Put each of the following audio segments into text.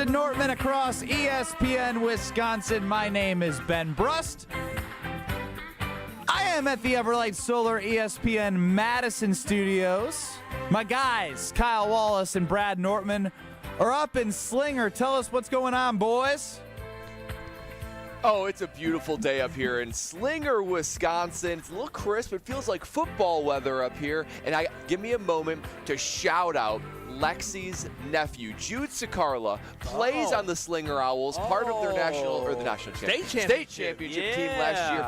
and Nortman across ESPN Wisconsin. My name is Ben Brust. I am at the Everlight Solar ESPN Madison studios. My guys, Kyle Wallace and Brad Nortman, are up in Slinger. Tell us what's going on, boys. Oh, it's a beautiful day up here in Slinger, Wisconsin. It's a little crisp. It feels like football weather up here. And give me a moment to shout out Lexi's nephew, Jude Sakarla, plays on the Slinger Owls, part of their state championship team last year.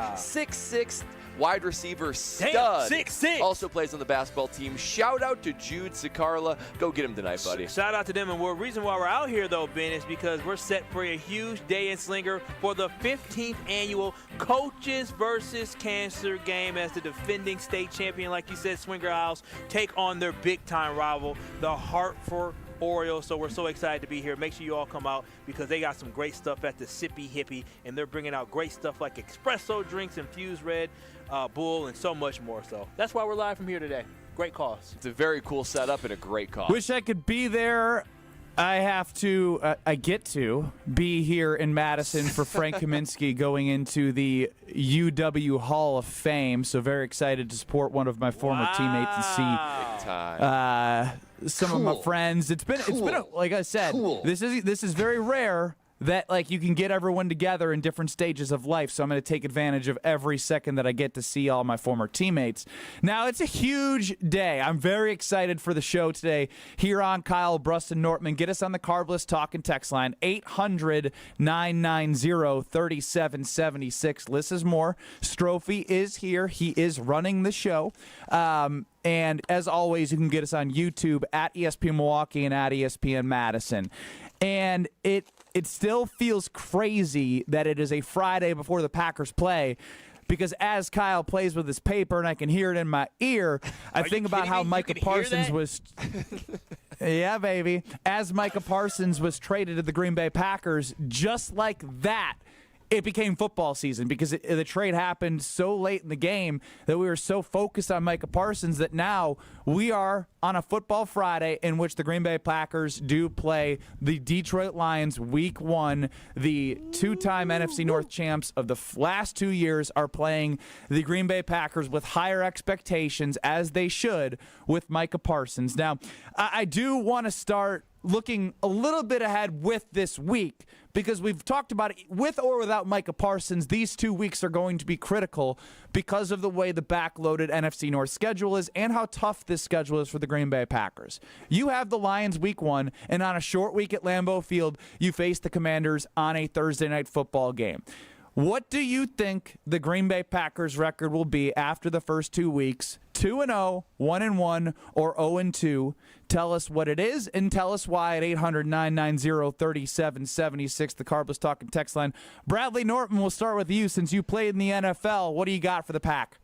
6'6", wide receiver stud. 6'6". Also plays on the basketball team. Shout out to Jude Sakarla. Go get him tonight, buddy. Shout out to them. And the reason why we're out here, though, Ben, is because we're set for a huge day in Slinger for the 15th annual Coaches versus Cancer game as the defending state champion, like you said, Slinger Owls take on their big-time rival, the Hartford Orioles. So we're so excited to be here. Make sure you all come out because they got some great stuff at the Sippy Hippie, and they're bringing out great stuff like espresso drinks, infused Red Bull, and so much more. So that's why we're live from here today. Great cause. It's a very cool setup and a great cause. Wish I could be there. I get to be here in Madison for Frank Kaminsky going into the UW Hall of Fame. So very excited to support one of my former teammates and see some of my friends. It's been like I said, this is very rare that like you can get everyone together in different stages of life. So I'm going to take advantage of every second that I get to see all my former teammates. Now, it's a huge day. I'm very excited for the show today here on Kyle, Brust, and Nortman. Get us on the Carbless Talk and Text line, 800-990-3776. Liz is more. Strophe is here. He is running the show. And as always, you can get us on YouTube at ESPN Milwaukee and at ESPN Madison. And it still feels crazy that it is a Friday before the Packers play, because as Kyle plays with his paper and I can hear it in my ear, I think about how Micah Parsons was yeah, baby. As Micah Parsons was traded to the Green Bay Packers, just like that, it became football season because the trade happened so late in the game that we were so focused on Micah Parsons that now we are on a football Friday in which the Green Bay Packers do play the Detroit Lions week 1. The two-time NFC North champs of the last 2 years are playing the Green Bay Packers with higher expectations, as they should, with Micah Parsons. Now, I do want to start looking a little bit ahead with this week, because we've talked about it, with or without Micah Parsons, these 2 weeks are going to be critical because of the way the backloaded NFC North schedule is and how tough this schedule is for the Green Bay Packers. You have the Lions week 1, and on a short week at Lambeau Field, you face the Commanders on a Thursday night football game. What do you think the Green Bay Packers record will be after the first 2 weeks? 2-0, 1-1, or 0-2? Tell us what it is and tell us why at 800-990-3776, the Carbless Talk and Text line. Bradley Nortman, we'll start with you since you played in the NFL. What do you got for the Pack?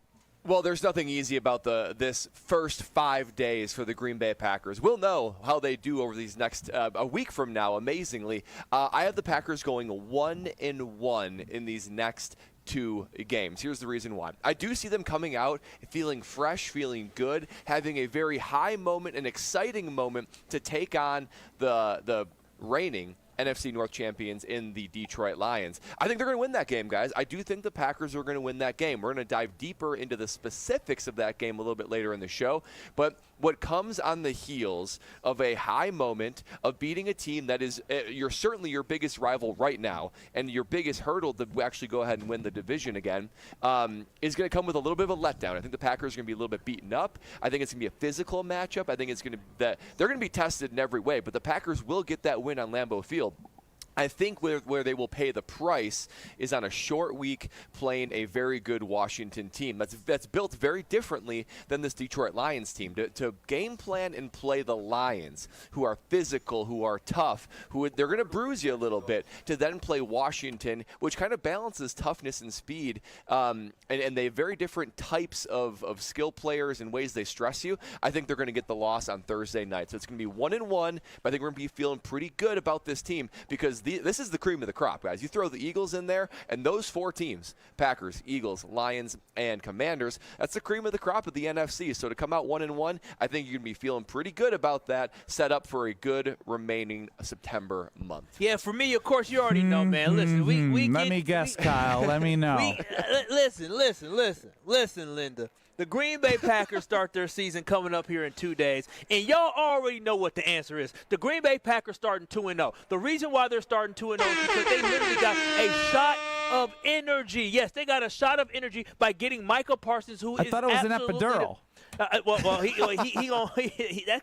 Well, there's nothing easy about this first 5 days for the Green Bay Packers. We'll know how they do over these next a week from now, amazingly. I have the Packers going 1-1 in these next 2 games. Here's the reason why. I do see them coming out feeling fresh, feeling good, having a very high moment, an exciting moment to take on the reigning NFC North champions in the Detroit Lions. I think they're going to win that game, guys. I do think the Packers are going to win that game. We're going to dive deeper into the specifics of that game a little bit later in the show. But what comes on the heels of a high moment of beating a team that is you're certainly your biggest rival right now and your biggest hurdle to actually go ahead and win the division again is going to come with a little bit of a letdown. I think the Packers are going to be a little bit beaten up. I think it's going to be a physical matchup. I think it's going to they're going to be tested in every way, but the Packers will get that win on Lambeau Field. I think where they will pay the price is on a short week playing a very good Washington team that's built very differently than this Detroit Lions team. To game plan and play the Lions, who are physical, who are tough, they're going to bruise you a little bit, to then play Washington, which kind of balances toughness and speed, and they have very different types of skill players and ways they stress you. I think they're going to get the loss on Thursday night. So it's going to be 1-1, but I think we're going to be feeling pretty good about this team because this is the cream of the crop, guys. You throw the Eagles in there, and those 4 teams, Packers, Eagles, Lions, and Commanders, that's the cream of the crop of the NFC. So to come out 1-1, I think you're going to be feeling pretty good about that, set up for a good remaining September month. Yeah, for me, of course, you already know, man. Listen, let me guess, Kyle. Let me know. Listen, Linda. The Green Bay Packers start their season coming up here in 2 days, and y'all already know what the answer is. The Green Bay Packers starting 2-0. The reason why they're starting 2-0 is because they literally got a shot of energy. Yes, they got a shot of energy by getting Micah Parsons, who I thought it was an epidural. That's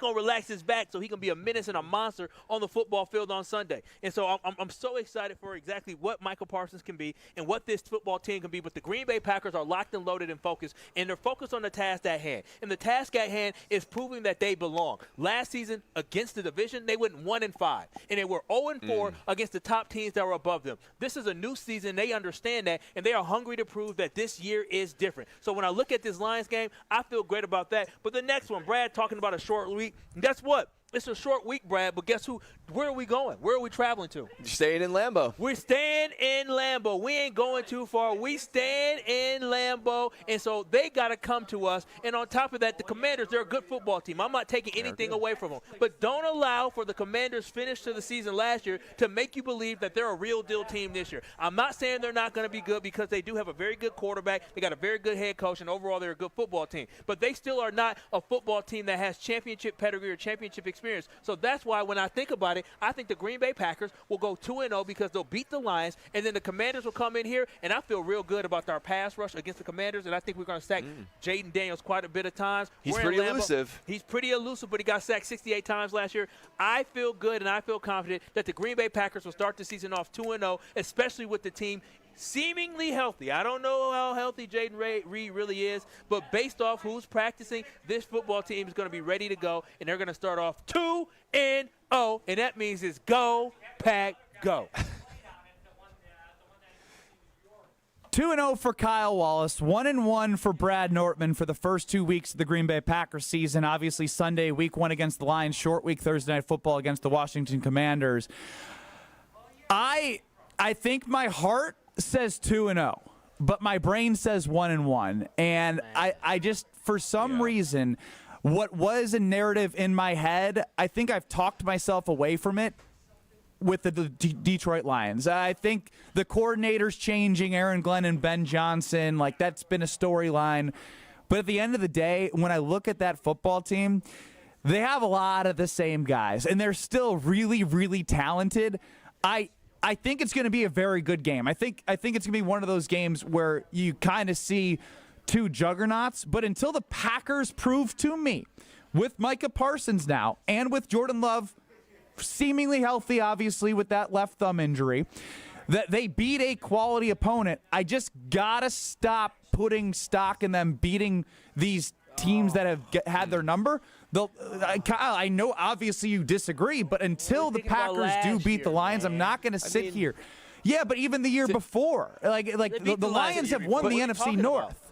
gonna relax his back, so he can be a menace and a monster on the football field on Sunday. And so I'm so excited for exactly what Michael Parsons can be and what this football team can be. But the Green Bay Packers are locked and loaded and focused, and they're focused on the task at hand. And the task at hand is proving that they belong. Last season against the division, they went 1-5, and they were 0-4 against the top teams that were above them. This is a new season. They understand that, and they are hungry to prove that this year is different. So when I look at this Lions game, I feel great about that. But the next one, Brad talking about a short week. Guess what? It's a short week, Brad, but guess who? Where are we going? Where are we traveling to? You're staying in Lambeau. We're staying in Lambeau. We ain't going too far. We staying in Lambeau, and so they got to come to us. And on top of that, the Commanders, they're a good football team. I'm not taking anything away from them. But don't allow for the Commanders' finish to the season last year to make you believe that they're a real deal team this year. I'm not saying they're not going to be good because they do have a very good quarterback. They got a very good head coach, and overall they're a good football team. But they still are not a football team that has championship pedigree or championship experience. So that's why when I think about it, I think the Green Bay Packers will go 2-0 because they'll beat the Lions, and then the Commanders will come in here, and I feel real good about our pass rush against the Commanders, and I think we're going to sack Jaden Daniels quite a bit of times. He's pretty elusive. He's pretty elusive, but he got sacked 68 times last year. I feel good and I feel confident that the Green Bay Packers will start the season off 2-0, especially with the team seemingly healthy. I don't know how healthy Jaden Reed really is, but based off who's practicing, this football team is going to be ready to go, and they're going to start off 2-0, and that means it's go, Pack, go. 2-0 for Kyle Wallace, 1-1 for Brad Nortman for the first 2 weeks of the Green Bay Packers season. Obviously, Sunday, week 1 against the Lions, short week Thursday Night Football against the Washington Commanders. I think my heart says 2-0, but my brain says 1-1. And I just, for some reason, what was a narrative in my head, I think I've talked myself away from it with the Detroit Lions. I think the coordinators changing, Aaron Glenn and Ben Johnson, like that's been a storyline. But at the end of the day, when I look at that football team, they have a lot of the same guys, and they're still really, really talented. I think it's going to be a very good game. I think it's going to be one of those games where you kind of see two juggernauts, but until the Packers prove to me, with Micah Parsons now and with Jordan Love seemingly healthy, obviously, with that left thumb injury, that they beat a quality opponent, I just got to stop putting stock in them beating these teams that have had their number. Kyle, I know obviously you disagree, but until the Packers do beat the Lions, I'm not going to sit here. Yeah, but even the year before, like the Lions have won the NFC North.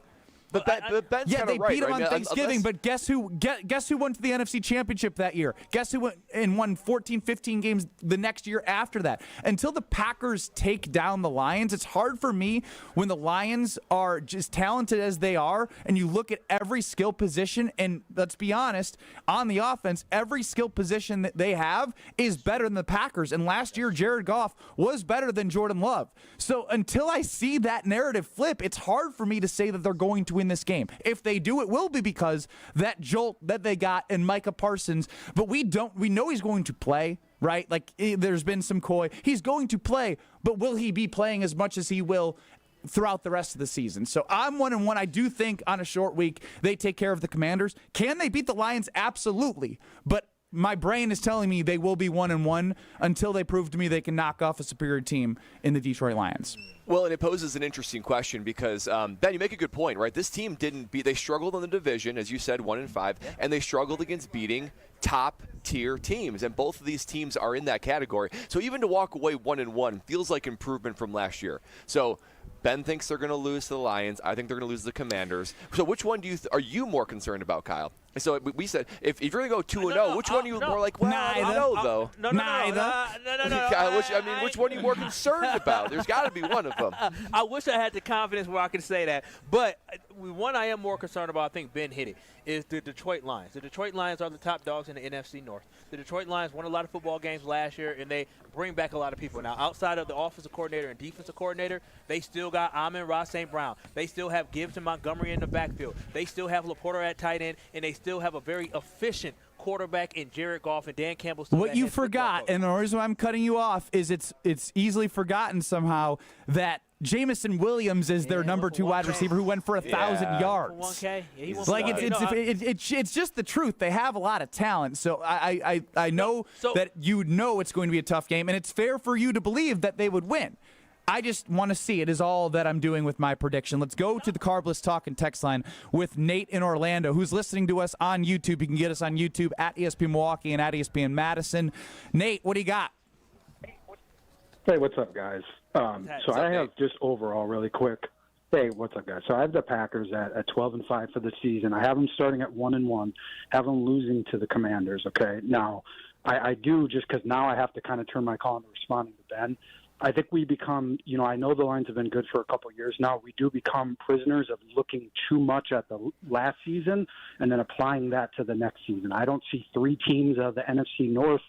But Ben's yeah, they beat them right, on Thanksgiving, but guess who went to the NFC Championship that year? Guess who went and won 14, 15 games the next year after that? Until the Packers take down the Lions, it's hard for me when the Lions are just talented as they are, and you look at every skill position, and let's be honest, on the offense, every skill position that they have is better than the Packers. And last year, Jared Goff was better than Jordan Love. So until I see that narrative flip, it's hard for me to say that they're going to win this game. If they do, it will be because that jolt that they got in Micah Parsons, but we know he's going to play, right? Like there's been some coy. He's going to play, but will he be playing as much as he will throughout the rest of the season? So I'm 1-1. I do think on a short week they take care of the Commanders. Can they beat the Lions? Absolutely. But my brain is telling me they will be 1-1 until they prove to me they can knock off a superior team in the Detroit Lions. Well, and it poses an interesting question because, Ben, you make a good point, right? This team they struggled in the division, as you said, 1-5, and they struggled against beating top-tier teams, and both of these teams are in that category. So even to walk away 1-1 feels like improvement from last year. So Ben thinks they're going to lose to the Lions. I think they're going to lose to the Commanders. So which one are you more concerned about, Kyle? So we said if you're going to go 2-0, which one are you more like? Well, I don't know though. No. Kyle, which one are you more concerned about? There's got to be one of them. I wish I had the confidence where I could say that. But one I am more concerned about, I think Ben hit it, is the Detroit Lions. The Detroit Lions are the top dogs in the NFC North. The Detroit Lions won a lot of football games last year, and they bring back a lot of people. Now, outside of the offensive coordinator and defensive coordinator, they still got Amon-Ra St. Brown. They still have Gibbs and Montgomery in the backfield. They still have Laporta at tight end, and they still have a very efficient quarterback in Jared Goff and Dan Campbell. What you forgot, and the reason why I'm cutting you off, is it's easily forgotten somehow that Jamison Williams is their number 2 wide receiver who went for 1,000 yards. 1K? Yeah, he like it's just the truth. They have a lot of talent, so I know that you know it's going to be a tough game, and it's fair for you to believe that they would win. I just want to see it is all that I'm doing with my prediction. Let's go to the Carbless Talk and text line with Nate in Orlando, who's listening to us on YouTube. You can get us on YouTube at ESPN Milwaukee and at ESPN Madison. Nate, what do you got? Hey, what's up, guys? So I have just overall really quick. Hey, what's up, guys? So I have the Packers at 12-5 for the season. I have them starting at 1-1, have them losing to the Commanders. Okay, now I do, just because now I have to kind of turn my call into responding to Ben. I think we become, I know the lines have been good for a couple of years now. We do become prisoners of looking too much at the last season and then applying that to the next season. I don't see 3 teams of the NFC North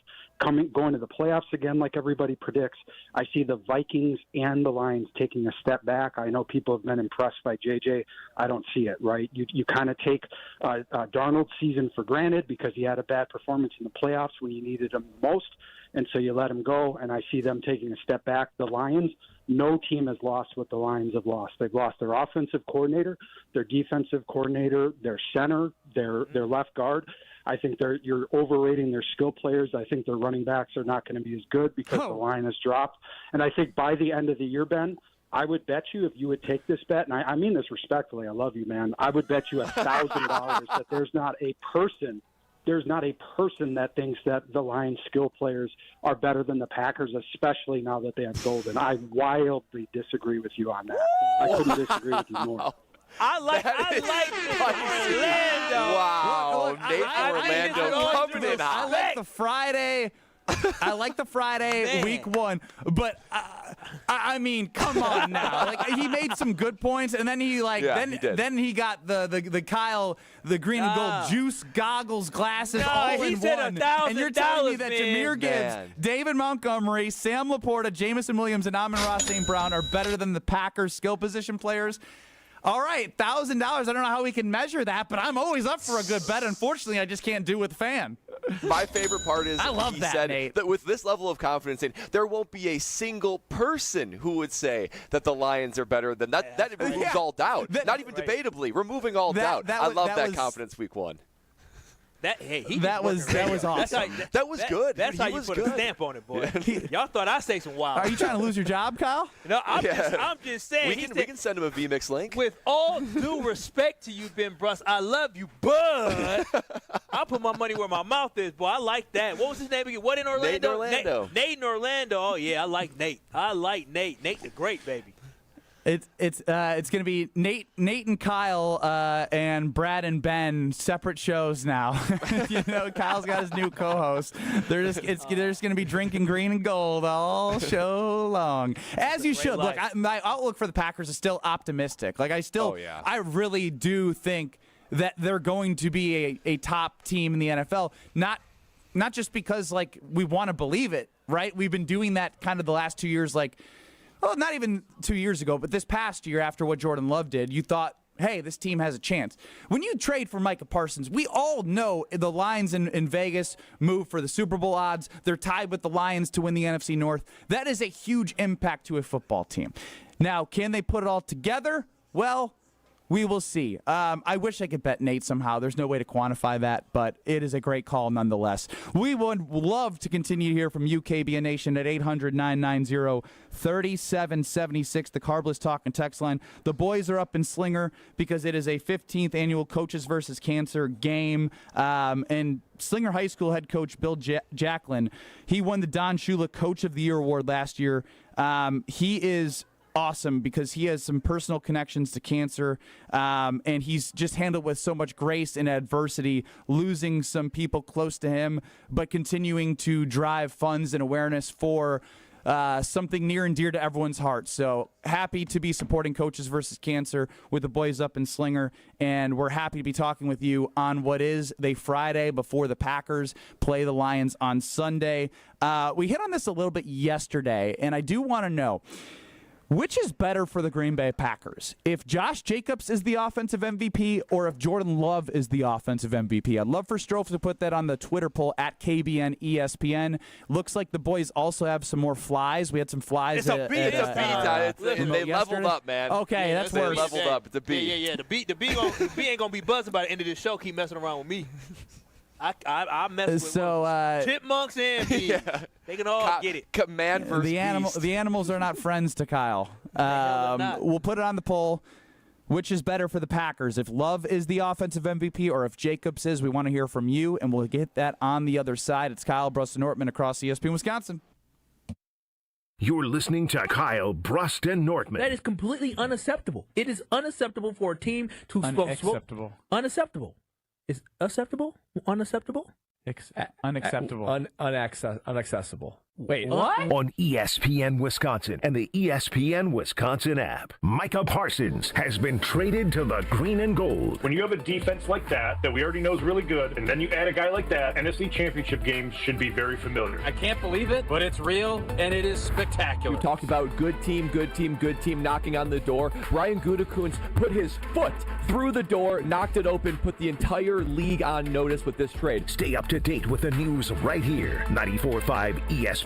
going to the playoffs again like everybody predicts. I see the Vikings and the Lions taking a step back. I know people have been impressed by JJ. I don't see it, right? You kind of take Darnold's season for granted because he had a bad performance in the playoffs when you needed him the most, and so you let him go, and I see them taking a step back. The Lions, no team has lost what the Lions have lost. They've lost their offensive coordinator, their defensive coordinator, their center, their left guard. I think you're overrating their skill players. I think their running backs are not going to be as good because the line has dropped. And I think by the end of the year, Ben, I would bet you, if you would take this bet, and I mean this respectfully, I love you, man, I would bet you $1,000 that there's not a person that thinks that the Lions skill players are better than the Packers, especially now that they have Golden. I wildly disagree with you on that. I couldn't disagree with you more. I like Orlando. Wow, Nate Orlando coming in hot. I like the Friday week 1, but I mean, come on now. Like, he made some good points, and then he then he got the Kyle, the green and gold juice goggles glasses all in one. And you're telling me that Jahmyr Gibbs, David Montgomery, Sam Laporta, Jamison Williams, and Amon-Ra St. Brown are better than the Packers skill position players? All right, $1,000. I don't know how we can measure that, but I'm always up for a good bet. Unfortunately, I just can't do with the fan. My favorite part is he said Nate. that with this level of confidence, there won't be a single person who would say that the Lions are better than that. That removes all doubt. Not even debatably, removing all doubt. I love that confidence week 1. That was awesome. That was good. That's how you put a stamp on it, boy. Y'all thought I say some wild. Are you trying to lose your job, Kyle? No, I'm just saying. We can send him a VMix link. With all due respect to you, Ben Brust, I love you, but I'll put my money where my mouth is, boy. I like that. What was his name again? What in Orlando? Nate in Orlando. Nate in Orlando. Oh, yeah, I like Nate. Nate the great, baby. It's going to be Nate and Kyle and Brad and Ben, separate shows now. Kyle's got his new co-host. They're just going to be drinking green and gold all show long, as you should. Look, my outlook for the Packers is still optimistic. Like I really do think that they're going to be a top team in the NFL. Not just because we want to believe it, right? We've been doing that kind of the last 2 years, well, not even 2 years ago, but this past year after what Jordan Love did, you thought, hey, this team has a chance. When you trade for Micah Parsons, we all know the Lions in Vegas move for the Super Bowl odds. They're tied with the Lions to win the NFC North. That is a huge impact to a football team. Now, can they put it all together? Well, we will see. I wish I could bet Nate somehow. There's no way to quantify that, but it is a great call nonetheless. We would love to continue to hear from you, KBN Nation, at 800-990-3776, the Carbless Talk and text line. The boys are up in Slinger because it is a 15th annual Coaches versus Cancer game. And Slinger High School head coach Bill Jacklin, he won the Don Shula Coach of the Year award last year. He is awesome because he has some personal connections to cancer, and he's just handled with so much grace and adversity, losing some people close to him, but continuing to drive funds and awareness for something near and dear to everyone's heart. So happy to be supporting Coaches versus Cancer with the boys up in Slinger, and we're happy to be talking with you on what is the Friday before the Packers play the Lions on Sunday. We hit on this a little bit yesterday, and I do want to know, which is better for the Green Bay Packers? If Josh Jacobs is the offensive MVP or if Jordan Love is the offensive MVP? I'd love for Strofe to put that on the Twitter poll at KBN ESPN. Looks like the boys also have some more flies. We had some flies. It's a beat. They leveled up, man. Okay, that's worse. They leveled up. It's a beat. Yeah. The beat ain't going to be buzzing by the end of this show. Keep messing around with me. I mess with chipmunks and bees. Yeah. They can all get it. Command versus the animals are not friends to Kyle. We'll put it on the poll. Which is better for the Packers? If Love is the offensive MVP or if Jacobs is, we want to hear from you, and we'll get that on the other side. It's Kyle, Brust, and Nortman across ESPN Wisconsin. You're listening to Kyle, Brust, and Nortman. That is completely unacceptable. It is unacceptable for a team to Unacceptable. Unacceptable. Is acceptable? Unacceptable? Unacceptable. Unaccessible. Wait, what? On ESPN Wisconsin and the ESPN Wisconsin app, Micah Parsons has been traded to the green and gold. When you have a defense like that we already know is really good, and then you add a guy like that, NFC Championship games should be very familiar. I can't believe it, but it's real, and it is spectacular. You talked about good team knocking on the door. Brian Gutekunst put his foot through the door, knocked it open, put the entire league on notice with this trade. Stay up to date with the news right here. 94.5 ESPN,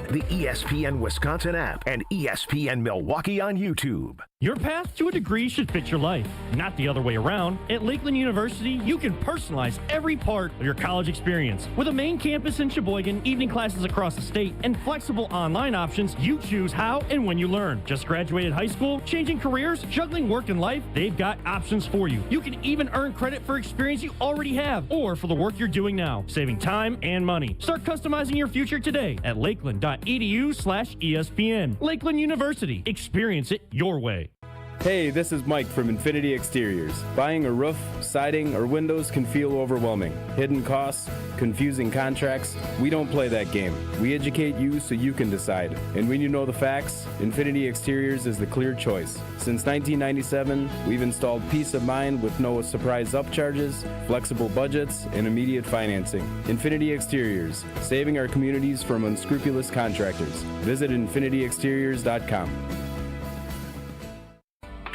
the ESPN Wisconsin app, and ESPN Milwaukee on YouTube. Your path to a degree should fit your life, not the other way around. At Lakeland University, you can personalize every part of your college experience. With a main campus in Sheboygan, evening classes across the state, and flexible online options, you choose how and when you learn. Just graduated high school, changing careers, juggling work and life, they've got options for you. You can even earn credit for experience you already have, or for the work you're doing now, saving time and money. Start customizing your future today at lakeland.edu/ESPN. Lakeland University. Experience it your way. Hey, this is Mike from Infinity Exteriors. Buying a roof, siding, or windows can feel overwhelming. Hidden costs, confusing contracts. We don't play that game. We educate you so you can decide. And when you know the facts, Infinity Exteriors is the clear choice. Since 1997, we've installed peace of mind with no surprise upcharges, flexible budgets, and immediate financing. Infinity Exteriors, saving our communities from unscrupulous contractors. Visit infinityexteriors.com.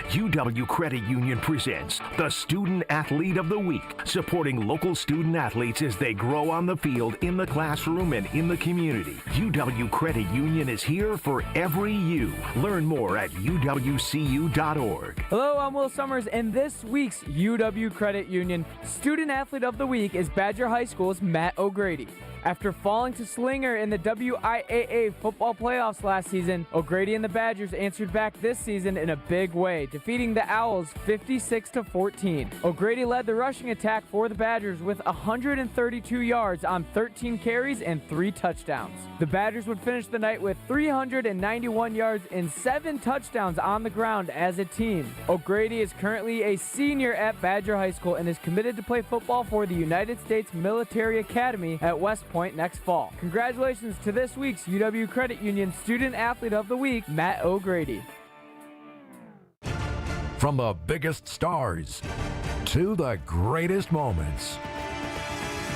UW Credit Union presents the Student Athlete of the Week, supporting local student athletes as they grow on the field, in the classroom, and in the community. UW Credit Union is here for every you. Learn more at uwcu.org. Hello, I'm Will Summers, and this week's UW Credit Union Student Athlete of the Week is Badger High School's Matt O'Grady. After falling to Slinger in the WIAA football playoffs last season, O'Grady and the Badgers answered back this season in a big way, defeating the Owls 56-14. O'Grady led the rushing attack for the Badgers with 132 yards on 13 carries and 3 touchdowns. The Badgers would finish the night with 391 yards and 7 touchdowns on the ground as a team. O'Grady is currently a senior at Badger High School and is committed to play football for the United States Military Academy at West Point next fall. Congratulations to this week's UW Credit Union Student Athlete of the Week, Matt O'Grady. From the biggest stars to the greatest moments,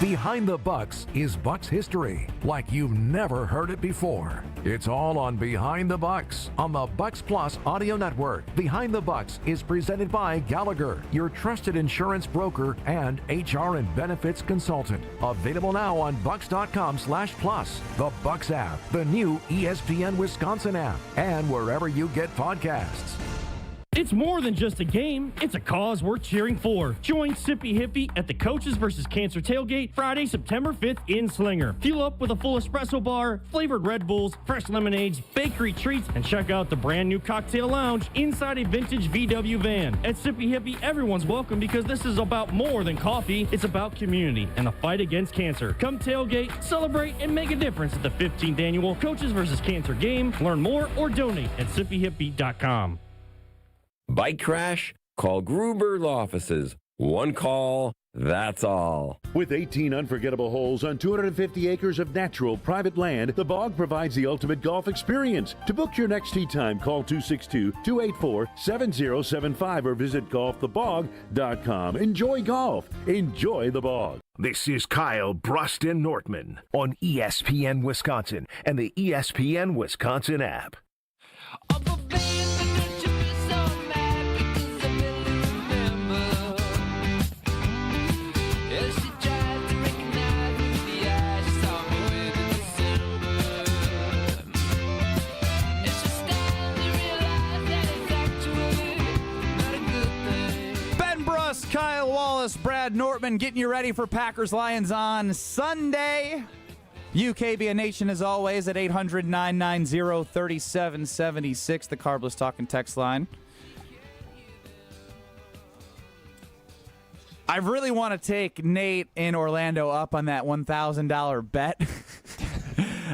Behind the Bucks is Bucks history like you've never heard it before. It's all on Behind the Bucks on the Bucks Plus audio network. Behind the Bucks is presented by Gallagher, your trusted insurance broker and HR and benefits consultant. Available now on bucks.com/plus, the Bucks app, the new ESPN Wisconsin app, and wherever you get podcasts. It's more than just a game. It's a cause worth cheering for. Join Sippy Hippie at the Coaches vs. Cancer Tailgate Friday, September 5th in Slinger. Fuel up with a full espresso bar, flavored Red Bulls, fresh lemonades, bakery treats, and check out the brand new cocktail lounge inside a vintage VW van. At Sippy Hippie, everyone's welcome because this is about more than coffee. It's about community and the fight against cancer. Come tailgate, celebrate, and make a difference at the 15th annual Coaches vs. Cancer game. Learn more or donate at sippyhippie.com. Bike crash? Call Gruber Offices. One call, that's all. With 18 unforgettable holes on 250 acres of natural private land, the Bog provides the ultimate golf experience. To book your next tee time, call 262-284-7075 or visit golfthebog.com. Enjoy golf. Enjoy the Bog. This is Kyle, Brust, and Nortman on ESPN Wisconsin and the ESPN Wisconsin app. Kyle Wallace, Brad Nortman getting you ready for Packers-Lions on Sunday. UKBA Nation, as always, at 800-990-3776, the Carbless Talking text line. I really want to take Nate in Orlando up on that $1,000 bet.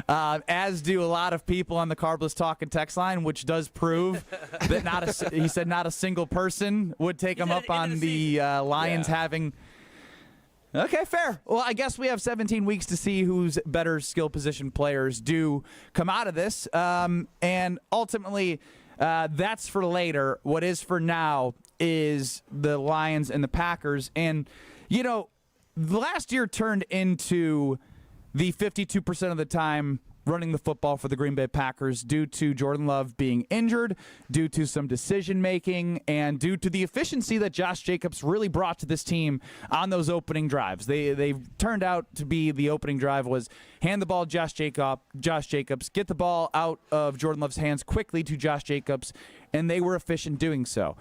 As do a lot of people on the Carbless Talking text line, which does prove that he said not a single person would take him up on the Lions having. Okay, fair. Well, I guess we have 17 weeks to see whose better skill position players do come out of this. And ultimately, that's for later. What is for now is the Lions and the Packers. And, you know, last year turned into the 52% of the time running the football for the Green Bay Packers due to Jordan Love being injured, due to some decision-making, and due to the efficiency that Josh Jacobs really brought to this team on those opening drives. They turned out to be the opening drive was hand the ball to Josh Jacobs, get the ball out of Jordan Love's hands quickly to Josh Jacobs, and they were efficient doing so.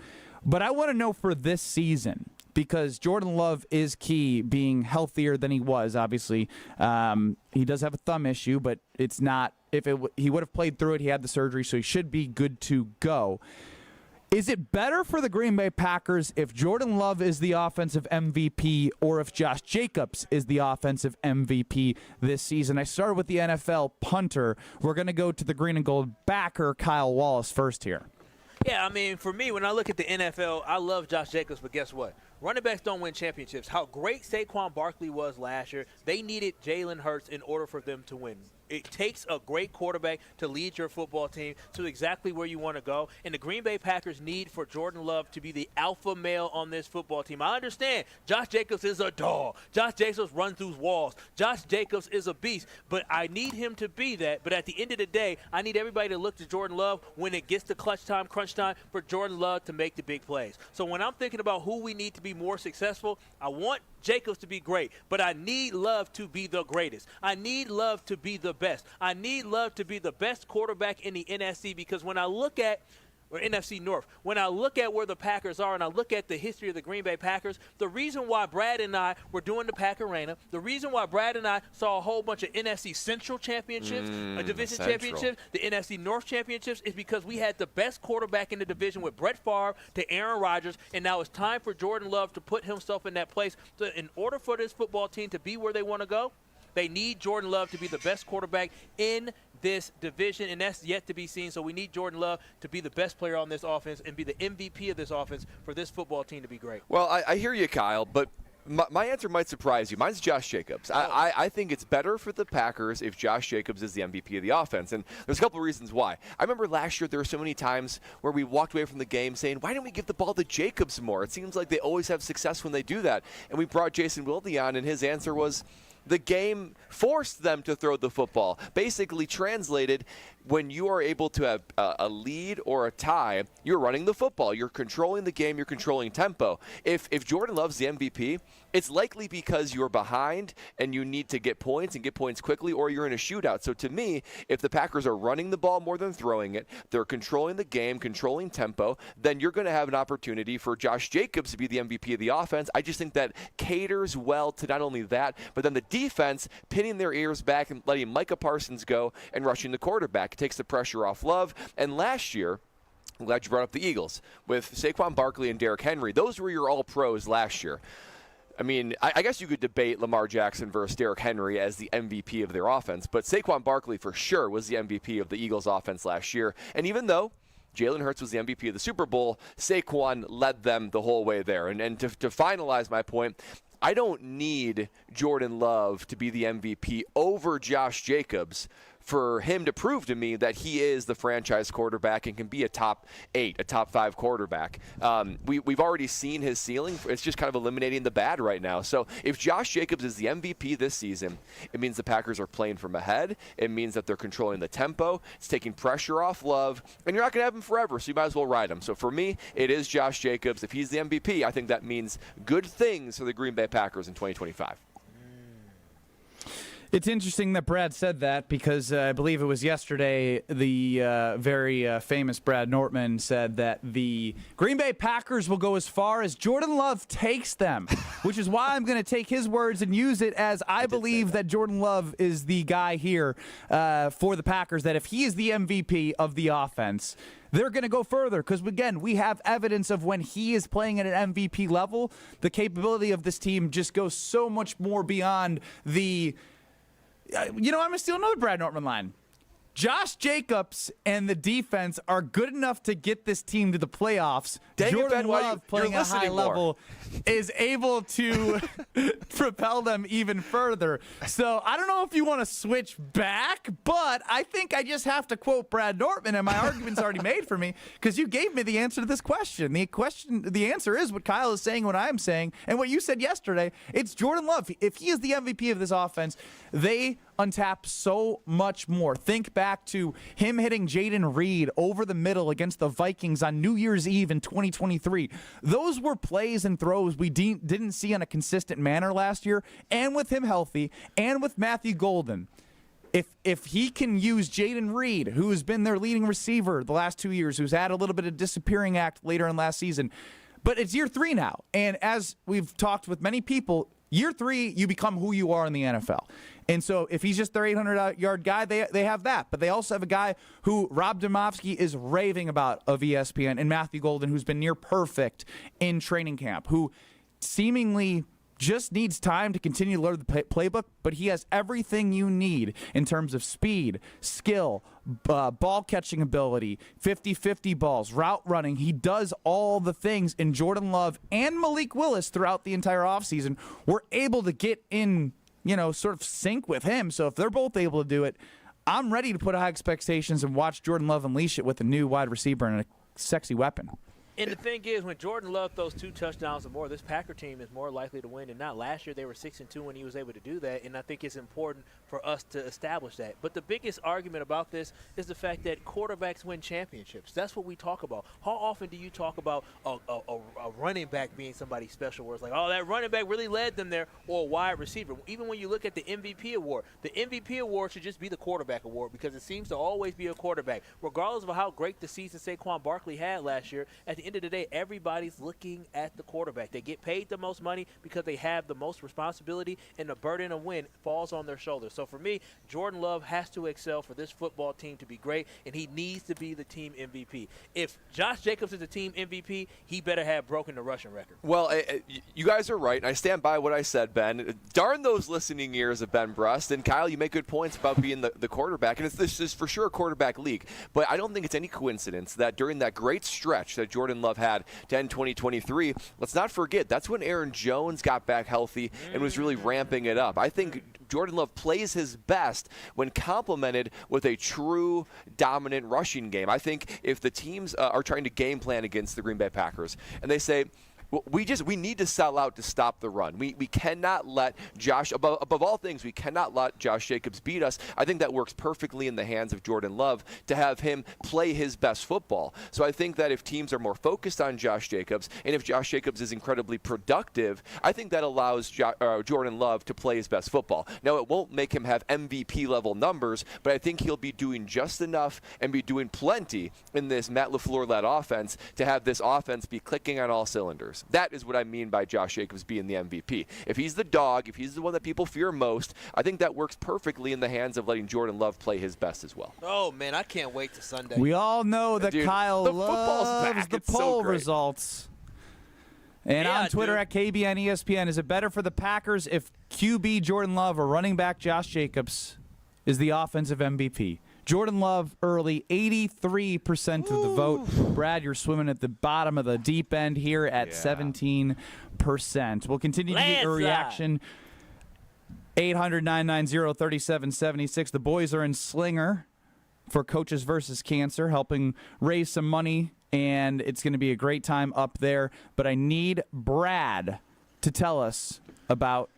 But I want to know for this season, because Jordan Love is key, being healthier than he was, obviously. He does have a thumb issue, but it's not. He would have played through it. He had the surgery, so he should be good to go. Is it better for the Green Bay Packers if Jordan Love is the offensive MVP or if Josh Jacobs is the offensive MVP this season? I started with the NFL punter. We're going to go to the green and gold backer, Kyle Wallace, first here. Yeah, I mean, for me, when I look at the NFL, I love Josh Jacobs, but guess what? Running backs don't win championships. How great Saquon Barkley was last year, they needed Jalen Hurts in order for them to win. It takes a great quarterback to lead your football team to exactly where you want to go. And the Green Bay Packers need for Jordan Love to be the alpha male on this football team. I understand Josh Jacobs is a dog. Josh Jacobs runs through walls. Josh Jacobs is a beast. But I need him to be that. But at the end of the day, I need everybody to look to Jordan Love when it gets to clutch time, crunch time, for Jordan Love to make the big plays. So when I'm thinking about who we need to be more successful, I want Jacobs to be great, but I need Love to be the greatest. I need Love to be the best. I need Love to be the best quarterback in the NFC, because when I look at or NFC North, when I look at where the Packers are and I look at the history of the Green Bay Packers, the reason why Brad and I were doing the Pack Arena, the reason why Brad and I saw a whole bunch of NFC Central championships, division championships, the NFC North championships, is because we had the best quarterback in the division with Brett Favre to Aaron Rodgers, and now it's time for Jordan Love to put himself in that place. So in order for this football team to be where they want to go, they need Jordan Love to be the best quarterback in this division, and that's yet to be seen. So we need Jordan Love to be the best player on this offense and be the MVP of this offense for this football team to be great. Well, I hear you, Kyle, but my answer might surprise you. Mine's Josh Jacobs. I think it's better for the Packers if Josh Jacobs is the MVP of the offense, and there's a couple of reasons why. I remember last year there were so many times where we walked away from the game saying, why don't we give the ball to Jacobs more? It seems like they always have success when they do that. And we brought Jason Wilde on, and his answer was, the game forced them to throw the football. Basically translated, when you are able to have a lead or a tie, you're running the football. You're controlling the game. You're controlling tempo. If Jordan Love's the MVP, It's likely because you're behind and you need to get points and get points quickly, or you're in a shootout. So to me, if the Packers are running the ball more than throwing it, they're controlling the game, controlling tempo, then you're going to have an opportunity for Josh Jacobs to be the MVP of the offense. I just think that caters well to not only that, but then the defense pinning their ears back and letting Micah Parsons go and rushing the quarterback. It takes the pressure off Love. And last year, I'm glad you brought up the Eagles, with Saquon Barkley and Derrick Henry. Those were your all-pros last year. I mean, I guess you could debate Lamar Jackson versus Derrick Henry as the MVP of their offense, but Saquon Barkley for sure was the MVP of the Eagles' offense last year. And even though Jalen Hurts was the MVP of the Super Bowl, Saquon led them the whole way there. And to finalize my point, I don't need Jordan Love to be the MVP over Josh Jacobs for him to prove to me that he is the franchise quarterback and can be a top 8, a top 5 quarterback. We've already seen his ceiling. It's just kind of eliminating the bad right now. So if Josh Jacobs is the MVP this season, it means the Packers are playing from ahead. It means that they're controlling the tempo. It's taking pressure off Love. And you're not going to have him forever, so you might as well ride him. So for me, it is Josh Jacobs. If he's the MVP, I think that means good things for the Green Bay Packers in 2025. It's interesting that Brad said that because I believe it was yesterday the very famous Brad Nortman said that the Green Bay Packers will go as far as Jordan Love takes them, which is why I'm going to take his words and use it as I believe that Jordan Love is the guy here for the Packers, that if he is the MVP of the offense, they're going to go further because, again, we have evidence of when he is playing at an MVP level, the capability of this team just goes so much more beyond the I'm going to steal another Brad Nortman line. Josh Jacobs and the defense are good enough to get this team to the playoffs. Jordan Love playing at a high level is able to propel them even further. So I don't know if you want to switch back, but I think I just have to quote Brad Nortman, and my argument's already made for me because you gave me the answer to this question. The answer is what Kyle is saying, what I'm saying, and what you said yesterday. It's Jordan Love. If he is the MVP of this offense, they untap so much more. Think back to him hitting Jaden Reed over the middle against the Vikings on New Year's Eve in 2023. Those were plays and throws we didn't see on a consistent manner last year, and with him healthy, and with Matthew Golden. If he can use Jaden Reed, who has been their leading receiver the last 2 years, who's had a little bit of disappearing act later in last season, but it's year 3 now, and as we've talked with many people, year 3, you become who you are in the NFL. And so if he's just their 800-yard guy, they have that. But they also have a guy who Rob Domofsky is raving about of ESPN, and Matthew Golden, who's been near perfect in training camp, who seemingly just needs time to continue to learn the playbook, but he has everything you need in terms of speed, skill, ball catching ability, 50-50 balls, route running. He does all the things, and Jordan Love and Malik Willis throughout the entire offseason were able to get in, sort of sync with him. So if they're both able to do it, I'm ready to put high expectations and watch Jordan Love unleash it with a new wide receiver and a sexy weapon. And the thing is, when Jordan Love throws 2 touchdowns or more, this Packer team is more likely to win than not. Last year, they were 6-2 when he was able to do that, and I think it's important for us to establish that. But the biggest argument about this is the fact that quarterbacks win championships. That's what we talk about. How often do you talk about a running back being somebody special, where it's like, oh, that running back really led them there, or a wide receiver? Even when you look at the MVP award, the MVP award should just be the quarterback award because it seems to always be a quarterback. Regardless of how great the season Saquon Barkley had last year, at the end of the day, everybody's looking at the quarterback. They get paid the most money because they have the most responsibility, and the burden of win falls on their shoulders. So for me, Jordan Love has to excel for this football team to be great, and he needs to be the team MVP. If Josh Jacobs is the team MVP, he better have broken the rushing record. Well, you guys are right, and I stand by what I said, Ben. Darn those listening ears of Ben Brust. And Kyle, you make good points about being the quarterback, and this is for sure a quarterback league. But I don't think it's any coincidence that during that great stretch that Jordan Love had to end 2023, let's not forget, that's when Aaron Jones got back healthy and was really ramping it up. I think Jordan Love plays his best when complemented with a true dominant rushing game. I think if the teams are trying to game plan against the Green Bay Packers and they say, We need to sell out to stop the run. We cannot let Josh, above all things, we cannot let Josh Jacobs beat us. I think that works perfectly in the hands of Jordan Love to have him play his best football. So I think that if teams are more focused on Josh Jacobs, and if Josh Jacobs is incredibly productive, I think that allows Jordan Love to play his best football. Now, it won't make him have MVP level numbers, but I think he'll be doing just enough and be doing plenty in this Matt LaFleur-led offense to have this offense be clicking on all cylinders. That is what I mean by Josh Jacobs being the MVP. If he's the dog, if he's the one that people fear most, I think that works perfectly in the hands of letting Jordan Love play his best as well. Oh, man, I can't wait to Sunday. We all know that Kyle loves the poll results. And on Twitter at KBN ESPN, is it better for the Packers if QB Jordan Love or running back Josh Jacobs is the offensive MVP? Jordan Love early, 83% of the vote. Brad, you're swimming at the bottom of the deep end here at 17%. We'll continue to get your reaction. 800-990-3776. The boys are in Slinger for Coaches versus Cancer, helping raise some money, and it's going to be a great time up there. But I need Brad to tell us about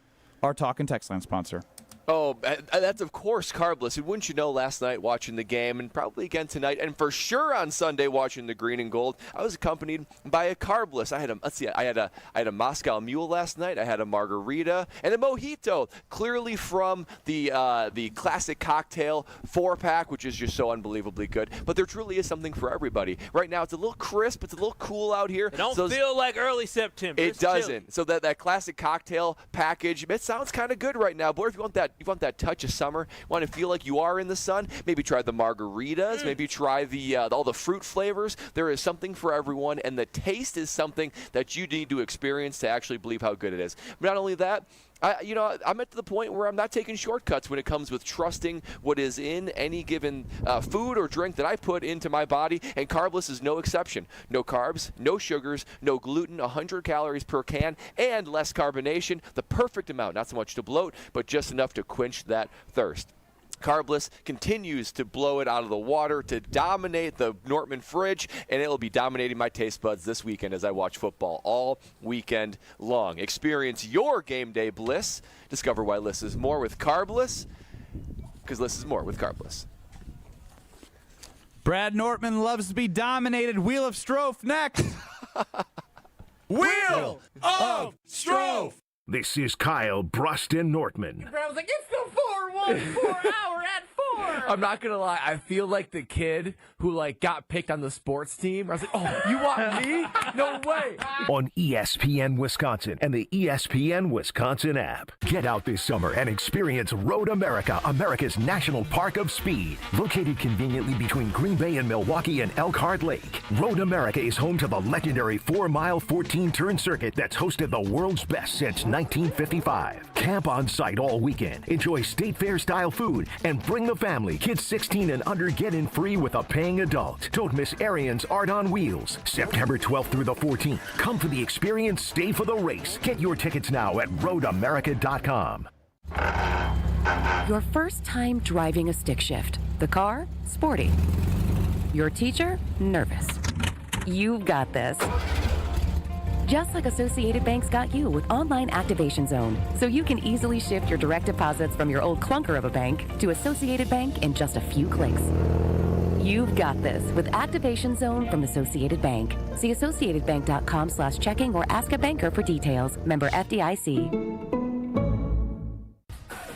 our Talk and Text Line sponsor. Oh, that's, of course, Carbless. And wouldn't you know, last night watching the game, and probably again tonight, and for sure on Sunday watching the Green and Gold, I was accompanied by a Carbless. I had a Moscow Mule last night. I had a margarita and a mojito, clearly from the classic cocktail 4-pack, which is just so unbelievably good. But there truly is something for everybody. Right now, it's a little crisp. It's a little cool out here. It don't feel like early September. It doesn't. So that classic cocktail package, it sounds kind of good right now. Boy, if you want that touch of summer, you want to feel like you are in the sun, maybe try the margaritas, maybe try all the fruit flavors. There is something for everyone, and the taste is something that you need to experience to actually believe how good it is. But not only that, I'm at the point where I'm not taking shortcuts when it comes with trusting what is in any given food or drink that I put into my body, and Carbless is no exception. No carbs, no sugars, no gluten, 100 calories per can, and less carbonation. The perfect amount, not so much to bloat, but just enough to quench that thirst. Carbless continues to blow it out of the water, to dominate the Nortman fridge, and it will be dominating my taste buds this weekend as I watch football all weekend long. Experience your game day bliss. Discover why Liss is more with Carbless, because Liss is more with Carbless. Brad Nortman loves to be dominated. Wheel of Strofe next. Wheel of Strofe! This is Kyle, Brust, and Nortman. I was like, it's the 4-1-4 hour at 4. I'm not going to lie. I feel like the kid who got picked on the sports team. I was like, oh, you want me? No way. On ESPN Wisconsin and the ESPN Wisconsin app. Get out this summer and experience Road America, America's national park of speed. Located conveniently between Green Bay and Milwaukee and Elkhart Lake, Road America is home to the legendary 4-mile, 14-turn circuit that's hosted the world's best since 1955. Camp on site all weekend. Enjoy State Fair-style food and bring the family. Kids 16 and under get in free with a paying adult. Don't miss Arian's Art on Wheels, September 12th through the 14th. Come for the experience, stay for the race. Get your tickets now at roadamerica.com. Your first time driving a stick shift. The car? Sporty. Your teacher? Nervous. You've got this. Just like Associated Bank's got you with Online Activation Zone, so you can easily shift your direct deposits from your old clunker of a bank to Associated Bank in just a few clicks. You've got this with Activation Zone from Associated Bank. See associatedbank.com/checking or ask a banker for details. Member FDIC.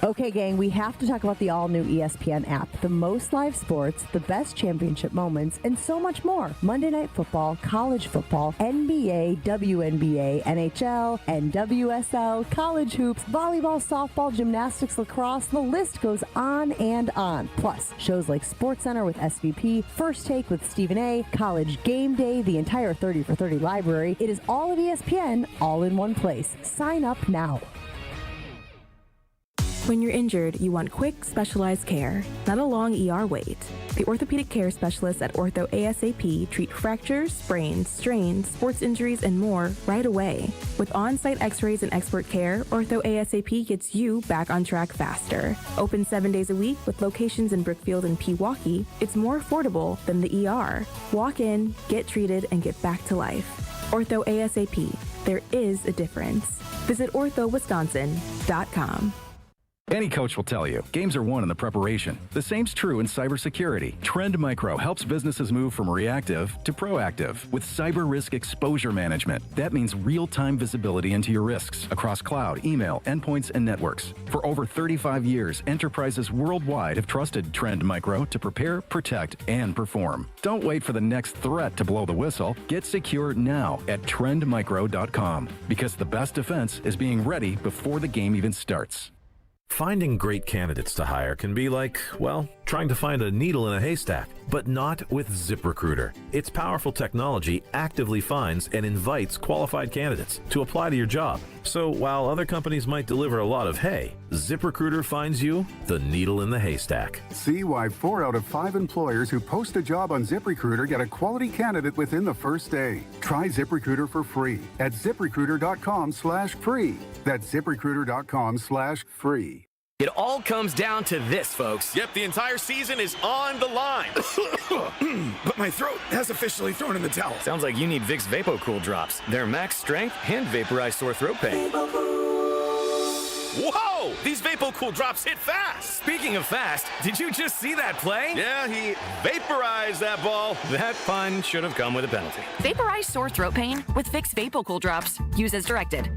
Okay, gang, we have to talk about the all-new ESPN app. The most live sports, the best championship moments, and so much more. Monday Night Football, college football, NBA, WNBA, NHL, NWSL, college hoops, volleyball, softball, gymnastics, lacrosse, the list goes on and on. Plus, shows like SportsCenter with SVP, First Take with Stephen A., College Game Day, the entire 30 for 30 library. It is all of ESPN, all in one place. Sign up now. When you're injured, you want quick, specialized care, not a long ER wait. The orthopedic care specialists at Ortho ASAP treat fractures, sprains, strains, sports injuries, and more right away. With on-site x-rays and expert care, Ortho ASAP gets you back on track faster. Open 7 days a week with locations in Brookfield and Pewaukee, it's more affordable than the ER. Walk in, get treated, and get back to life. Ortho ASAP. there is a difference. Visit orthowisconsin.com. Any coach will tell you, games are won in the preparation. The same's true in cybersecurity. Trend Micro helps businesses move from reactive to proactive with cyber risk exposure management. That means real-time visibility into your risks across cloud, email, endpoints, and networks. For over 35 years, enterprises worldwide have trusted Trend Micro to prepare, protect, and perform. Don't wait for the next threat to blow the whistle. Get secure now at trendmicro.com, because the best defense is being ready before the game even starts. Finding great candidates to hire can be like, well, trying to find a needle in a haystack, but not with ZipRecruiter. Its powerful technology actively finds and invites qualified candidates to apply to your job. So while other companies might deliver a lot of hay, ZipRecruiter finds you the needle in the haystack. See why 4 out of 5 employers who post a job on ZipRecruiter get a quality candidate within the first day. Try ZipRecruiter for free at ZipRecruiter.com/free. That's ZipRecruiter.com/free. It all comes down to this, folks. Yep, the entire season is on the line. But my throat has officially thrown in the towel. Sounds like you need Vicks VapoCool drops. They're max strength and vaporize sore throat pain. Whoa! These VapoCool drops hit fast. Speaking of fast, did you just see that play? Yeah, he vaporized that ball. That pun should have come with a penalty. Vaporize sore throat pain with Vicks VapoCool drops. Use as directed.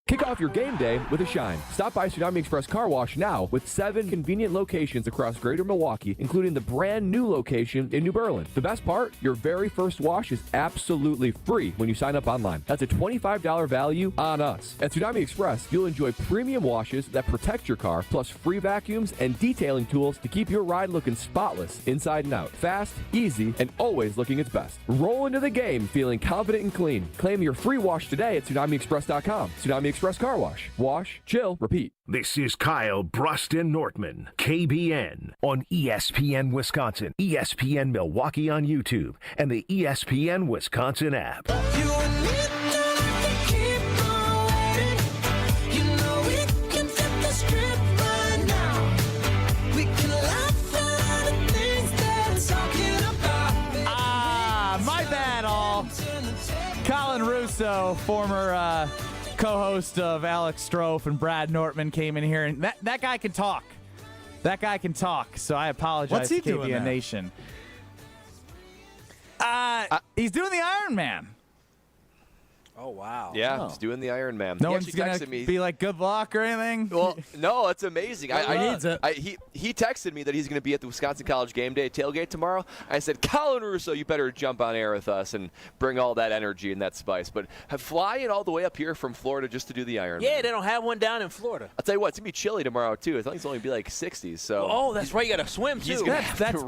Kick off your game day with a shine. Stop by Tsunami Express Car Wash now with 7 convenient locations across greater Milwaukee, including the brand new location in New Berlin. The best part, your very first wash is absolutely free when you sign up online. That's a $25 value on us. At Tsunami Express, you'll enjoy premium washes that protect your car, plus free vacuums and detailing tools to keep your ride looking spotless inside and out. Fast, easy, and always looking its best. Roll into the game feeling confident and clean. Claim your free wash today at TsunamiExpress.com. Tsunami Express Car Wash. Wash, chill, repeat. This is Kyle, Brust, and Nortman, KBN, on ESPN Wisconsin, ESPN Milwaukee on YouTube, and the ESPN Wisconsin app. My bad, all. Colin Russo, former co-host of Alex Strofe and Brad Nortman, came in here, and that guy can talk. That guy can talk, so I apologize. What's he to doing KBN there? Nation. He's doing the Iron Man. Oh, wow. Yeah, he's doing the Iron Man. No He one's actually going texted to me. be like, good luck or anything? Well, no, it's amazing. He needs it. He texted me that he's going to be at the Wisconsin College Game Day tailgate tomorrow. I said, Colin Russo, you better jump on air with us and bring all that energy and that spice. But flying all the way up here from Florida just to do the Iron Man. Yeah, they don't have one down in Florida. I'll tell you what, it's going to be chilly tomorrow, too. I think it's only going to be like 60s. So. Oh, that's right. You got to swim, too. That's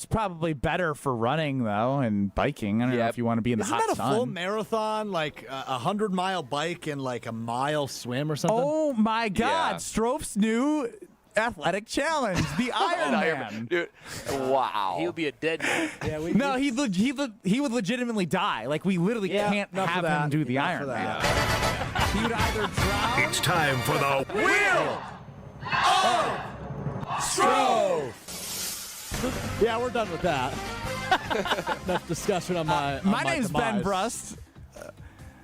probably better for running, though, and biking. I don't know if you want to be in the Isn't hot that a sun. full marathon, like a 100-mile bike and like a mile swim or something? Oh, my God. Yeah. Strofe's new athletic challenge, the Iron Man. Dude, wow. He'll be a dead man. No, he would legitimately die. Like, we literally can't have him do the Iron Man. He would either drown. It's time for the Wheel of Strofe. Yeah, we're done with that. Enough discussion on my name's Ben demise. Brust.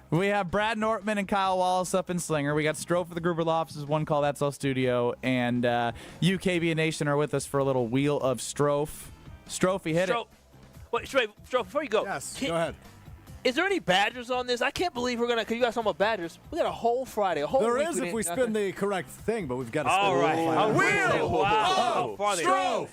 We have Brad Nortman and Kyle Wallace up in Slinger. We got Strofe of the Gruber Law Offices, One Call That's All Studio, and you, KBN Nation, are with us for a little Wheel of Strofe. Strofe, hit it. Wait, Strofe, before you go. Yes, go ahead. Is there any Badgers on this? I can't believe we're going to, because you guys talking about Badgers. We got a whole Friday, a whole There week is if didn't- we spin the correct thing, but we've got to spin All the right. wheel. A wheel. Wow. How far they- Strofe.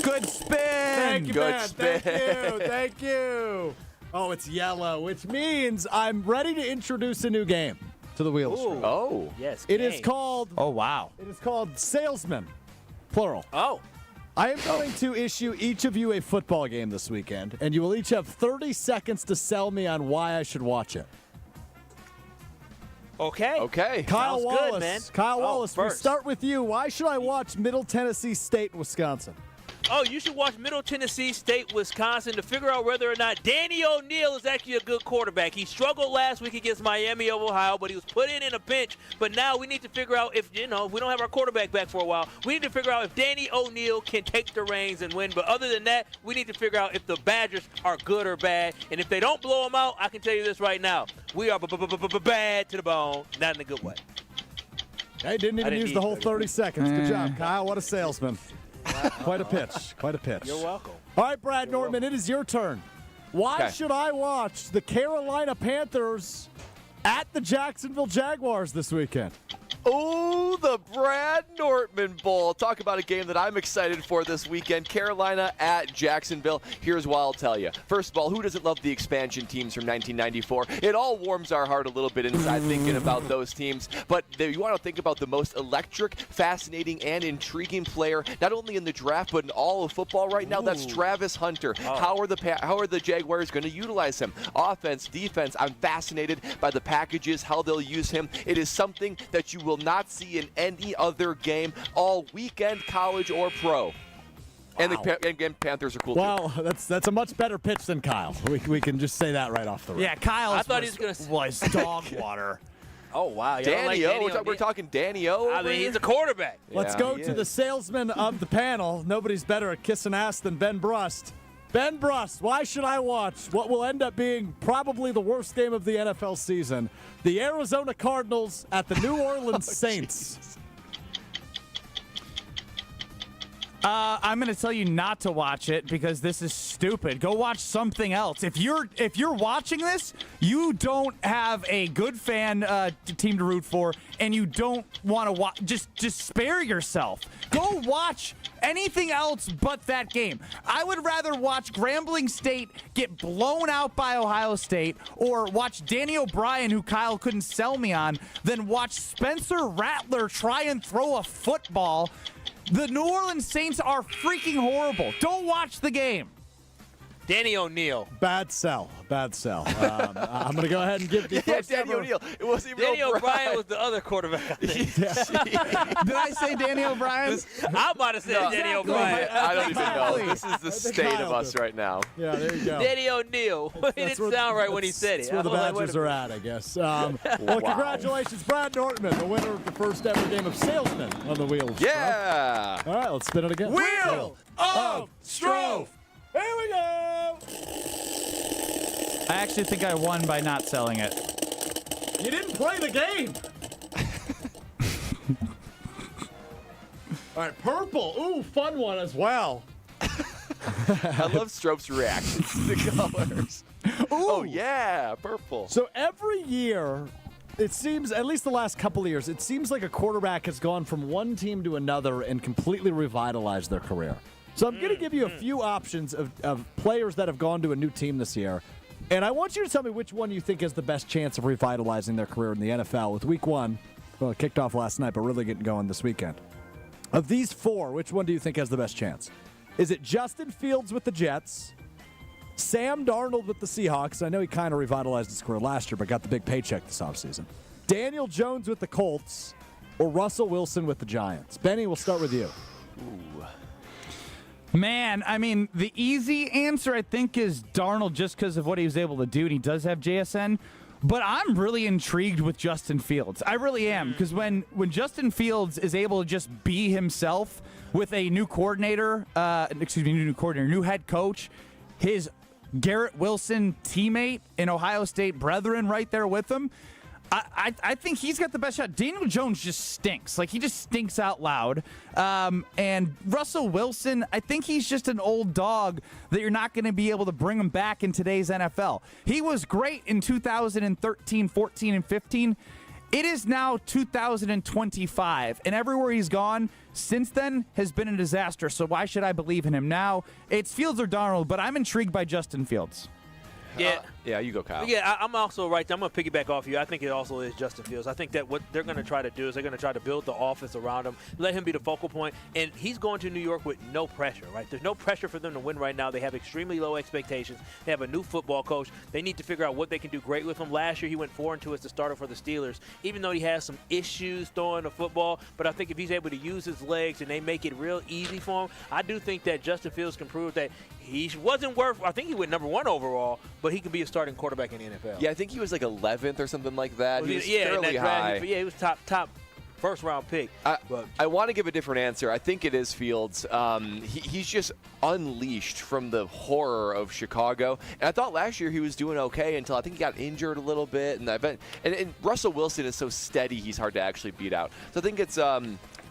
Good spin. Thank you, Good Ben. spin. Thank you. Oh, it's yellow, which means I'm ready to introduce a new game to the Wheel of Strofe. Oh. Yes. It is game. called. Oh, wow. It is called Salesman, plural. Oh. I am going to issue each of you a football game this weekend, and you will each have 30 seconds to sell me on why I should watch it. Okay. Okay. Kyle Sounds Wallace. good, man. Kyle Oh, Wallace, we first. start with you. Why should I watch Middle Tennessee State, Wisconsin? Oh, you should watch Middle Tennessee State, Wisconsin to figure out whether or not Danny O'Neal is actually a good quarterback. He struggled last week against Miami of Ohio, but he was put in a pinch. But now we need to figure out if, if we don't have our quarterback back for a while, we need to figure out if Danny O'Neal can take the reins and win. But other than that, we need to figure out if the Badgers are good or bad. And if they don't blow them out, I can tell you this right now. We are bad to the bone, not in a good way. Hey, didn't even use the whole 30 seconds. Good job, Kyle. What a salesman. Quite a pitch. Quite a pitch. You're welcome. All right, Brad Nortman, it is your turn. Why should I watch the Carolina Panthers at the Jacksonville Jaguars this weekend? Oh, the Brad Nortman Bowl. Talk about a game that I'm excited for this weekend. Carolina at Jacksonville. Here's what I'll tell you. First of all, who doesn't love the expansion teams from 1994? It all warms our heart a little bit inside thinking about those teams. But you want to think about the most electric, fascinating, and intriguing player, not only in the draft, but in all of football right now. That's Travis Hunter. Oh. How are the Jaguars going to utilize him? Offense, defense. I'm fascinated by the packages, how they'll use him. It is something that you will not see in any other game all weekend, college or pro. Wow. And the Panthers are cool well, too. Well, that's a much better pitch than Kyle. We can just say that right off the rip. Yeah, Kyle. I thought he was going to was dog water. Oh, wow. Danny O. We're talking Danny O. I mean, he's a quarterback. Let's go to the salesman of the panel. Nobody's better at kissing ass than Ben Brust. Ben Brust, why should I watch what will end up being probably the worst game of the NFL season? The Arizona Cardinals at the New Orleans Saints. Jesus. I'm going to tell you not to watch it because this is stupid. Go watch something else. If you're watching this, you don't have a good fan team to root for, and you don't want to watch. Just spare yourself. Go watch anything else but that game. I would rather watch Grambling State get blown out by Ohio State or watch Danny O'Brien, who Kyle couldn't sell me on, than watch Spencer Rattler try and throw a football. The New Orleans Saints are freaking horrible. Don't watch the game. Danny O'Neal. Bad sell. I'm going to go ahead and give the first Danny O'Neal. It wasn't even Danny O'Brien was the other quarterback, I think. Did I say Danny O'Brien? I might have said Danny O'Brien. I don't even know. This is the state of us right now. Yeah, there you go. Danny O'Neal. It didn't sound right when he said it. That's where the Badgers are at, I guess. Well, congratulations, Brad Nortman, the winner of the first ever game of Salesman on the Wheel of Strofe. Yeah. All right, let's spin it again. Wheel of Strofe. Here we go. I actually think I won by not selling it. You didn't play the game. All right, purple. Ooh, fun one as well. I love Strope's reactions to the colors. Ooh. Oh, yeah, purple. So every year, it seems, at least the last couple of years, it seems like a quarterback has gone from one team to another and completely revitalized their career. So I'm going to give you a few options of players that have gone to a new team this year. And I want you to tell me which one you think has the best chance of revitalizing their career in the NFL with Week 1. Well, it kicked off last night, but really getting going this weekend. Of these four, which one do you think has the best chance? Is it Justin Fields with the Jets, Sam Darnold with the Seahawks? I know he kind of revitalized his career last year, but got the big paycheck this offseason. Daniel Jones with the Colts, or Russell Wilson with the Giants? Benny, we'll start with you. Ooh. Man, I mean, the easy answer, I think, is Darnold just because of what he was able to do, and he does have JSN. But I'm really intrigued with Justin Fields. I really am, because when Justin Fields is able to just be himself with a new coordinator, new head coach, his Garrett Wilson teammate and Ohio State brethren right there with him, I think he's got the best shot. Daniel Jones just stinks. Like, he just stinks out loud. And Russell Wilson, I think he's just an old dog that you're not going to be able to bring him back in today's NFL. He was great in 2013, 14, and 15. It is now 2025, and everywhere he's gone since then has been a disaster. So why should I believe in him now? It's Fields or Darnold, but I'm intrigued by Justin Fields. Yeah, Yeah, you go, Kyle. Yeah, I'm also right there. I'm going to piggyback off you. I think it also is Justin Fields. I think that what they're going to try to do is they're going to try to build the offense around him, let him be the focal point, and he's going to New York with no pressure, right? There's no pressure for them to win right now. They have extremely low expectations. They have a new football coach. They need to figure out what they can do great with him. Last year, he went 4-2 as the starter for the Steelers, even though he has some issues throwing the football. But I think if he's able to use his legs and they make it real easy for him, I do think that Justin Fields can prove that he wasn't worth – I think he went number 1 overall, but he could be a starting quarterback in the NFL. Yeah, I think he was like 11th or something like that. Well, he was in fairly that draft, high. he was top first-round pick. I want to give a different answer. I think it is Fields. He's just unleashed from the horror of Chicago. And I thought last year he was doing okay until I think he got injured a little bit. And Russell Wilson is so steady, he's hard to actually beat out. So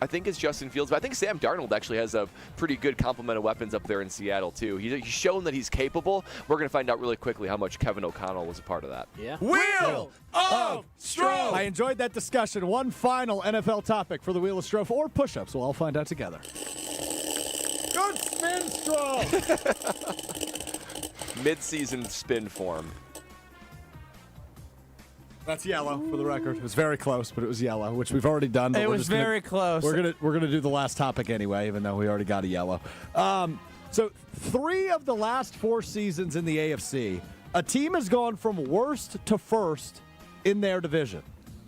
I think it's Justin Fields, but I think Sam Darnold actually has a pretty good complement of weapons up there in Seattle, too. He's shown that he's capable. We're going to find out really quickly how much Kevin O'Connell was a part of that. Yeah. Wheel of Strofe! I enjoyed that discussion. One final NFL topic for the Wheel of Strofe, or push-ups. We'll all find out together. Good spin, Strofe! Mid-season spin form. That's yellow, for the record. It was very close, but it was yellow, which we've already done. But It was very close. We're gonna do the last topic anyway, even though we already got a yellow. So 3 of the last 4 seasons in the AFC, a team has gone from worst to first in their division.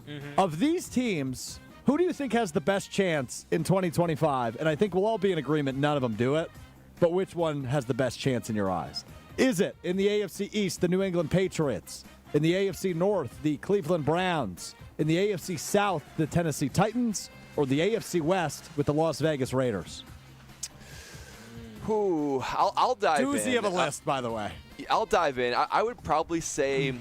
Mm-hmm. Of these teams, who do you think has the best chance in 2025? And I think we'll all be in agreement none of them do it, but which one has the best chance in your eyes? Is it in the AFC East, the New England Patriots? In the AFC North, the Cleveland Browns. In the AFC South, the Tennessee Titans. Or the AFC West with the Las Vegas Raiders? Ooh, I'll dive in. Doozy of a list, by the way. I'll dive in. I would probably say,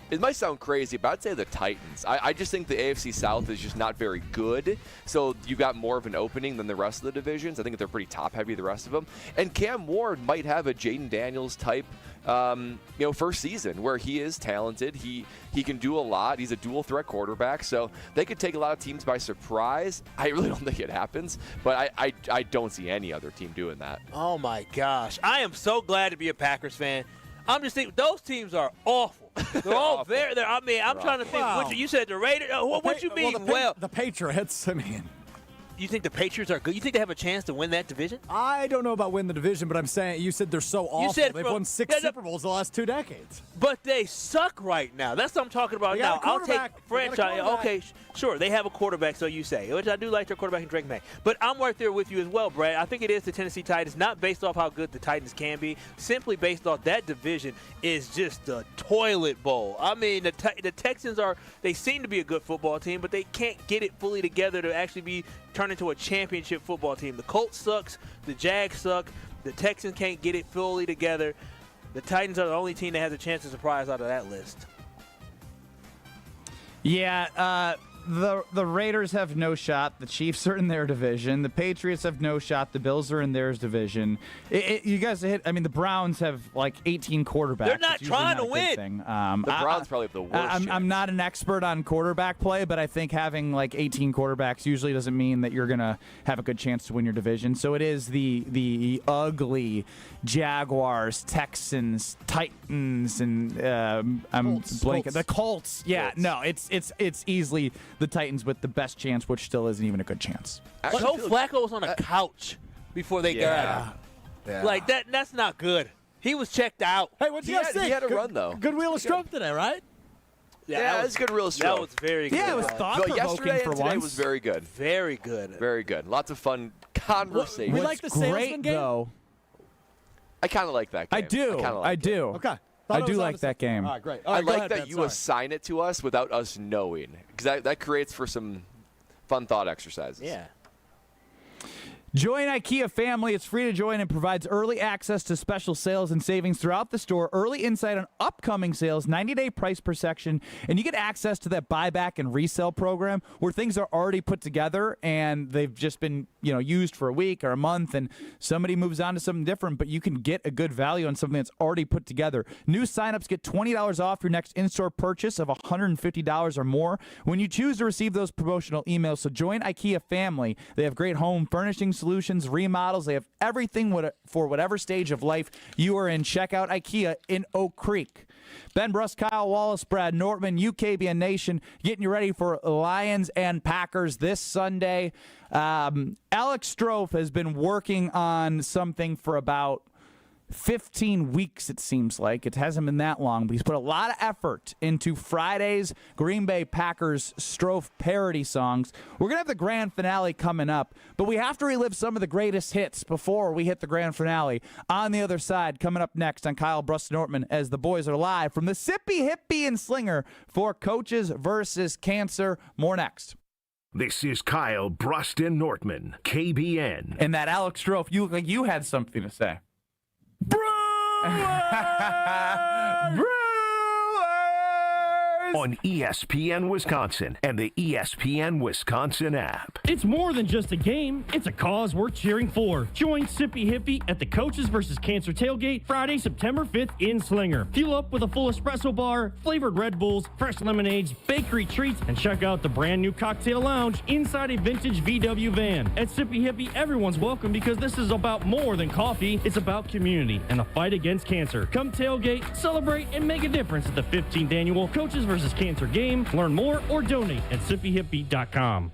it might sound crazy, but I'd say the Titans. I just think the AFC South is just not very good. So you've got more of an opening than the rest of the divisions. I think they're pretty top-heavy, the rest of them. And Cam Ward might have a Jaden Daniels type first season where he is talented. He can do a lot. He's a dual threat quarterback, so they could take a lot of teams by surprise. I really don't think it happens, but I don't see any other team doing that. Oh my gosh, I am so glad to be a Packers fan. I'm just thinking those teams are awful. They're all very. I mean, I'm trying to think. Wow. You said the Raiders. What you mean? The Patriots. I mean. You think the Patriots are good? You think they have a chance to win that division? I don't know about win the division, but I'm saying you said they're so awful. They've won 6 Super Bowls the last 2 decades. But they suck right now. That's what I'm talking about now. I'll take franchise. Okay, sure. They have a quarterback, so you say, which I do like their quarterback in Drake May. But I'm right there with you as well, Brad. I think it is the Tennessee Titans, not based off how good the Titans can be, simply based off that division is just a toilet bowl. I mean, the Texans they seem to be a good football team, but they can't get it fully together to actually turn into a championship football team. The Colts sucks. The Jags suck. The Texans can't get it fully together. The Titans are the only team that has a chance to surprise out of that list. Yeah, the Raiders have no shot. The Chiefs are in their division. The Patriots have no shot. The Bills are in theirs division. You guys hit. I mean, the Browns have like 18 quarterbacks. They're not trying to win. The Browns probably have the worst. I'm not an expert on quarterback play, but I think having like 18 quarterbacks usually doesn't mean that you're gonna have a good chance to win your division. So it is the ugly Jaguars, Texans, Titans, and I'm blanking. The Colts. Yeah, no, it's easily the Titans with the best chance, which still isn't even a good chance. Joe Flacco was on a couch before they got him. Yeah. Like that's not good. He was checked out. Hey, what'd you guys think? He had a run though. Good wheel of stroke today, right? Yeah, that's good real stroke. That was very good. Yeah, it was thought-provoking yesterday for and today once. was very good. Very good. Very good. Lots of fun conversation. We like the salesman game, though. I kind of like that game. I do. I do. Okay. I do like that game. All right, great. I like that you assign it to us without us knowing, because that creates for some fun thought exercises. Yeah. Join IKEA family. It's free to join and provides early access to special sales and savings throughout the store, early insight on upcoming sales, 90-day price per section, and you get access to that buyback and resell program where things are already put together and they've just been used for a week or a month, and somebody moves on to something different, but you can get a good value on something that's already put together. New signups get $20 off your next in-store purchase of $150 or more when you choose to receive those promotional emails. So join IKEA family. They have great home furnishing solutions, remodels. They have everything for whatever stage of life you are in. Check out IKEA in Oak Creek. Ben Brust, Kyle Wallace, Brad Nortman, UKBN Nation, getting you ready for Lions and Packers this Sunday. Alex Strofe has been working on something for about 15 weeks, it seems like. It hasn't been that long, but he's put a lot of effort into Friday's Green Bay Packers Strofe parody songs. We're going to have the grand finale coming up, but we have to relive some of the greatest hits before we hit the grand finale. On the other side, coming up next on Kyle Brust Nortman, as the boys are live from the Sippy, Hippie, and Slinger for Coaches versus Cancer. More next. This is Kyle Brust and Nortman, KBN. And that Alex Strofe, you look like you had something to say. On ESPN Wisconsin and the ESPN Wisconsin app. It's more than just a game. It's a cause worth cheering for. Join Sippy Hippie at the Coaches vs. Cancer Tailgate Friday, September 5th in Slinger. Fuel up with a full espresso bar, flavored Red Bulls, fresh lemonades, bakery treats, and check out the brand new cocktail lounge inside a vintage VW van. At Sippy Hippie, everyone's welcome because this is about more than coffee. It's about community and the fight against cancer. Come tailgate, celebrate, and make a difference at the 15th annual Coaches vs. Cancer game. Learn more or donate at sippyhippie.com.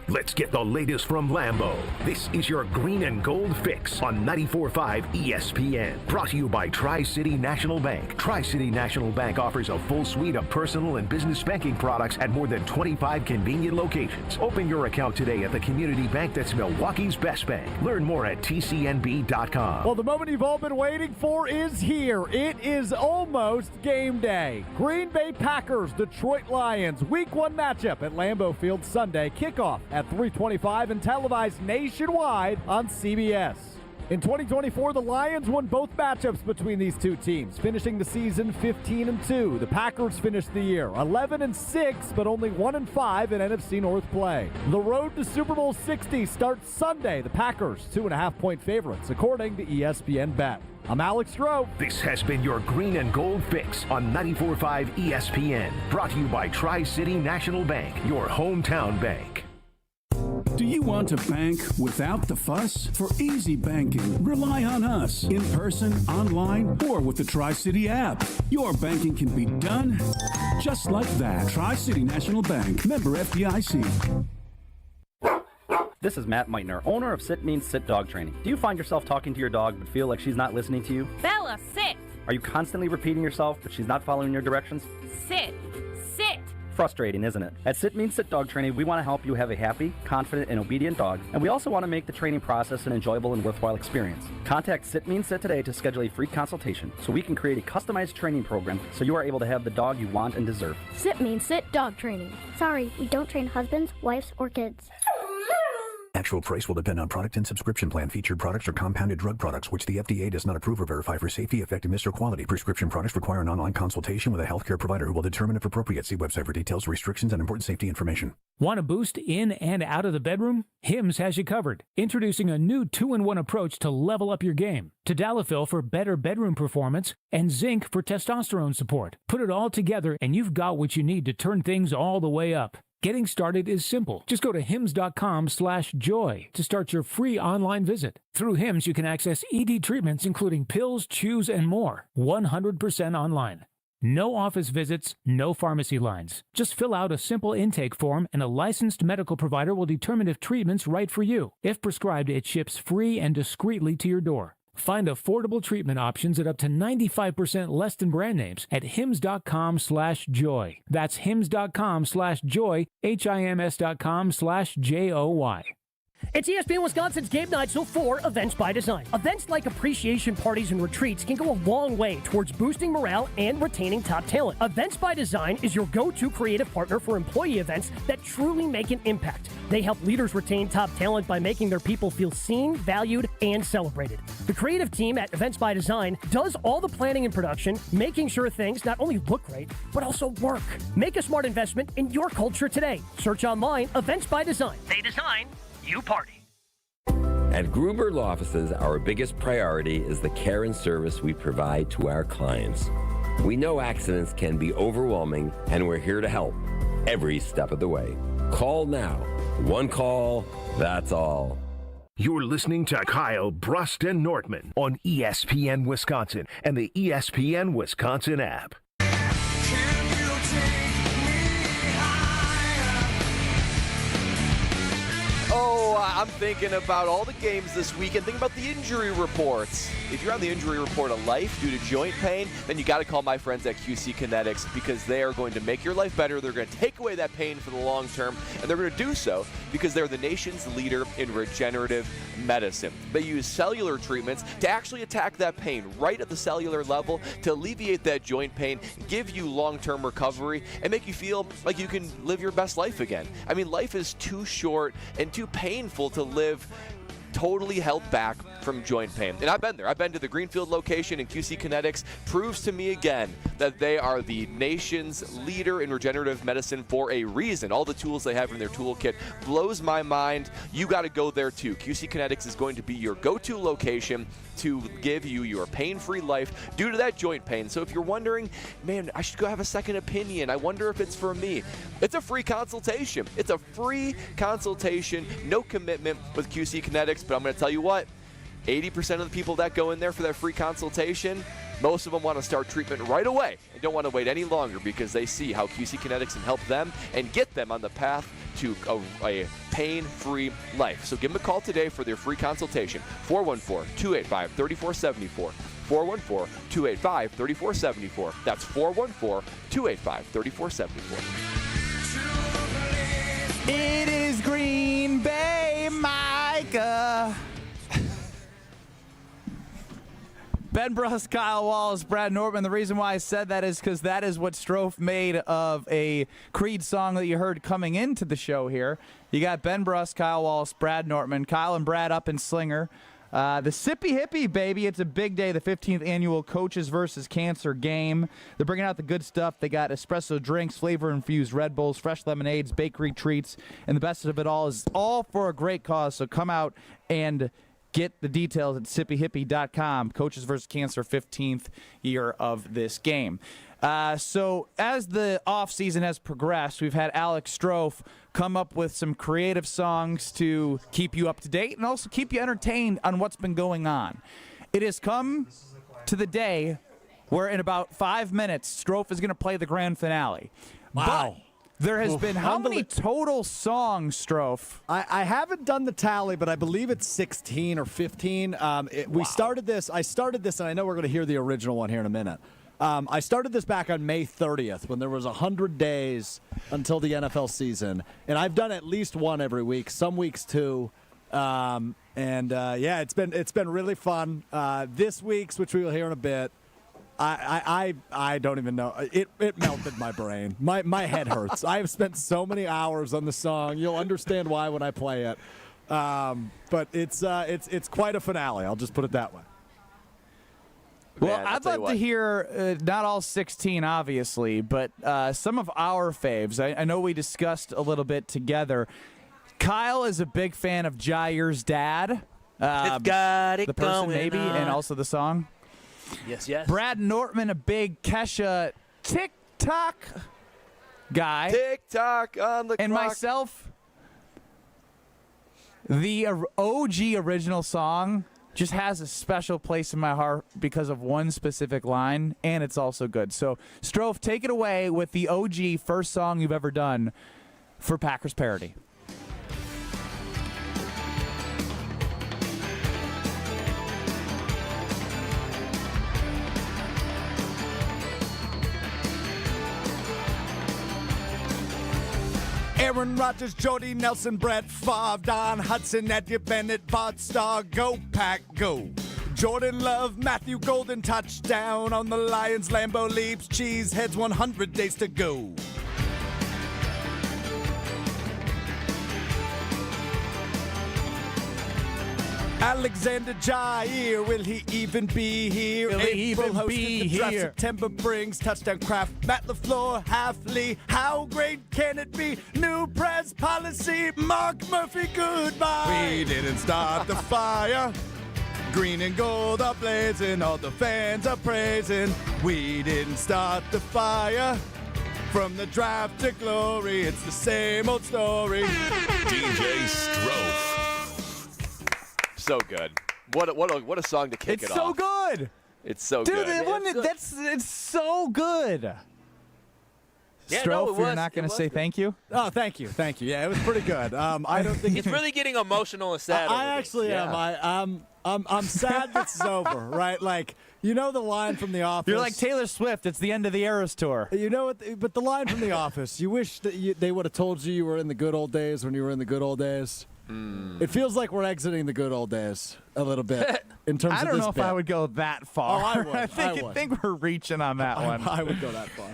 Let's get the latest from Lambeau. This is your green and gold fix on 94.5 ESPN. Brought to you by Tri-City National Bank. Tri-City National Bank offers a full suite of personal and business banking products at more than 25 convenient locations. Open your account today at the community bank that's Milwaukee's best bank. Learn more at tcnb.com. Well, the moment you've all been waiting for is here. It is almost game day. Green Bay Packers, Detroit Lions, Week 1 matchup at Lambeau Field Sunday. Kickoff at 3:25 and televised nationwide on CBS. In 2024, the Lions won both matchups between these two teams, finishing the season 15-2. The Packers finished the year 11-6, but only 1-5 in NFC North play. The road to Super Bowl 60 starts Sunday. The Packers, 2.5-point favorites, according to ESPN Bet. I'm Alex Strofe. This has been your green and gold fix on 94.5 ESPN. Brought to you by Tri-City National Bank, your hometown bank. Do you want to bank without the fuss? For easy banking, rely on us. In person, online, or with the Tri-City app. Your banking can be done just like that. Tri-City National Bank. Member FDIC. This is Matt Meitner, owner of Sit Means Sit Dog Training. Do you find yourself talking to your dog but feel like she's not listening to you? Bella, sit! Are you constantly repeating yourself but she's not following your directions? Sit! Sit! Frustrating, isn't it? At Sit Means Sit Dog Training, we want to help you have a happy, confident, and obedient dog, and we also want to make the training process an enjoyable and worthwhile experience. Contact Sit Means Sit today to schedule a free consultation so we can create a customized training program so you are able to have the dog you want and deserve. Sit Means Sit Dog Training. Sorry, we don't train husbands, wives, or kids. Actual price will depend on product and subscription plan. Featured products are compounded drug products, which the FDA does not approve or verify for safety, effectiveness, or quality. Prescription products require an online consultation with a healthcare provider who will determine if appropriate. See website for details, restrictions, and important safety information. Want a boost in and out of the bedroom? Hims has you covered. Introducing a new 2-in-1 approach to level up your game. Tadalafil for better bedroom performance and zinc for testosterone support. Put it all together and you've got what you need to turn things all the way up. Getting started is simple. Just go to hims.com/joy to start your free online visit. Through Hims, you can access ED treatments including pills, chews, and more. 100% online. No office visits, no pharmacy lines. Just fill out a simple intake form and a licensed medical provider will determine if treatment's right for you. If prescribed, it ships free and discreetly to your door. Find affordable treatment options at up to 95% less than brand names at hims.com/joy. That's hims.com/joy, hims.com/joy. It's ESPN Wisconsin's Game Night, so for Events by Design. Events like appreciation parties and retreats can go a long way towards boosting morale and retaining top talent. Events by Design is your go-to creative partner for employee events that truly make an impact. They help leaders retain top talent by making their people feel seen, valued, and celebrated. The creative team at Events by Design does all the planning and production, making sure things not only look great, but also work. Make a smart investment in your culture today. Search online, Events by Design. They design, you party. At Gruber Law Offices, our biggest priority is the care and service we provide to our clients. We know accidents can be overwhelming, and we're here to help every step of the way. Call now. One call, that's all. You're listening to Kyle, Brust, and Nortman on ESPN Wisconsin and the ESPN Wisconsin app. Oh, I'm thinking about all the games this week and thinking about the injury reports. If you're on the injury report of life due to joint pain, then you got to call my friends at QC Kinetics because they are going to make your life better. They're going to take away that pain for the long term, and they're going to do so because they're the nation's leader in regenerative medicine. They use cellular treatments to actually attack that pain right at the cellular level to alleviate that joint pain, give you long-term recovery, and make you feel like you can live your best life again. I mean, life is too short and too painful to live totally held back from joint pain. And I've been there. I've been to the Greenfield location, and QC Kinetics proves to me again that they are the nation's leader in regenerative medicine for a reason. All the tools they have in their toolkit blows my mind. You got to go there too. QC Kinetics is going to be your go-to location to give you your pain-free life due to that joint pain. So if you're wondering, man, I should go have a second opinion, I wonder if it's for me, it's a free consultation. It's a free consultation, no commitment with QC Kinetics, but I'm going to tell you what, 80% of the people that go in there for that free consultation, most of them want to start treatment right away and don't want to wait any longer because they see how QC Kinetics can help them and get them on the path to a pain-free life. So give them a call today for their free consultation, 414-285-3474. 414-285-3474. That's 414-285-3474. It is Green Bay, Micah. Ben Brust, Kyle Wallace, Brad Nortman. The reason why I said that is because that is what Strofe made of a Creed song that you heard coming into the show here. You got Ben Brust, Kyle Wallace, Brad Nortman, Kyle and Brad up in Slinger. The Sippy Hippie, baby. It's a big day, the 15th annual Coaches versus Cancer game. They're bringing out the good stuff. They got espresso drinks, flavor-infused Red Bulls, fresh lemonades, bakery treats, and the best of it all is all for a great cause. So come out and get the details at sippyhippie.com. Coaches versus Cancer, 15th year of this game. So as the offseason has progressed, we've had Alex Strofe come up with some creative songs to keep you up to date and also keep you entertained on what's been going on. It has come to the day where in about 5 minutes, Strofe is going to play the grand finale. Wow. But there has been how many total songs, Strofe? I haven't done the tally, but I believe it's 16 or 15. I started this, and I know we're going to hear the original one here in a minute. I started this back on May 30th when there was 100 days until the NFL season, and I've done at least one every week, some weeks two. Yeah, it's been really fun. This week's, which we will hear in a bit, I don't even know. It melted my brain. My head hurts. I have spent so many hours on the song. You'll understand why when I play it. But it's quite a finale. I'll just put it that way. Well, I'd love to hear not all 16, obviously, but some of our faves. I know we discussed a little bit together. Kyle is a big fan of Jair's dad. It's got it the person, going maybe, on. and also the song. Yes, yes. Brad Nortman, a big Kesha TikTok guy. TikTok on the and clock. myself, the OG original song just has a special place in my heart because of one specific line, and it's also good. So, Strofe, take it away with the OG first song you've ever done for Packers Parody. Aaron Rodgers, Jordy Nelson, Brett Favre, Don Hudson, Eddie Bennett, Bart Starr, go Pack, go. Jordan Love, Matthew Golden, touchdown on the Lions, Lambeau leaps, Cheeseheads, 100 days to go. Alexander Jair, will he even be here? Will he April even hosted be the draft, here? September brings touchdown craft. Matt LaFleur, Halfley, how great can it be? New press policy, Mark Murphy, goodbye. We didn't start the fire. Green and gold are blazing, all the fans are praising. We didn't start the fire. From the draft to glory, it's the same old story. DJ Strofe. So good. What a song to kick it off. It's so good. It's so Dude, good. it's so good. Yeah, Strofe, no, it you're was- not going it to was say good. thank you? Oh, thank you. Yeah, it was pretty good. I don't think It's really getting emotional and sad. I over actually this. am. I'm sad this is over, right? Like, you know the line from The Office. You're like Taylor Swift. It's the end of the Eras tour. You know what? But the line from The Office. You wish that they would have told you were in the good old days when you were in the good old days. It feels like we're exiting the good old days a little bit in terms of I don't know if bit. I would go that far. Oh, I would. I think we're reaching on that one. I would go that far.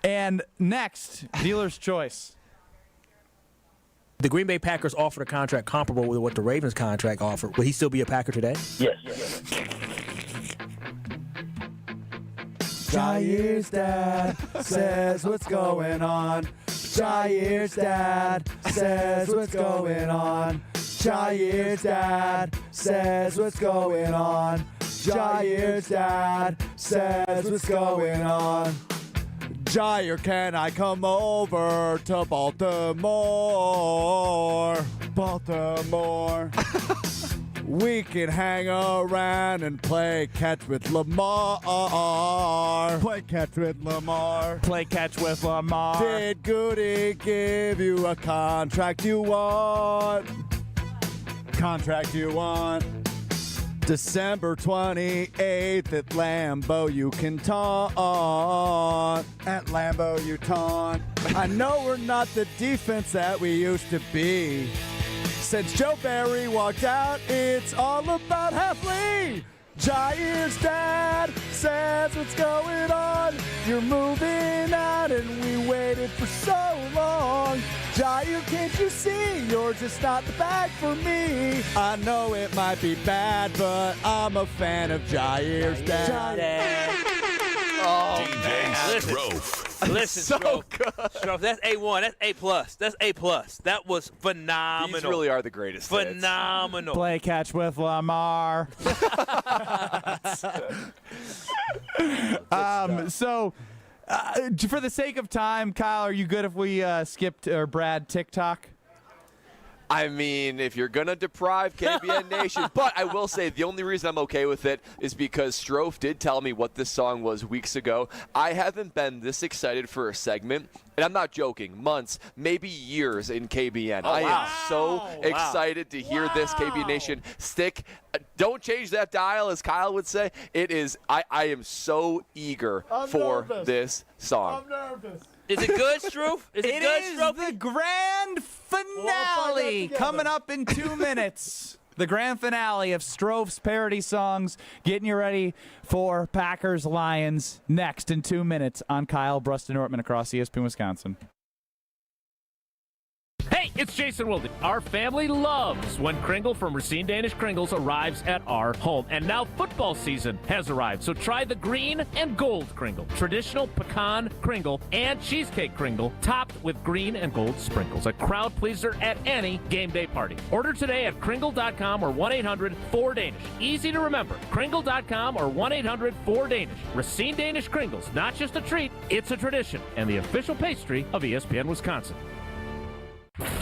And next, dealer's choice. The Green Bay Packers offered a contract comparable with what the Ravens contract offered. Would he still be a Packer today? Yes. Jair's dad says what's going on. Jair's dad says what's going on. Jair's dad says what's going on. Jair's dad says what's going on. Jair, can I come over to Baltimore? Baltimore. We can hang around and play catch with Lamar. Play catch with Lamar. Play catch with Lamar. Did Goody give you a contract you want? Contract you want? December 28th at Lambeau you can taunt. At Lambeau you taunt. I know we're not the defense that we used to be. Since Joe Barry walked out, it's all about Halfley. Jair's dad says what's going on. You're moving out and we waited for so long. Jair, can't you see you're just not the bag for me? I know it might be bad, but I'm a fan of Jair's dad. Oh, DJ Strofe. Listen, So Strofe. good. Strofe, that's A1. That's A+. That's A+. That was phenomenal. These really are the greatest hits. Phenomenal. Play catch with Lamar. So, for the sake of time, Kyle, are you good if we skipped Brad TikTok? I mean, if you're going to deprive KBN Nation, but I will say the only reason I'm okay with it is because Strofe did tell me what this song was weeks ago. I haven't been this excited for a segment, and I'm not joking, months, maybe years in KBN. Oh, I wow. am so excited to hear this KBN Nation stick. Don't change that dial, as Kyle would say. It is, I am so eager for this song. I'm nervous. Is it good, Strofe? Is it good, Strofe? The grand finale coming up in 2 minutes. The grand finale of Strofe's parody songs, getting you ready for Packers Lions next in 2 minutes on Kyle, Brust, and Nortman across ESPN Wisconsin. Hey, it's Jason Wilden. Our family loves when Kringle from Racine Danish Kringles arrives at our home. And now football season has arrived, so try the green and gold Kringle. Traditional pecan Kringle and cheesecake Kringle topped with green and gold sprinkles. A crowd pleaser at any game day party. Order today at Kringle.com or 1-800-4DANISH. Easy to remember. Kringle.com or 1-800-4DANISH. Racine Danish Kringles, not just a treat, it's a tradition and the official pastry of ESPN Wisconsin.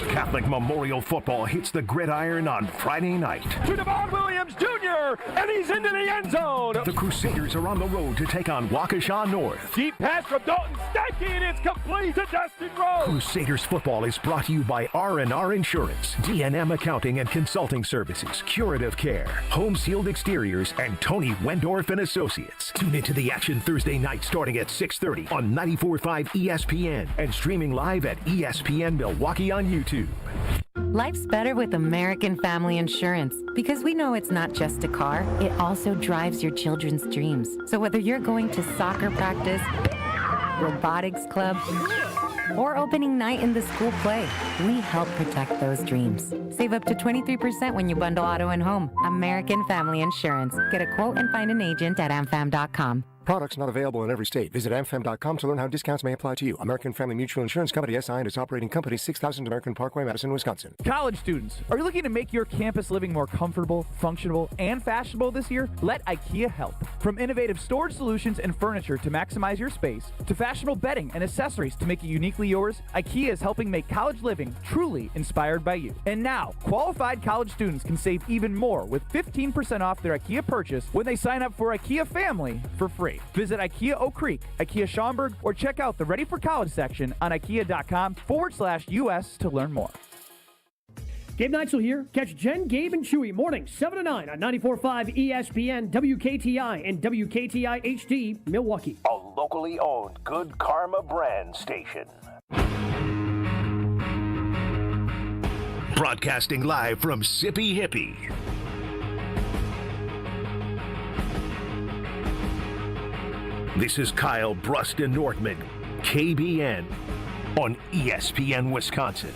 Catholic Memorial Football hits the gridiron on Friday night. To Devon Williams Jr., and he's into the end zone. The Crusaders are on the road to take on Waukesha North. Deep pass from Dalton Steinke, and it's complete to Dustin Rose. Crusaders football is brought to you by R&R Insurance, D&M Accounting and Consulting Services, Curative Care, Home Sealed Exteriors, and Tony Wendorf and Associates. Tune into the action Thursday night starting at 6:30 on 94.5 ESPN and streaming live at ESPN Milwaukee on YouTube. Life's better with American Family Insurance because we know it's not just a car, it also drives your children's dreams. So whether you're going to soccer practice, robotics club, or opening night in the school play, we help protect those dreams. Save up to 23% when you bundle auto and home. American Family Insurance. Get a quote and find an agent at amfam.com. Products not available in every state. Visit amfam.com to learn how discounts may apply to you. American Family Mutual Insurance Company, SI, and its operating company, 6000 American Parkway, Madison, Wisconsin. College students, are you looking to make your campus living more comfortable, functional, and fashionable this year? Let IKEA help. From innovative storage solutions and furniture to maximize your space, to fashionable bedding and accessories to make it uniquely yours, IKEA is helping make college living truly inspired by you. And now, qualified college students can save even more with 15% off their IKEA purchase when they sign up for IKEA Family for free. Visit IKEA Oak Creek, IKEA Schaumburg, or check out the Ready for College section on IKEA.com/US to learn more. Gabe Neitzel here. Catch Jen, Gabe, and Chewy mornings 7 to 9 on 94.5 ESPN, WKTI, and WKTI HD, Milwaukee. A locally owned Good Karma brand station. Broadcasting live from Sippy Hippie. This is Kyle, Brust, and Nortman, KBN, on ESPN Wisconsin.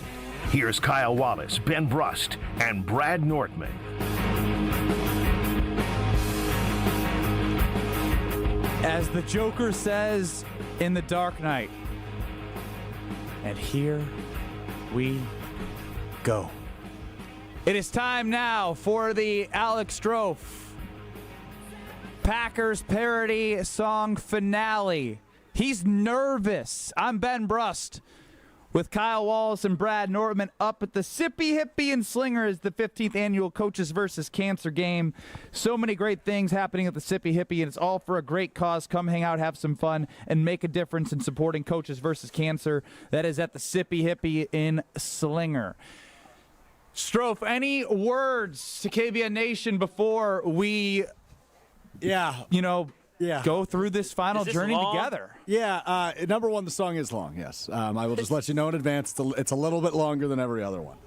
Here's Kyle Wallace, Ben Brust, and Brad Nortman. As the Joker says in The Dark Knight, and here we go. It is time now for the Alex Strofe Packers parody song finale. He's nervous. I'm Ben Brust with Kyle Wallace and Brad Nortman up at the Sippy Hippie and Slingers, the 15th annual Coaches versus Cancer game. So many great things happening at the Sippy Hippie, and it's all for a great cause. Come hang out, have some fun, and make a difference in supporting Coaches versus Cancer. That is at the Sippy Hippie in Slinger. Strofe, any words to KBN Nation before we go through this final journey together? Yeah, number one, the song is long, yes. I will just let you know in advance. It's a little bit longer than every other one.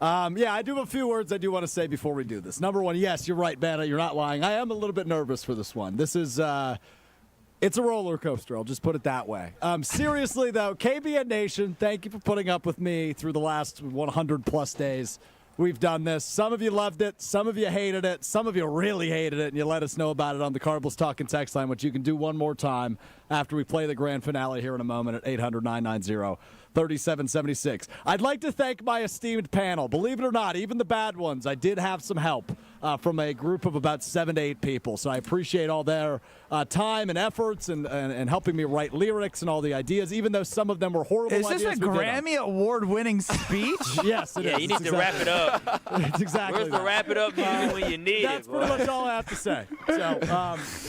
I do have a few words I do want to say before we do this. Number one, yes, you're right, Ben. You're not lying. I am a little bit nervous for this one. This is, it's a roller coaster. I'll just put it that way. Seriously, though, KBN Nation, thank you for putting up with me through the last 100-plus days. We've done this. Some of you loved it. Some of you hated it. Some of you really hated it, and you let us know about it on the Cardinals Talking text line, which you can do one more time after we play the grand finale here in a moment at 800-990-3776. I'd like to thank my esteemed panel. Believe it or not, even the bad ones, I did have some help from a group of about 7 to 8 people, so I appreciate all their time and efforts and helping me write lyrics and all the ideas, even though some of them were horrible ideas. Is this a Grammy Award-winning speech? Yes, it is. Yeah, you need to wrap it up. It's exactly Where's the wrap it up music when you need That's it? pretty much all I have to say. So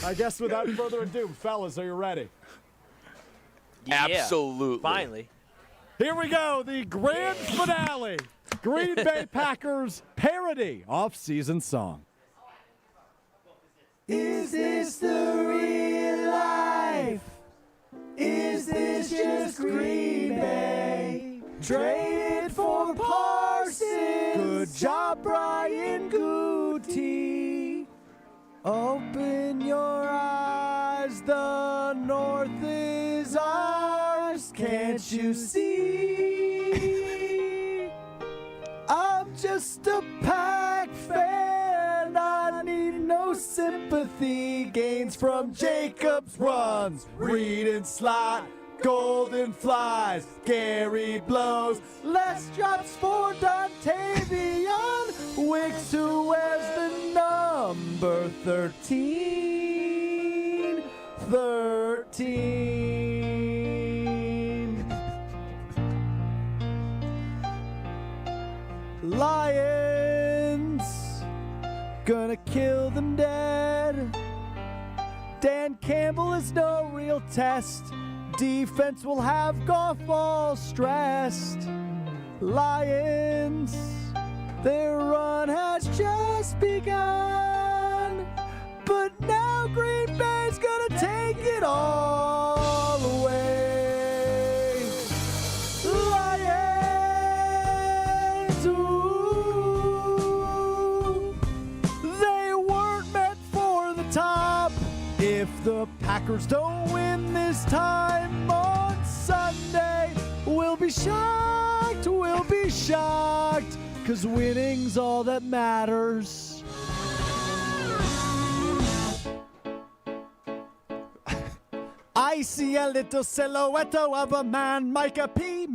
I guess without further ado, fellas, are you ready? Yeah, absolutely. Finally. Here we go, the grand finale. Green Bay Packers parody off-season song. Is this the real life? Is this just Green Bay? Traded for Parsons. Good job, Brian Guti. Open your eyes, the North is ours. Can't you see? I'm just a Pack fan. I need no sympathy. Gains from Jacobs runs. Reed and slot. Golden flies. Gary blows. Less drops for Dontavion Wicks, who wears the number 13. 13. Lions, gonna kill them dead. Dan Campbell is no real test. Defense will have Goff all stressed. Lions, their run has just begun. But now Green Bay's gonna take it all away. Lions, ooh, they weren't meant for the top. If the Packers don't win this time on Sunday, we'll be shocked, 'cause winning's all that matters. I see a little silhouette of a man. Micah P,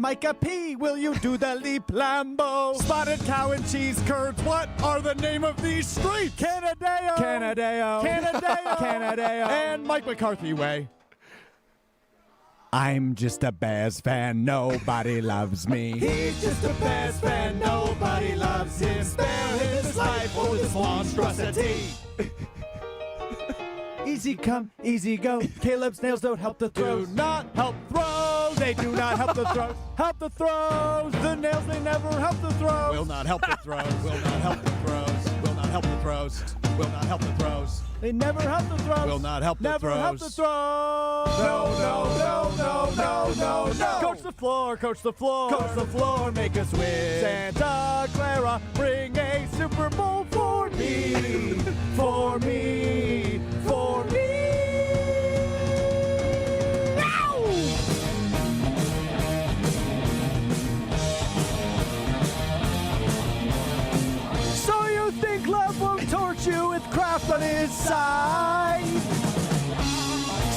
will you do the leap Lambo? Spotted cow and cheese curds, what are the name of these streets? Canadeo, and Mike McCarthy Way. I'm just a Bears fan, nobody loves me. He's just a Bears fan, nobody loves him. Spare his life for this monstrosity. Easy come, easy go. Caleb's nails don't help the throws. Do not help throws. They do not help the throws. Help the throws. The nails, they never help the throws. Will not help the throws. Will not help the throws. Will not help the throws. Will not help the throws. They never help the throws. Will not help the throws. Never help the throws. No. Coach the floor, coach the floor. Coach the floor, make us win. Santa Clara, bring a Super Bowl for me. For me. For me. So you think love won't torch you with craft on his side?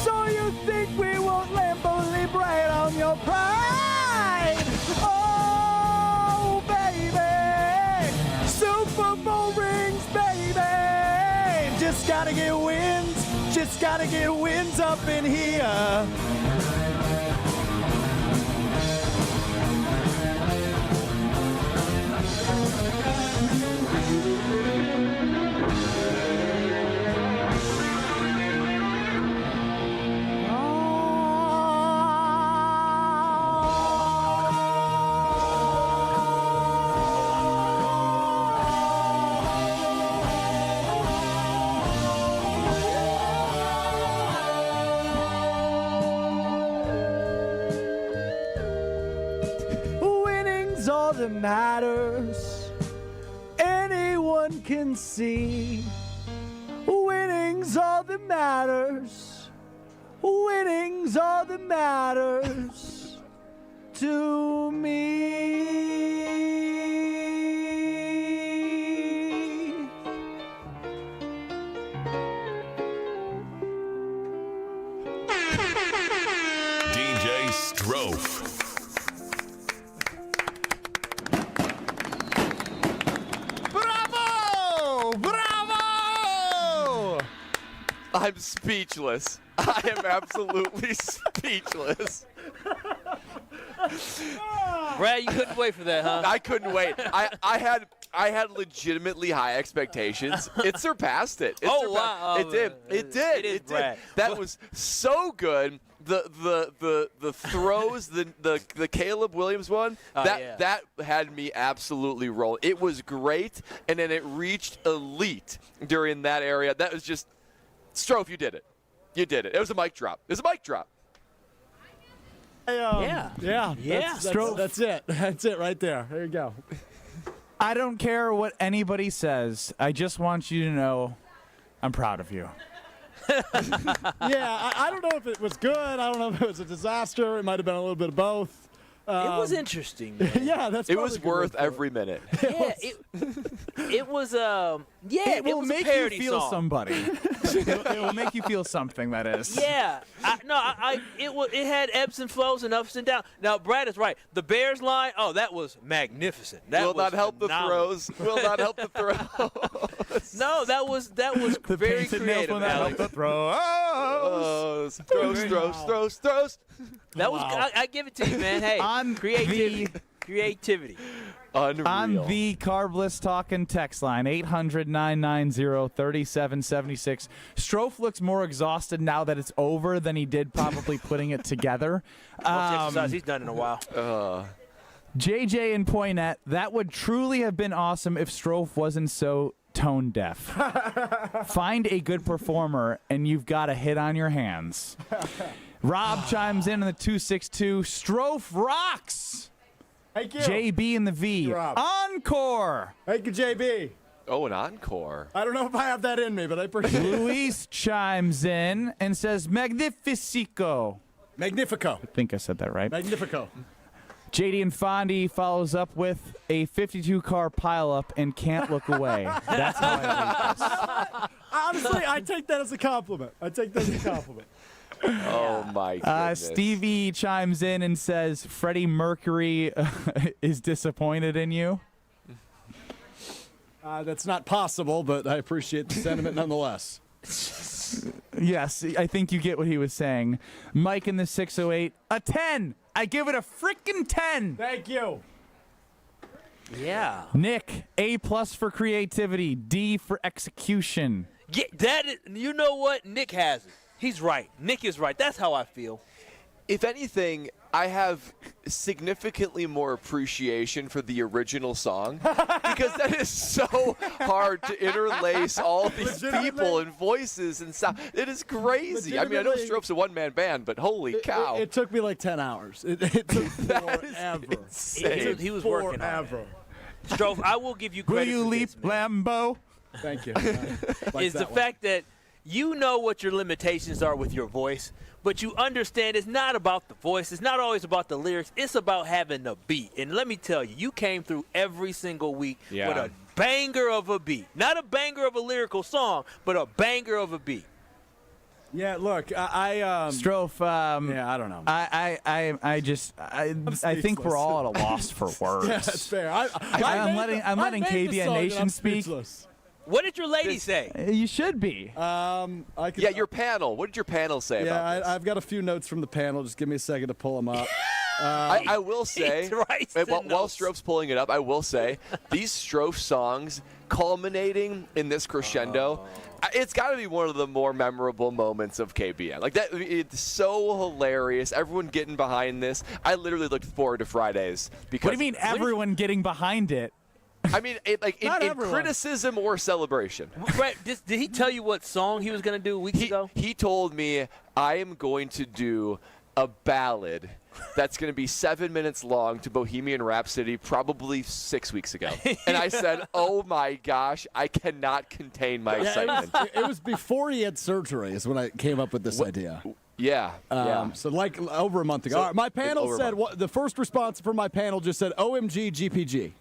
So you think we won't Lambo leap right on your pride? Oh, baby, Super Bowl rings, baby. Just gotta get wins up in here. All that matters, anyone can see. Winning's all that matters. Winning's all that matters to me. DJ Strofe. I'm speechless. I am absolutely speechless. Brad, you couldn't wait for that, huh? I couldn't wait. I had legitimately high expectations. It surpassed it. Wow! It did. It did. Brad. That was so good. The throws, the Caleb Williams one, that had me absolutely roll. It was great, and then it reached elite during that area. That was just Strofe, you did it. You did it. It was a mic drop. It was a mic drop. Yeah. That's it. That's it right there. There you go. I don't care what anybody says. I just want you to know I'm proud of you. I don't know if it was good. I don't know if it was a disaster. It might have been a little bit of both. It was interesting. Man. Yeah, that's. It was worth every minute. Yeah, it was. It will was make a parody you feel song. somebody. it will make you feel something. That is. Yeah, it had ebbs and flows and ups and downs. Now Brad is right. The Bears line, that was magnificent. That will was not help phenomenal. the throws. Will not help the throws. No, that was the very creative. Will not help the throws. Throws. That was. I give it to you, man. Hey, creativity. Unreal. On the Carbless Talking text line, 800-990-3776. Strofe looks more exhausted now that it's over than he did probably putting it together. Exercise he's done in a while. JJ and Poinette, that would truly have been awesome if Strofe wasn't so tone deaf. Find a good performer, and you've got a hit on your hands. Rob chimes in the 262. Strofe rocks. Thank you. JB in the V. Rob. Encore. Thank you, JB. Oh, an encore. I don't know if I have that in me, but I appreciate it. Luis chimes in and says, Magnifico. Magnifico. I think I said that right. Magnifico. JD and Fondy follows up with a 52-car pileup and can't look away. That's how I rate this. Honestly, I take that as a compliment. Oh, my goodness. Stevie chimes in and says Freddie Mercury is disappointed in you. That's not possible, but I appreciate the sentiment nonetheless. Yes, I think you get what he was saying. Mike in the 608, a 10. I give it a freaking 10. Thank you. Yeah. Nick, A+ for creativity, D for execution. Yeah, you know what? Nick has it. He's right. Nick is right. That's how I feel. If anything, I have significantly more appreciation for the original song because that is so hard to interlace all these people and voices and stuff. It is crazy. I mean, I know Stroph's a one-man band, but holy cow. It took me like 10 hours. It took forever. He was working on it. Stroph, I will give you credit. Will you leap, Lambo? Thank you. Is the fact that you know what your limitations are with your voice, but you understand it's not about the voice. It's not always about the lyrics. It's about having the beat. And let me tell you, you came through every single week with a banger of a beat. Not a banger of a lyrical song, but a banger of a beat. Yeah, look, Stroph, yeah, I don't know. I think we're all at a loss for words. Yeah, that's fair. I'm letting KBN Nation speak. What did your lady say? You should be. Your panel. What did your panel say about this? I've got a few notes from the panel. Just give me a second to pull them up. I will say, while Stroph's pulling it up, I will say, these Stroph songs culminating in this crescendo, it's got to be one of the more memorable moments of KBN. Like that, it's so hilarious. Everyone getting behind this. I literally looked forward to Fridays. Because What do you mean everyone getting behind it? I mean, in criticism or celebration. Right? Did he tell you what song he was going to do weeks ago? He told me, I am going to do a ballad that's going to be 7 minutes long to Bohemian Rhapsody probably 6 weeks ago. And I said, oh, my gosh, I cannot contain my excitement. It was before he had surgery is when I came up with this idea. Yeah. So like over a month ago. All right, my panel said, the first response from my panel just said, OMG, GPG.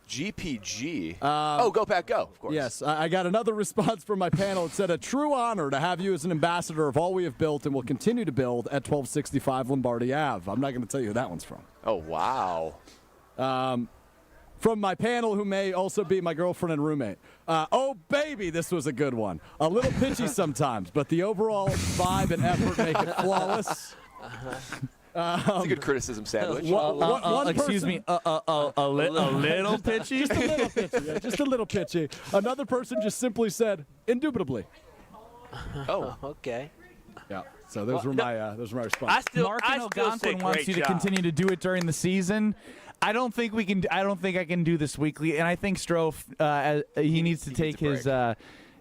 GPG? Go Pack Go, of course. Yes, I got another response from my panel. It said, a true honor to have you as an ambassador of all we have built and will continue to build at 1265 Lombardi Ave. I'm not going to tell you who that one's from. Oh, wow. From my panel, who may also be my girlfriend and roommate. Oh, baby, this was a good one. A little pitchy sometimes, but the overall vibe and effort make it flawless. It's a good criticism sandwich. Excuse me, a little pitchy? Just a little pitchy. Yeah, just a little pitchy. Another person just simply said, indubitably. Oh, okay. Yeah. So those were my responses. Mark and Algonquin wants you to continue to do it during the season. I don't think we can. I don't think I can do this weekly, and I think Stroph he needs to take his.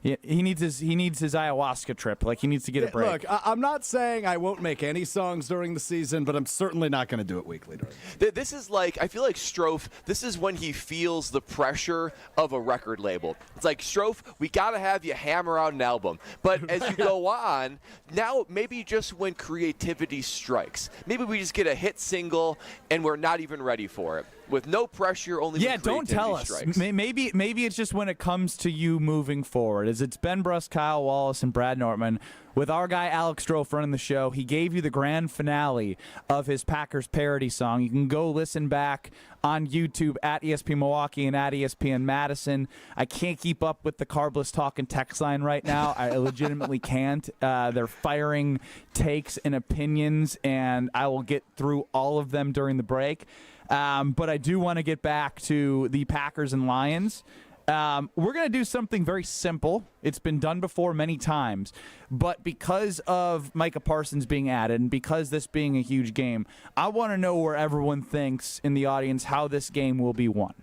He needs his ayahuasca trip. Like, he needs to get a break. Look, I'm not saying I won't make any songs during the season, but I'm certainly not going to do it weekly. This is like, I feel like Stroph, this is when he feels the pressure of a record label. It's like, Stroph, we got to have you hammer out an album. But as you go on, now maybe just when creativity strikes, maybe we just get a hit single and we're not even ready for it. With no pressure, only when don't tell us. strikes. Maybe it's just when it comes to you moving forward. As it's Ben Brust, Kyle Wallace, and Brad Nortman. With our guy Alex Strofe running the show, he gave you the grand finale of his Packers parody song. You can go listen back on YouTube at ESPN Milwaukee and at ESPN Madison. I can't keep up with the Carbless Talk and text line right now. I legitimately can't. They're firing takes and opinions, and I will get through all of them during the break. But I do want to get back to the Packers and Lions. We're going to do something very simple. It's been done before many times. But because of Micah Parsons being added and because this being a huge game, I want to know where everyone thinks in the audience how this game will be won.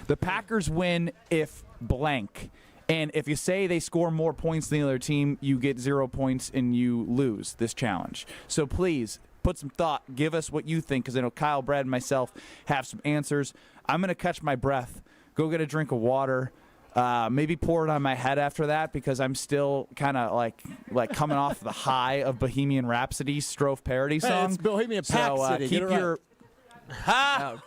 The Packers win if blank. And if you say they score more points than the other team, you get 0 points and you lose this challenge. So please, put some thought. Give us what you think, because I know Kyle, Brad, and myself have some answers. I'm going to catch my breath, go get a drink of water, maybe pour it on my head after that, because I'm still kind of like coming off the high of Bohemian Rhapsody's Strofe parody song. Hey, it's Bohemian Pack City. Keep your...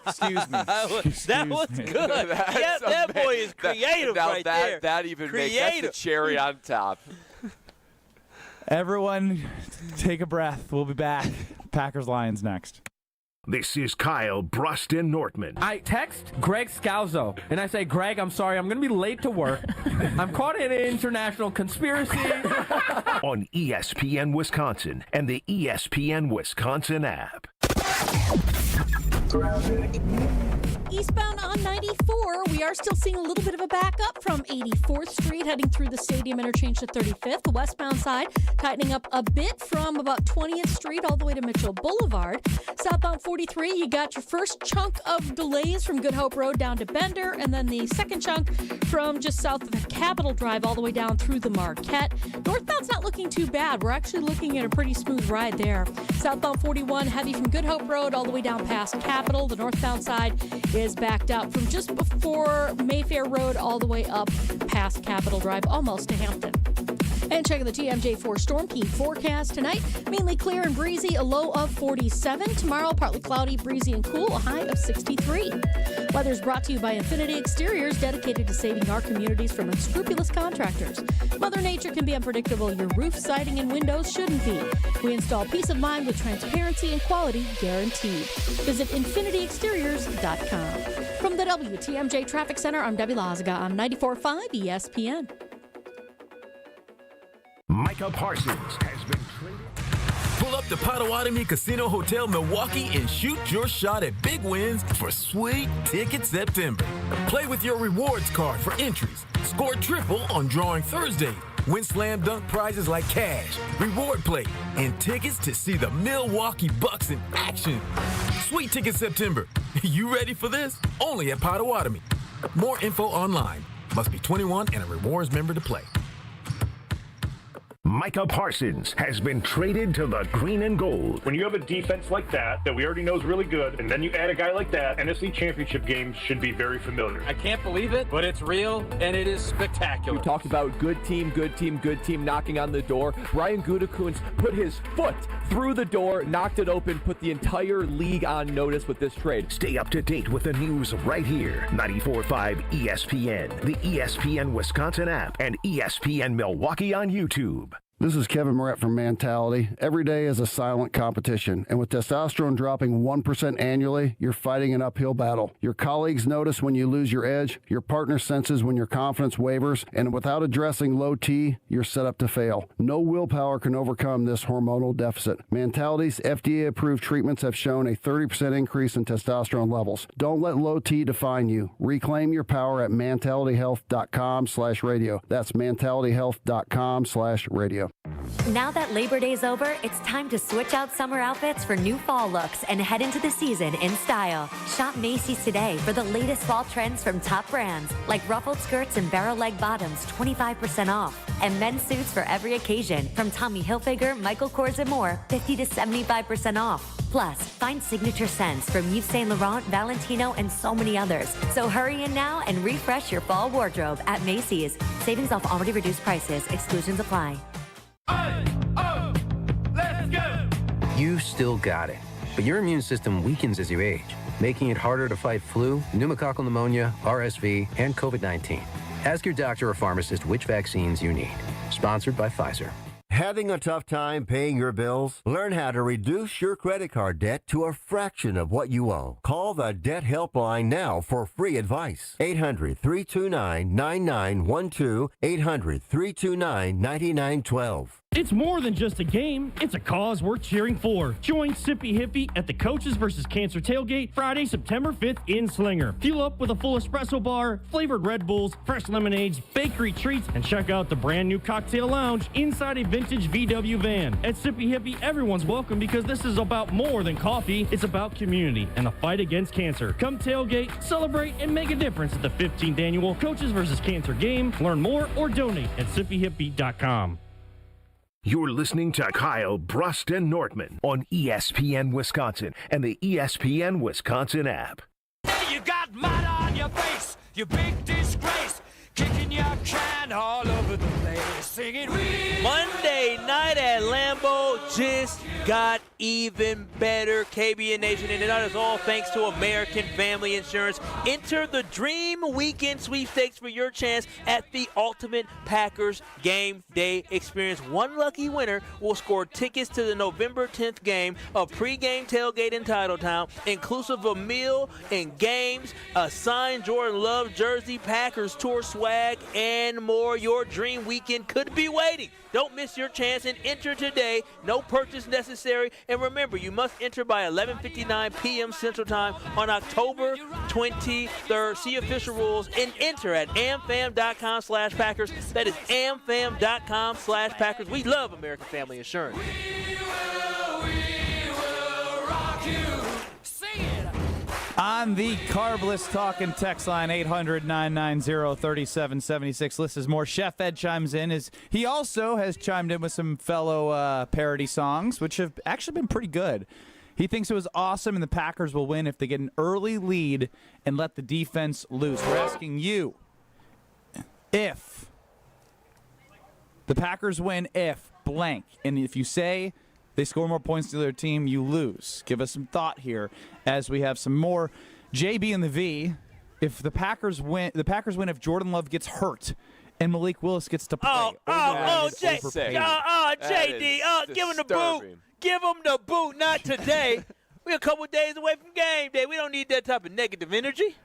excuse me. That was good. That boy is creative right there. That even makes that's the cherry on top. Everyone, take a breath. We'll be back. Packers-Lions next. This is Kyle, Brust, and Nortman. I text Greg Scalzo, and I say, Greg, I'm sorry, I'm going to be late to work. I'm caught in an international conspiracy. On ESPN Wisconsin and the ESPN Wisconsin app. Eastbound on 94, we are still seeing a little bit of a backup from 84th Street heading through the Stadium interchange to 35th. The westbound side tightening up a bit from about 20th Street all the way to Mitchell Boulevard. Southbound 43, you got your first chunk of delays from Good Hope Road down to Bender, and then the second chunk from just south of Capitol Drive all the way down through the Marquette. Northbound's not looking too bad. We're actually looking at a pretty smooth ride there. Southbound 41, heavy from Good Hope Road all the way down past Capitol. The northbound side is backed up from just before Mayfair Road all the way up past Capitol Drive, almost to Hampton. And checking the TMJ4 Storm Key forecast tonight, mainly clear and breezy, a low of 47. Tomorrow, partly cloudy, breezy and cool, a high of 63. Weather's brought to you by Infinity Exteriors, dedicated to saving our communities from unscrupulous contractors. Mother Nature can be unpredictable. Your roof, siding, and windows shouldn't be. We install peace of mind with transparency and quality guaranteed. Visit infinityexteriors.com. From the WTMJ Traffic Center, I'm Debbie Lazaga on 94.5 ESPN. Micah Parsons has been traded. Pull up to Potawatomi Casino Hotel Milwaukee and shoot your shot at big wins for Sweet Ticket September. Play with your rewards card for entries. Score triple on Drawing Thursday. Win slam dunk prizes like cash, reward plate, and tickets to see the Milwaukee Bucks in action. Sweet Ticket September. You ready for this? Only at Potawatomi. More info online. Must be 21 and a rewards member to play. Micah Parsons has been traded to the Green and Gold. When you have a defense like that we already know is really good, and then you add a guy like that, NFC Championship games should be very familiar. I can't believe it, but it's real, and it is spectacular. We talked about good team knocking on the door. Brian Gutekunst put his foot through the door, knocked it open, put the entire league on notice with this trade. Stay up to date with the news right here. 94.5 ESPN, the ESPN Wisconsin app, and ESPN Milwaukee on YouTube. This is Kevin Moret from Mentality. Every day is a silent competition, and with testosterone dropping 1% annually, you're fighting an uphill battle. Your colleagues notice when you lose your edge, your partner senses when your confidence wavers, and without addressing low T, you're set up to fail. No willpower can overcome this hormonal deficit. Mentality's FDA-approved treatments have shown a 30% increase in testosterone levels. Don't let low T define you. Reclaim your power at mentalityhealth.com/radio. That's mentalityhealth.com/radio. Now that Labor Day's over, it's time to switch out summer outfits for new fall looks and head into the season in style. Shop Macy's today for the latest fall trends from top brands like ruffled skirts and barrel leg bottoms, 25% off, and men's suits for every occasion from Tommy Hilfiger, Michael Kors, and more, 50 to 75% off. Plus, find signature scents from Yves Saint Laurent, Valentino, and so many others. So hurry in now and refresh your fall wardrobe at Macy's. Savings off already reduced prices. Exclusions apply. Let's go! You still got it, but your immune system weakens as you age, making it harder to fight flu, pneumococcal pneumonia, RSV, and COVID-19. Ask your doctor or pharmacist which vaccines you need. Sponsored by Pfizer. Having a tough time paying your bills? Learn how to reduce your credit card debt to a fraction of what you owe. Call the Debt Helpline now for free advice. 800-329-9912. 800-329-9912. It's more than just a game. It's a cause we're cheering for. Join Sippy Hippie at the Coaches vs. Cancer Tailgate Friday, September 5th in Slinger. Fuel up with a full espresso bar, flavored Red Bulls, fresh lemonades, bakery treats, and check out the brand new cocktail lounge inside a vintage VW van. At Sippy Hippie, everyone's welcome because this is about more than coffee. It's about community and the fight against cancer. Come tailgate, celebrate, and make a difference at the 15th annual Coaches vs. Cancer game. Learn more or donate at sippyhippie.com. You're listening to Kyle, Brust, and Nortman on ESPN Wisconsin and the ESPN Wisconsin app. You got mud on your face, you big disgrace, kicking your can. and all over the place singing. Monday night at Lambeau just got even better. KBN Nation, and that is all thanks to American Family Insurance. Enter the Dream Weekend Sweepstakes for your chance at the Ultimate Packers Game Day Experience. One lucky winner will score tickets to the November 10th game, a pregame tailgate in Titletown, inclusive of meal and games, a signed Jordan Love jersey, Packers tour swag, and more. Your dream weekend could be waiting. Don't miss your chance and enter today. No purchase necessary. And remember, you must enter by 11:59 p.m. Central Time on October 23rd. See official rules and enter at amfam.com/Packers. That is amfam.com/Packers. We love American Family Insurance. On the Carbless Talking text line, 800-990-3776. List is more. Chef Ed chimes in. He also has chimed in with some fellow parody songs, which have actually been pretty good. He thinks it was awesome, and the Packers will win if they get an early lead and let the defense loose. We're asking you, if the Packers win, if blank, and if you say they score more points than the other team, you lose. Give us some thought here as we have some more. JB and the V, if the Packers win if Jordan Love gets hurt and Malik Willis gets to play. JD, give him the boot. Give him the boot, not today. We're a couple days away from game day. We don't need that type of negative energy.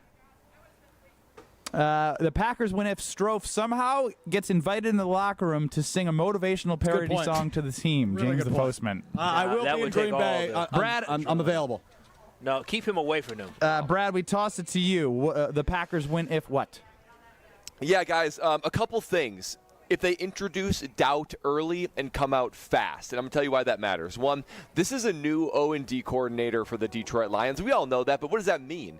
The Packers win if Strofe somehow gets invited in the locker room to sing a motivational parody song to the team. Really James good the point. Postman. I will be in Green Bay. Brad, I'm available. No, keep him away from them. Brad, we toss it to you. The Packers win if what? Yeah, guys, a couple things. If they introduce doubt early and come out fast, and I'm going to tell you why that matters. One, this is a new O&D coordinator for the Detroit Lions. We all know that, but what does that mean?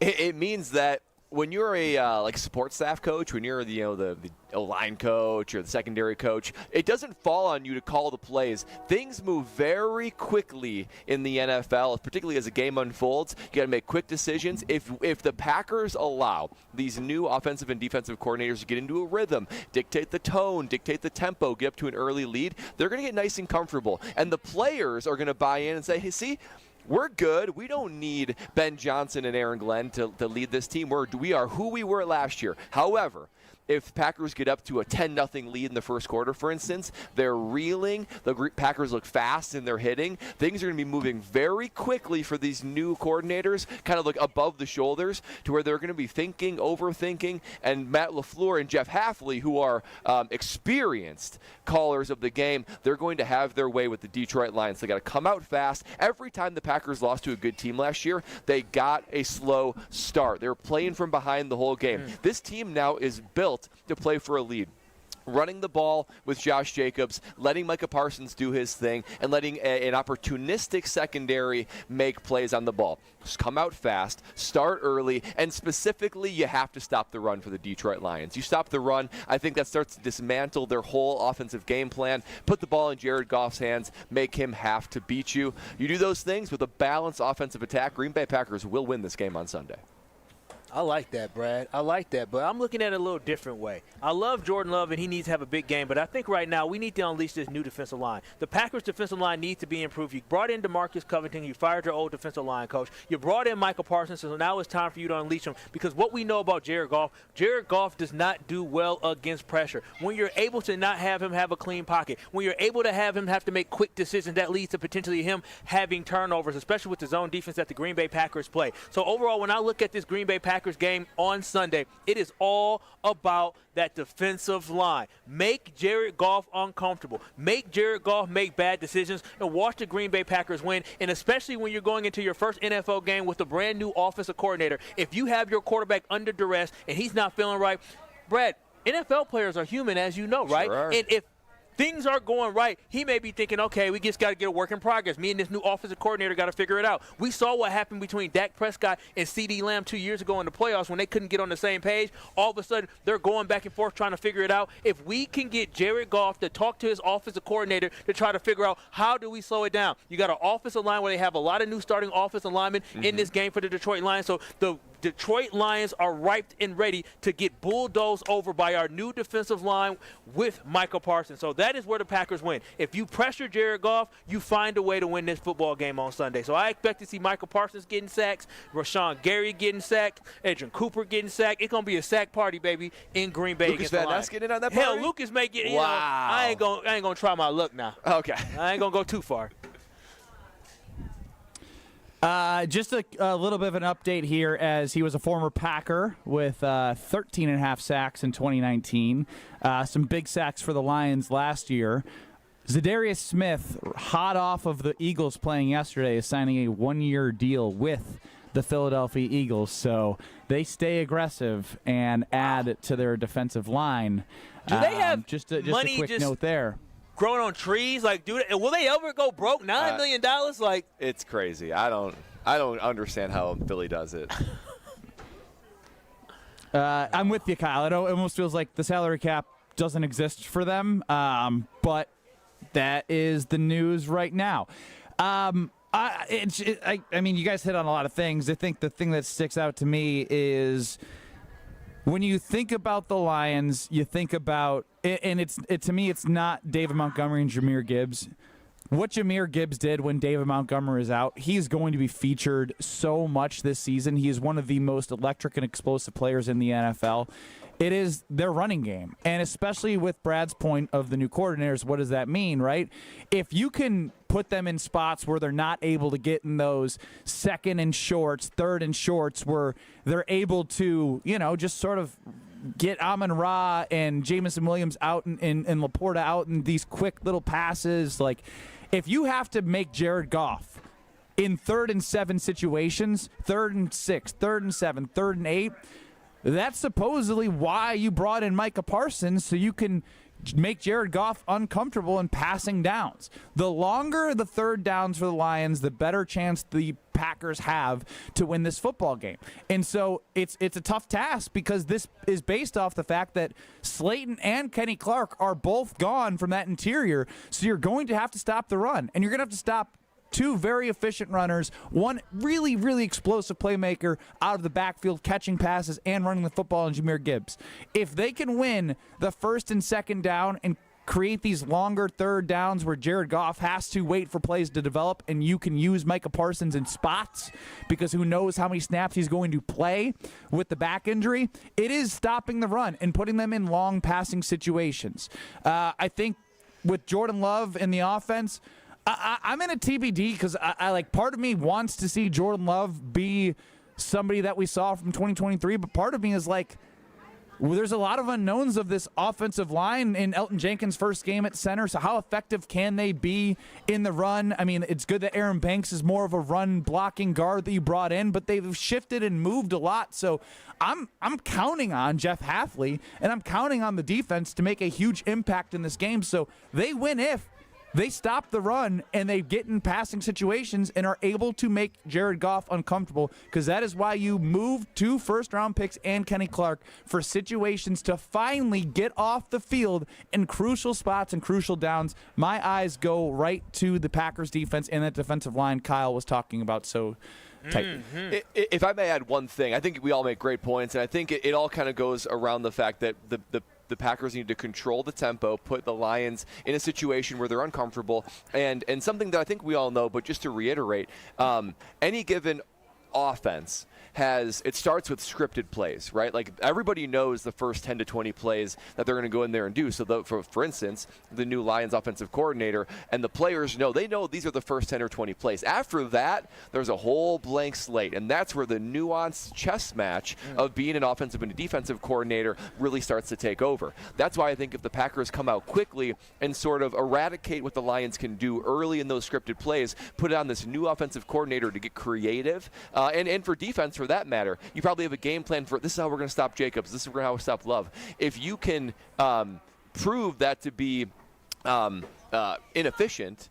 It means that when you're a support staff coach, when you're the line coach or the secondary coach, it doesn't fall on you to call the plays. Things move very quickly in the NFL, particularly as the game unfolds. You got to make quick decisions. If the Packers allow these new offensive and defensive coordinators to get into a rhythm, dictate the tone, dictate the tempo, get up to an early lead, they're going to get nice and comfortable. And the players are going to buy in and say, hey, see, we're good. We don't need Ben Johnson and Aaron Glenn to lead this team. We are who we were last year. However, if Packers get up to a 10-0 lead in the first quarter, for instance, they're reeling. The Packers look fast and they're hitting. Things are going to be moving very quickly for these new coordinators, kind of like above the shoulders, to where they're going to be thinking, overthinking. And Matt LaFleur and Jeff Hafley, who are experienced callers of the game, they're going to have their way with the Detroit Lions. They got to come out fast. Every time the Packers lost to a good team last year, they got a slow start. They were playing from behind the whole game. This team now is built to play for a lead. Running the ball with Josh Jacobs, letting Micah Parsons do his thing, and letting an opportunistic secondary make plays on the ball. Just come out fast, start early, and specifically you have to stop the run for the Detroit Lions. You stop the run, I think that starts to dismantle their whole offensive game plan, put the ball in Jared Goff's hands, make him have to beat you. You do those things with a balanced offensive attack, Green Bay Packers will win this game on Sunday. I like that, Brad. I like that, but I'm looking at it a little different way. I love Jordan Love, and he needs to have a big game, but I think right now we need to unleash this new defensive line. The Packers' defensive line needs to be improved. You brought in DeMarcus Covington. You fired your old defensive line coach. You brought in Michael Parsons, so now it's time for you to unleash him, because what we know about Jared Goff does not do well against pressure. When you're able to not have him have a clean pocket, when you're able to have him have to make quick decisions, that leads to potentially him having turnovers, especially with the zone defense that the Green Bay Packers play. So overall, when I look at this Green Bay Packers game on Sunday, it is all about that defensive line. Make Jared Goff uncomfortable. Make Jared Goff make bad decisions, and watch the Green Bay Packers win. And especially when you're going into your first NFL game with a brand new offensive coordinator, if you have your quarterback under duress and he's not feeling right, Brad, NFL players are human, as you know, right? Sure. And if things aren't going right, he may be thinking, okay, we just got to get a work in progress. Me and this new offensive coordinator got to figure it out. We saw what happened between Dak Prescott and CeeDee Lamb 2 years ago in the playoffs when they couldn't get on the same page. All of a sudden, they're going back and forth trying to figure it out. If we can get Jared Goff to talk to his offensive coordinator to try to figure out how do we slow it down. You got an offensive line where they have a lot of new starting offensive linemen in this game for the Detroit Lions. So the Detroit Lions are ripe and ready to get bulldozed over by our new defensive line with Michael Parsons. So that is where the Packers win. If you pressure Jared Goff, you find a way to win this football game on Sunday. So I expect to see Michael Parsons getting sacks, Rashawn Gary getting sacked, Adrian Cooper getting sacked. It's going to be a sack party, baby, in Green Bay Lucas against the Van Lions. Ness getting in on that party? Hell, Lucas may get in. Wow. I ain't gonna try my luck now. Okay. I ain't going to go too far. Just a little bit of an update here, as he was a former Packer with 13.5 sacks in 2019. Some big sacks for the Lions last year. Zadarius Smith, hot off of the Eagles playing yesterday, is signing a 1-year deal with the Philadelphia Eagles. So they stay aggressive and add to their defensive line. Do they have just a money quick note there? Growing on trees, like, will they ever go broke? $9 million, like, it's crazy. I don't understand how Philly does it. I'm with you, Kyle. It almost feels like the salary cap doesn't exist for them, but that is the news right now. I mean, you guys hit on a lot of things. I think the thing that sticks out to me is when you think about the Lions, you think about and to me, it's not David Montgomery and Jahmyr Gibbs. What Jahmyr Gibbs did when David Montgomery is out, he's going to be featured so much this season. He is one of the most electric and explosive players in the NFL. It is their running game. And especially with Brad's point of the new coordinators, what does that mean, right? If you can put them in spots where they're not able to get in those second and shorts, third and shorts, where they're able to, just sort of get Amon-Ra and Jameson Williams out and Laporta out in these quick little passes. Like, if you have to make Jared Goff in 3rd and 7 situations, 3rd and 6, 3rd and 7, 3rd and 8, that's supposedly why you brought in Micah Parsons, so you can make Jared Goff uncomfortable in passing downs. The longer the third downs for the Lions, the better chance the Packers have to win this football game. And so it's a tough task, because this is based off the fact that Slayton and Kenny Clark are both gone from that interior, so you're going to have to stop the run, and you're going to have to stop two very efficient runners, one really, really explosive playmaker out of the backfield catching passes and running the football in Jahmyr Gibbs. If they can win the first and second down and create these longer third downs where Jared Goff has to wait for plays to develop, and you can use Micah Parsons in spots because who knows how many snaps he's going to play with the back injury, it is stopping the run and putting them in long passing situations. I think with Jordan Love in the offense, I'm in a TBD, because I like, part of me wants to see Jordan Love be somebody that we saw from 2023, but part of me is like, well, there's a lot of unknowns of this offensive line in Elton Jenkins' first game at center, so how effective can they be in the run? I mean, it's good that Aaron Banks is more of a run-blocking guard that you brought in, but they've shifted and moved a lot, so I'm counting on Jeff Hafley, and I'm counting on the defense to make a huge impact in this game, so they win if they stop the run and they get in passing situations and are able to make Jared Goff uncomfortable, because that is why you move 2 first-round picks and Kenny Clark for situations to finally get off the field in crucial spots and crucial downs. My eyes go right to the Packers defense and that defensive line Kyle was talking about so tightly. If I may add one thing, I think we all make great points, and I think it all kind of goes around the fact that the Packers need to control the tempo, put the Lions in a situation where they're uncomfortable, and something that I think we all know, but just to reiterate, any given offense it starts with scripted plays, right? Like, everybody knows the first 10 to 20 plays that they're going to go in there and do. So, for instance, the new Lions offensive coordinator and the players know these are the first 10 or 20 plays. After that, there's a whole blank slate, and that's where the nuanced chess match of being an offensive and a defensive coordinator really starts to take over. That's why I think if the Packers come out quickly and sort of eradicate what the Lions can do early in those scripted plays, put on this new offensive coordinator to get creative, and for defense, for that matter, you probably have a game plan for this is how we're going to stop Jacobs, this is how we're going to stop Love. If you can prove that to be inefficient,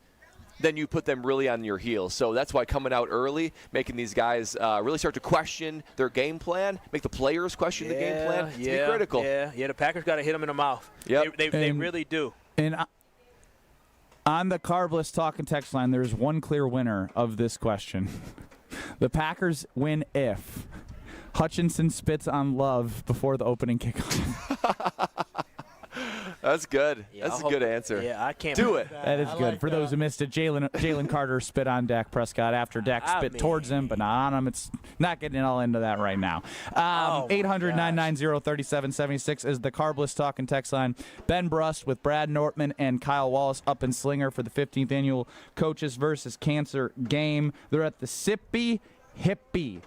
then you put them really on your heels. So that's why coming out early, making these guys really start to question their game plan, make the players question the game plan, it's critical. Yeah, the Packers got to hit them in the mouth. Yep. They really do. And on the Carbless talk and text line, there's one clear winner of this question. The Packers win if Hutchinson spits on Love before the opening kickoff. That's good. Yeah, That's a good answer. Yeah, I can't do it. That is good. For those who missed it, Jalen Carter spit on Dak Prescott after Dak spit towards him, but not on him. It's not getting all into that right now. 800-990-3776 is the Carbless Talking text line. Ben Brust with Brad Nortman and Kyle Wallace up in Slinger for the 15th annual Coaches versus Cancer game. They're at the Sippy Hippie,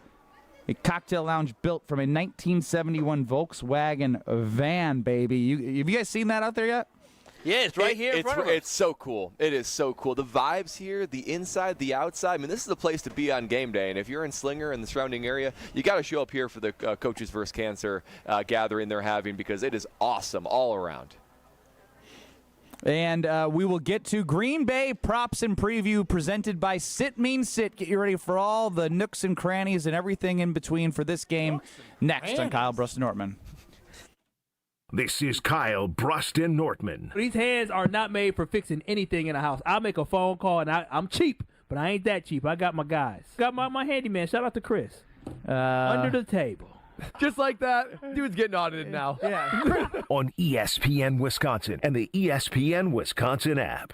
a cocktail lounge built from a 1971 Volkswagen van, baby. Have you guys seen that out there yet? Yeah, it's right here in front of us. It's so cool. It is so cool. The vibes here, the inside, the outside. I mean, this is the place to be on game day. And if you're in Slinger and the surrounding area, you got to show up here for the Coaches vs. Cancer gathering they're having because it is awesome all around. And we will get to Green Bay props and preview presented by Sit Means Sit. Get you ready for all the nooks and crannies and everything in between for this game next on Kyle, Brust, and Nortman. This is Kyle, Brust, and Nortman. These hands are not made for fixing anything in the house. I'll make a phone call, and I'm cheap, but I ain't that cheap. I got my guys. Got my handyman. Shout out to Chris. Under the table. Just like that, dude's getting audited now. Yeah. On ESPN Wisconsin and the ESPN Wisconsin app.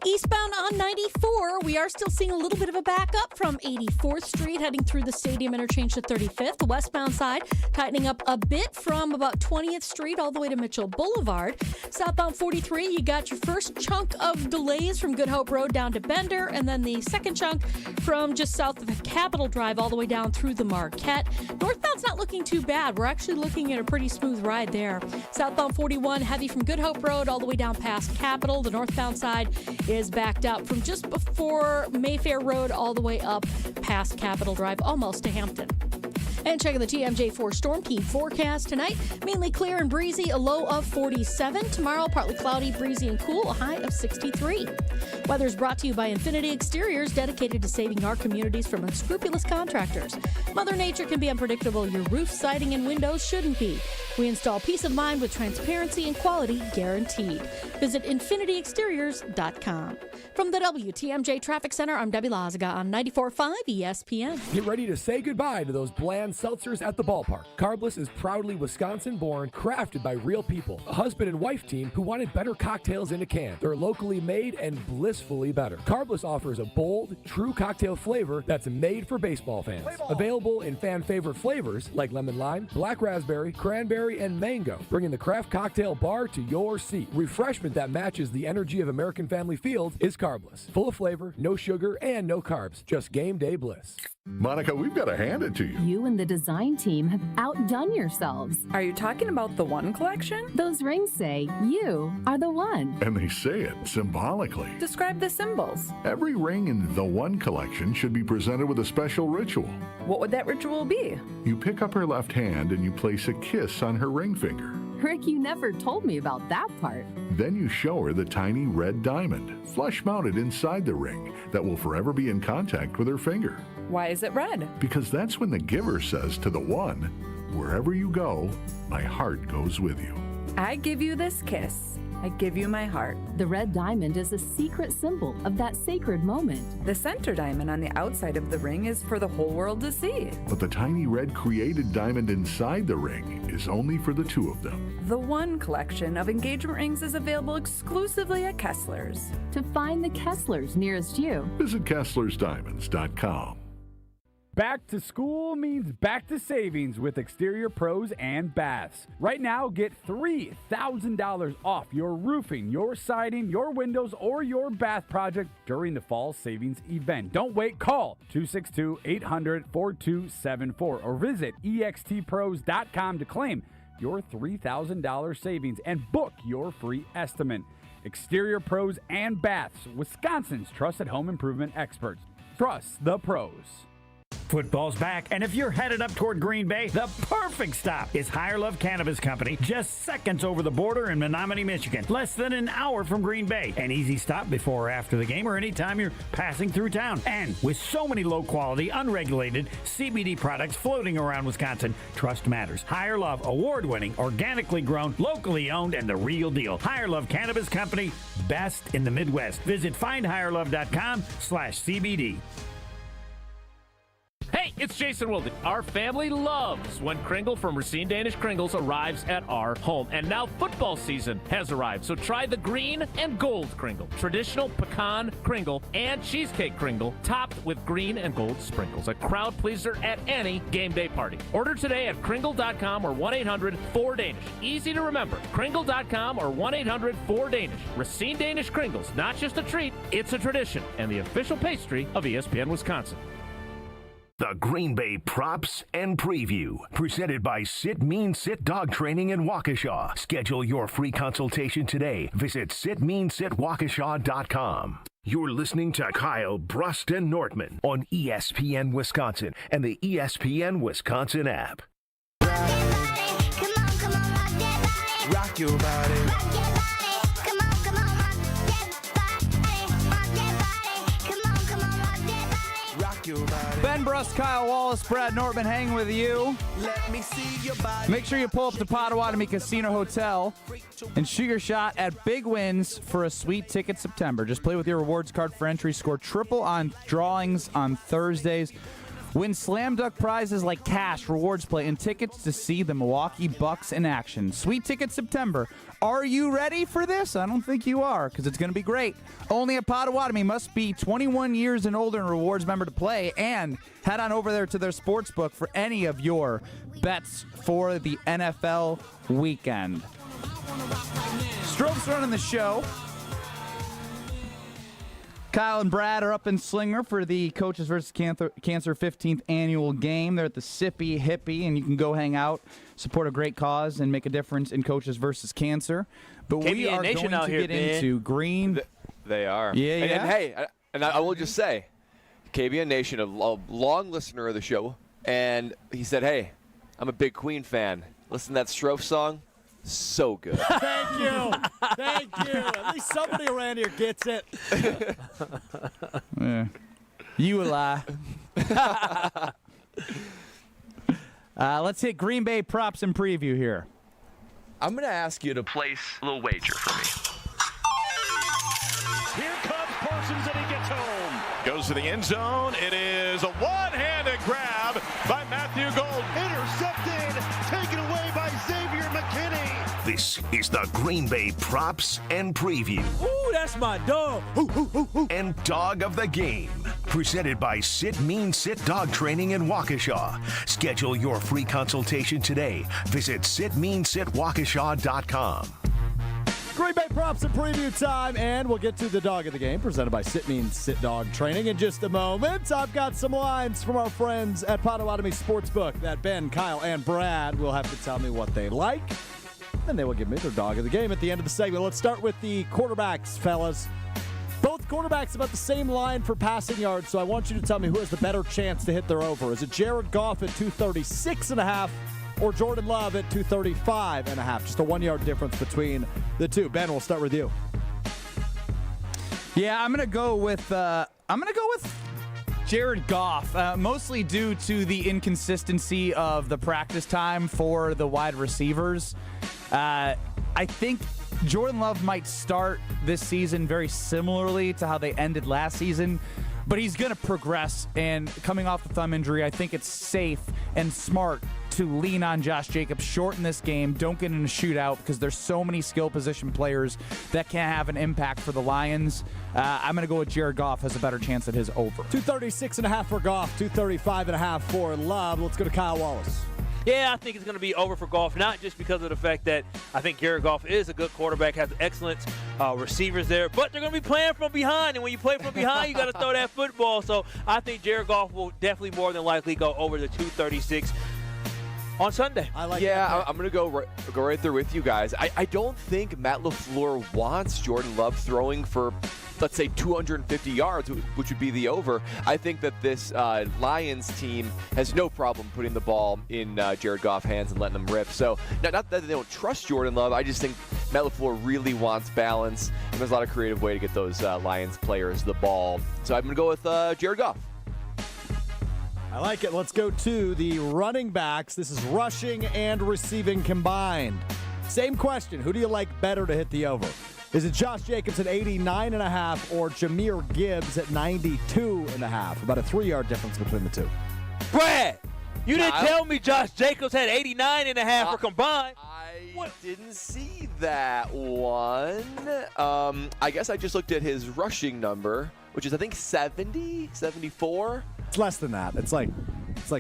Eastbound on 94, we are still seeing a little bit of a backup from 84th Street heading through the Stadium interchange to 35th. The westbound side tightening up a bit from about 20th Street all the way to Mitchell Boulevard. Southbound 43, you got your first chunk of delays from Good Hope Road down to Bender, and then the second chunk from just south of Capitol Drive all the way down through the Marquette. Northbound's not looking too bad. We're actually looking at a pretty smooth ride there. Southbound 41, heavy from Good Hope Road all the way down past Capitol. The northbound side is backed up from just before Mayfair Road all the way up past Capitol Drive, almost to Hampton. And checking the TMJ4 Storm Team forecast tonight, mainly clear and breezy, a low of 47. Tomorrow, partly cloudy, breezy and cool, a high of 63. Weather is brought to you by Infinity Exteriors, dedicated to saving our communities from unscrupulous contractors. Mother Nature can be unpredictable. Your roof, siding, and windows shouldn't be. We install peace of mind with transparency and quality guaranteed. Visit infinityexteriors.com. From the WTMJ Traffic Center, I'm Debbie Lazaga on 94.5 ESPN. Get ready to say goodbye to those bland seltzers at the ballpark. Carbless is proudly Wisconsin-born, crafted by real people. A husband and wife team who wanted better cocktails in a can. They're locally made and blissfully better. Carbless offers a bold, true cocktail flavor that's made for baseball fans. Available in fan-favorite flavors like lemon lime, black raspberry, cranberry, and mango, bringing the craft cocktail bar to your seat. Refreshment that matches the energy of American Family Field is Carbless. Full of flavor, no sugar, and no carbs. Just game day bliss. Monica, we've got to hand it to you. You and the design team have outdone yourselves. Are you talking about the One collection? Those rings say you are the one. And they say it symbolically. Describe the symbols. Every ring in the One collection should be presented with a special ritual. What would that ritual be? You pick up her left hand and you place a kiss on her ring finger. Rick, you never told me about that part. Then you show her the tiny red diamond, flush mounted inside the ring, that will forever be in contact with her finger. Why is it red? Because that's when the giver says to the one, wherever you go, my heart goes with you. I give you this kiss. I give you my heart. The red diamond is a secret symbol of that sacred moment. The center diamond on the outside of the ring is for the whole world to see. But the tiny red created diamond inside the ring is only for the two of them. The One collection of engagement rings is available exclusively at Kessler's. To find the Kesslers nearest you, visit KesslersDiamonds.com. Back to school means back to savings with Exterior Pros and Baths. Right now, get $3,000 off your roofing, your siding, your windows, or your bath project during the fall savings event. Don't wait. Call 262-800-4274 or visit extpros.com to claim your $3,000 savings and book your free estimate. Exterior Pros and Baths, Wisconsin's trusted home improvement experts. Trust the pros. Football's back, and if you're headed up toward Green Bay, the perfect stop is Higher Love Cannabis Company, just seconds over the border in Menominee, Michigan. Less than an hour from Green Bay. An easy stop before or after the game or anytime you're passing through town. And with so many low-quality, unregulated CBD products floating around Wisconsin, trust matters. Higher Love, award-winning, organically grown, locally owned, and the real deal. Higher Love Cannabis Company, best in the Midwest. Visit findhigherlove.com/CBD. Hey, it's Jason Wilden. Our family loves when Kringle from Racine Danish Kringles arrives at our home. And now football season has arrived, so try the green and gold Kringle. Traditional pecan Kringle and cheesecake Kringle topped with green and gold sprinkles. A crowd pleaser at any game day party. Order today at Kringle.com or 1-800-4DANISH. Easy to remember. Kringle.com or 1-800-4DANISH. Racine Danish Kringles, not just a treat, it's a tradition and the official pastry of ESPN Wisconsin. The Green Bay Props and Preview, presented by Sit Mean Sit Dog Training in Waukesha. Schedule your free consultation today. Visit sitmeansitwaukesha.com. You're listening to Kyle, Brust, and Nortman on ESPN Wisconsin and the ESPN Wisconsin app. Rock your body. Ben Brust, Kyle Wallace, Brad Nortman hanging with you. Let me see your body. Make sure you pull up to Potawatomi Casino Hotel and shoot your shot at big wins for a sweet ticket September. Just play with your rewards card for entry. Score triple on drawings on Thursdays. Win slam dunk prizes like cash, rewards play, and tickets to see the Milwaukee Bucks in action. Sweet ticket September. Are you ready for this? I don't think you are, because it's going to be great. Only at Potawatomi. Must be 21 years and older and rewards member to play. And head on over there to their sports book for any of your bets for the NFL weekend. Stroke's running the show. Kyle and Brad are up in Slinger for the Coaches vs. Cancer 15th annual game. They're at the Sippy Hippie, and you can go hang out, support a great cause, and make a difference in Coaches vs. Cancer. But we are Nation going out to here, get Ben. into Green. They are. Yeah, and, yeah. And hey, I will just say, KBN Nation, a long listener of the show, and he said, hey, I'm a big Queen fan. Listen to that Strofe song. So good. Thank you. Thank you. At least somebody around here gets it. Yeah. You a lie. Let's hit Green Bay props and preview here. I'm going to ask you to place a little wager for me. Here comes Parsons and he gets home. Goes to the end zone. It is a one-handed grab by Matthew Gold. Intercepted. Taken away by Xavier McKinney. This is the Green Bay Props and Preview. Ooh, that's my dog. And Dog of the Game. Presented by Sit Mean Sit Dog Training in Waukesha. Schedule your free consultation today. Visit sitmeansitwaukesha.com. Green Bay props and preview time, and we'll get to the dog of the game presented by Sit Mean Sit Dog Training in just a moment. I've got some lines from our friends at Potawatomi Sportsbook that Ben, Kyle, and Brad will have to tell me what they like, and they will give me their dog of the game at the end of the segment. Let's start with the quarterbacks, fellas. Both quarterbacks about the same line for passing yards, so I want you to tell me who has the better chance to hit their over. Is it Jared Goff at 236.5 or Jordan Love at 235.5? Just a 1 yard difference between the two. Ben, we'll start with you. Yeah, I'm gonna go with Jared Goff, mostly due to the inconsistency of the practice time for the wide receivers. I think Jordan Love might start this season very similarly to how they ended last season, but he's going to progress, and coming off the thumb injury, I think it's safe and smart to lean on Josh Jacobs, shorten this game, don't get in a shootout, because there's so many skill position players that can have an impact for the Lions. I'm going to go with Jared Goff has a better chance at his over. 236.5 for Goff, 235.5 for Love. Let's go to Kyle Wallace. Yeah, I think it's going to be over for Goff, not just because of the fact that I think Jared Goff is a good quarterback, has excellent receivers there, but they're going to be playing from behind, and when you play from behind, you got to throw that football. So I think Jared Goff will definitely more than likely go over the 236 on Sunday. I like that. I'm going to go right there with you guys. I don't think Matt LaFleur wants Jordan Love throwing for let's say 250 yards, which would be the over. I think that this Lions team has no problem putting the ball in Jared Goff's hands and letting him rip. So not that they don't trust Jordan Love, I just think Matt LaFleur really wants balance, and there's a lot of creative way to get those Lions players the ball. So I'm going to go with Jared Goff. I like it. Let's go to the running backs. This is rushing and receiving combined. Same question. Who do you like better to hit the over? Is it Josh Jacobs at 89.5 or Jahmyr Gibbs at 92.5? About a 3-yard difference between the two. Brad, you didn't tell me Josh Jacobs had 89.5 for combined. I didn't see that one. I guess I just looked at his rushing number, which is I think 70, 74. It's less than that. It's like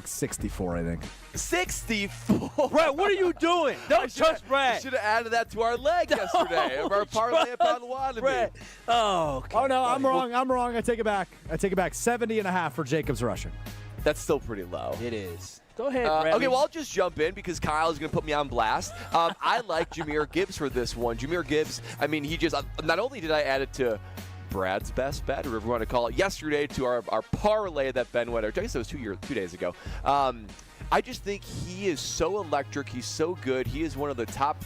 64, I think. 64. Brad, what are you doing? Don't trust Brad. You should have added that to our leg yesterday. Of our parlay upon Wannabe. Oh, okay. Oh no, I'm wrong. I take it back. 70.5 for Jacobs rushing. That's still pretty low. It is. Go ahead, Brad. Okay, well, I'll just jump in because Kyle is going to put me on blast. I like Jahmyr Gibbs for this one. Jahmyr Gibbs, I mean, he just, not only did I add it to Brad's best bet, or whatever you want to call it, yesterday to our parlay that Ben went, or I guess it was 2 days ago. I just think he is so electric. He's so good. He is one of the top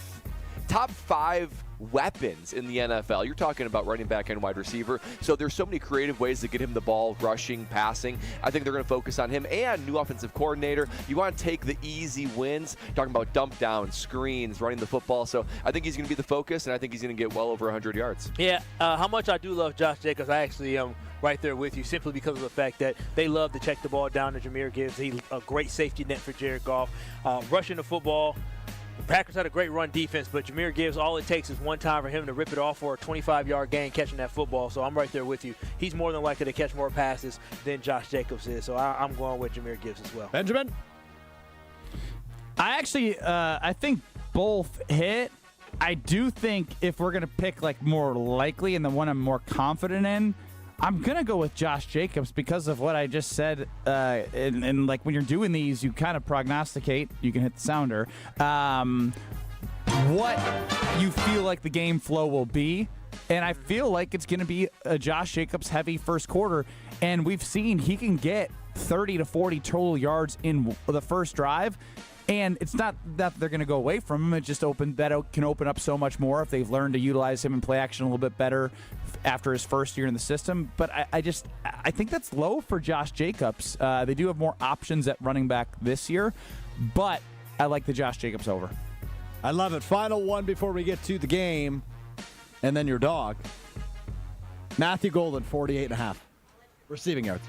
5 weapons in the NFL. You're talking about running back and wide receiver. So there's so many creative ways to get him the ball, rushing, passing. I think they're going to focus on him and new offensive coordinator. You want to take the easy wins, talking about dump downs, screens, running the football. So I think he's going to be the focus, and I think he's going to get well over 100 yards. Yeah, how much I do love Josh Jacobs, I actually am right there with you simply because of the fact that they love to check the ball down to Jahmyr Gibbs. He's a great safety net for Jared Goff. Rushing the football, the Packers had a great run defense, but Jahmyr Gibbs, all it takes is one time for him to rip it off for a 25-yard gain catching that football. So I'm right there with you. He's more than likely to catch more passes than Josh Jacobs is. So I'm going with Jahmyr Gibbs as well. Benjamin? I think both hit. I do think if we're going to pick like more likely and the one I'm more confident in, I'm going to go with Josh Jacobs because of what I just said. And like when you're doing these, you kind of prognosticate. You can hit the sounder. What you feel like the game flow will be. And I feel like it's going to be a Josh Jacobs heavy first quarter. And we've seen he can get 30 to 40 total yards in the first drive. And it's not that they're going to go away from him. It just can open up so much more if they've learned to utilize him in play action a little bit better after his first year in the system. But I think that's low for Josh Jacobs. They do have more options at running back this year, but I like the Josh Jacobs over. I love it. Final one before we get to the game, and then your dog. Matthew Golden, 48.5 receiving yards.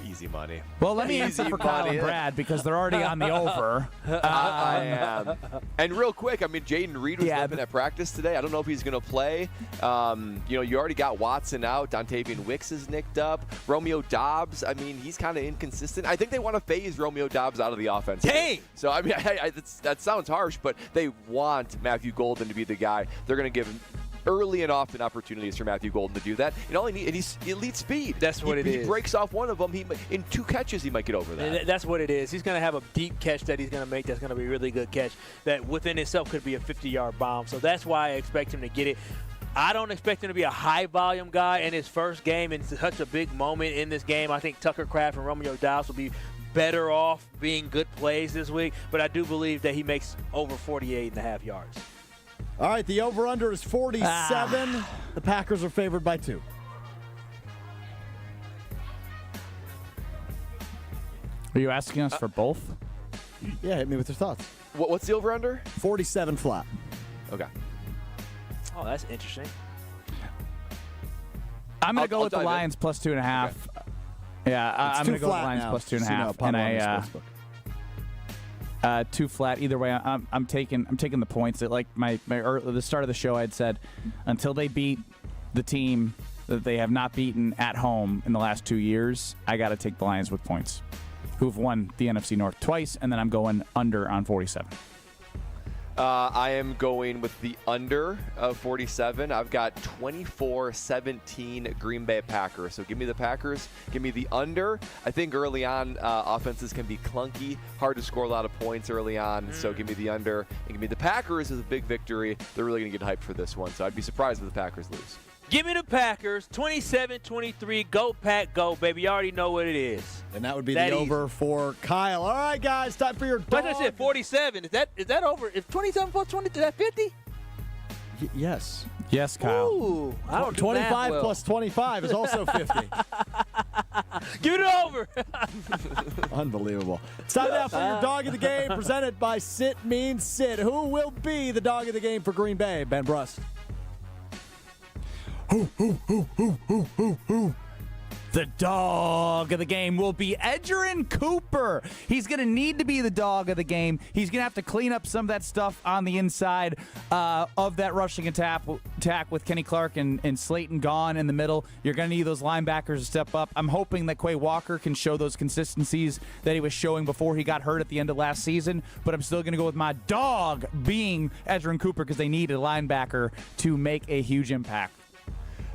Easy money. Well, let me answer for Kyle and Brad because they're already on the over. I am. And real quick, I mean, Jaden Reed was limping at practice today. I don't know if he's going to play. You already got Watson out. Dontavian Wicks is nicked up. Romeo Doubs, I mean, he's kind of inconsistent. I think they want to phase Romeo Doubs out of the offense. Dang! So, I mean, that sounds harsh, but they want Matthew Golden to be the guy. They're going to give him early and often opportunities for Matthew Golden to do that. And he's elite speed. That's what it is. He breaks off one of them. In 2 catches, he might get over that. That's what it is. He's going to have a deep catch that he's going to make that's going to be a really good catch that within itself could be a 50-yard bomb. So that's why I expect him to get it. I don't expect him to be a high-volume guy in his first game and such a big moment in this game. I think Tucker Kraft and Romeo Doubs will be better off being good plays this week, but I do believe that he makes over 48.5 yards. All right, the over-under is 47. The Packers are favored by 2. Are you asking us for both? Yeah, hit me with your thoughts. What's the over-under? 47 flat. Okay. Oh, that's interesting. I'm going to go with the Lions plus 2.5. Okay. Yeah, I'm going to go with the Lions plus 2.5. And too flat. Either way, I'm taking the points. At like the start of the show, I had said until they beat the team that they have not beaten at home in the last 2 years, I got to take the Lions with points, who've won the NFC North twice, and then I'm going under on 47. I am going with the under of 47. I've got 24-17 Green Bay Packers. So give me the Packers. Give me the under. I think early on, offenses can be clunky, hard to score a lot of points early on. So give me the under. And give me the Packers as a big victory. They're really going to get hyped for this one. So I'd be surprised if the Packers lose. Give me the Packers, 27-23. Go, Pack, go, baby. You already know what it is. And that would be the over for Kyle. All right, guys, time for your dog. Like I said, 47. Is that over? Is 27 plus 20, is that 50? Yes. Yes, Kyle. Ooh, I don't do 25 math well. plus 25 is also 50. Give it over. Unbelievable. It's time now for your dog of the game, presented by Sit Means Sit. Who will be the dog of the game for Green Bay? Ben Brust. The dog of the game will be Edgerrin Cooper. He's going to need to be the dog of the game. He's going to have to clean up some of that stuff on the inside of that rushing attack with Kenny Clark and Slayton gone in the middle. You're going to need those linebackers to step up. I'm hoping that Quay Walker can show those consistencies that he was showing before he got hurt at the end of last season, but I'm still going to go with my dog being Edgerrin Cooper because they need a linebacker to make a huge impact.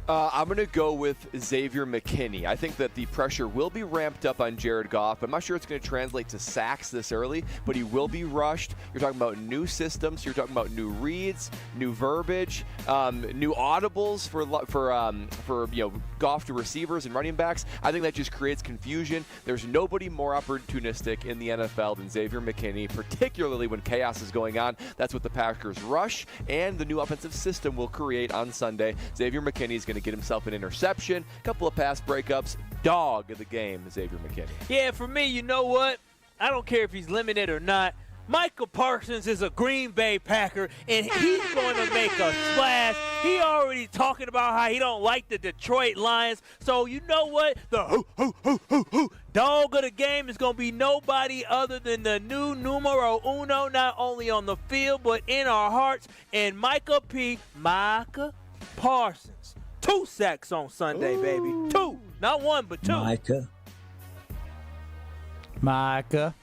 I'm going to go with Xavier McKinney. I think that the pressure will be ramped up on Jared Goff. I'm not sure it's going to translate to sacks this early, but he will be rushed. You're talking about new systems. You're talking about new reads, new verbiage, new audibles for Goff to receivers and running backs. I think that just creates confusion. There's nobody more opportunistic in the NFL than Xavier McKinney, particularly when chaos is going on. That's what the Packers rush and the new offensive system will create on Sunday. Xavier McKinney is going to get himself an interception, a couple of pass breakups. Dog of the game, Xavier McKinney. Yeah, for me, you know what? I don't care if he's limited or not. Michael Parsons is a Green Bay Packer, and he's going to make a splash. He already talking about how he don't like the Detroit Lions. So you know what? The dog of the game is going to be nobody other than the new numero uno, not only on the field but in our hearts, and Micah Parsons. 2 sacks on Sunday, baby. 2. Not 1, but 2. Micah.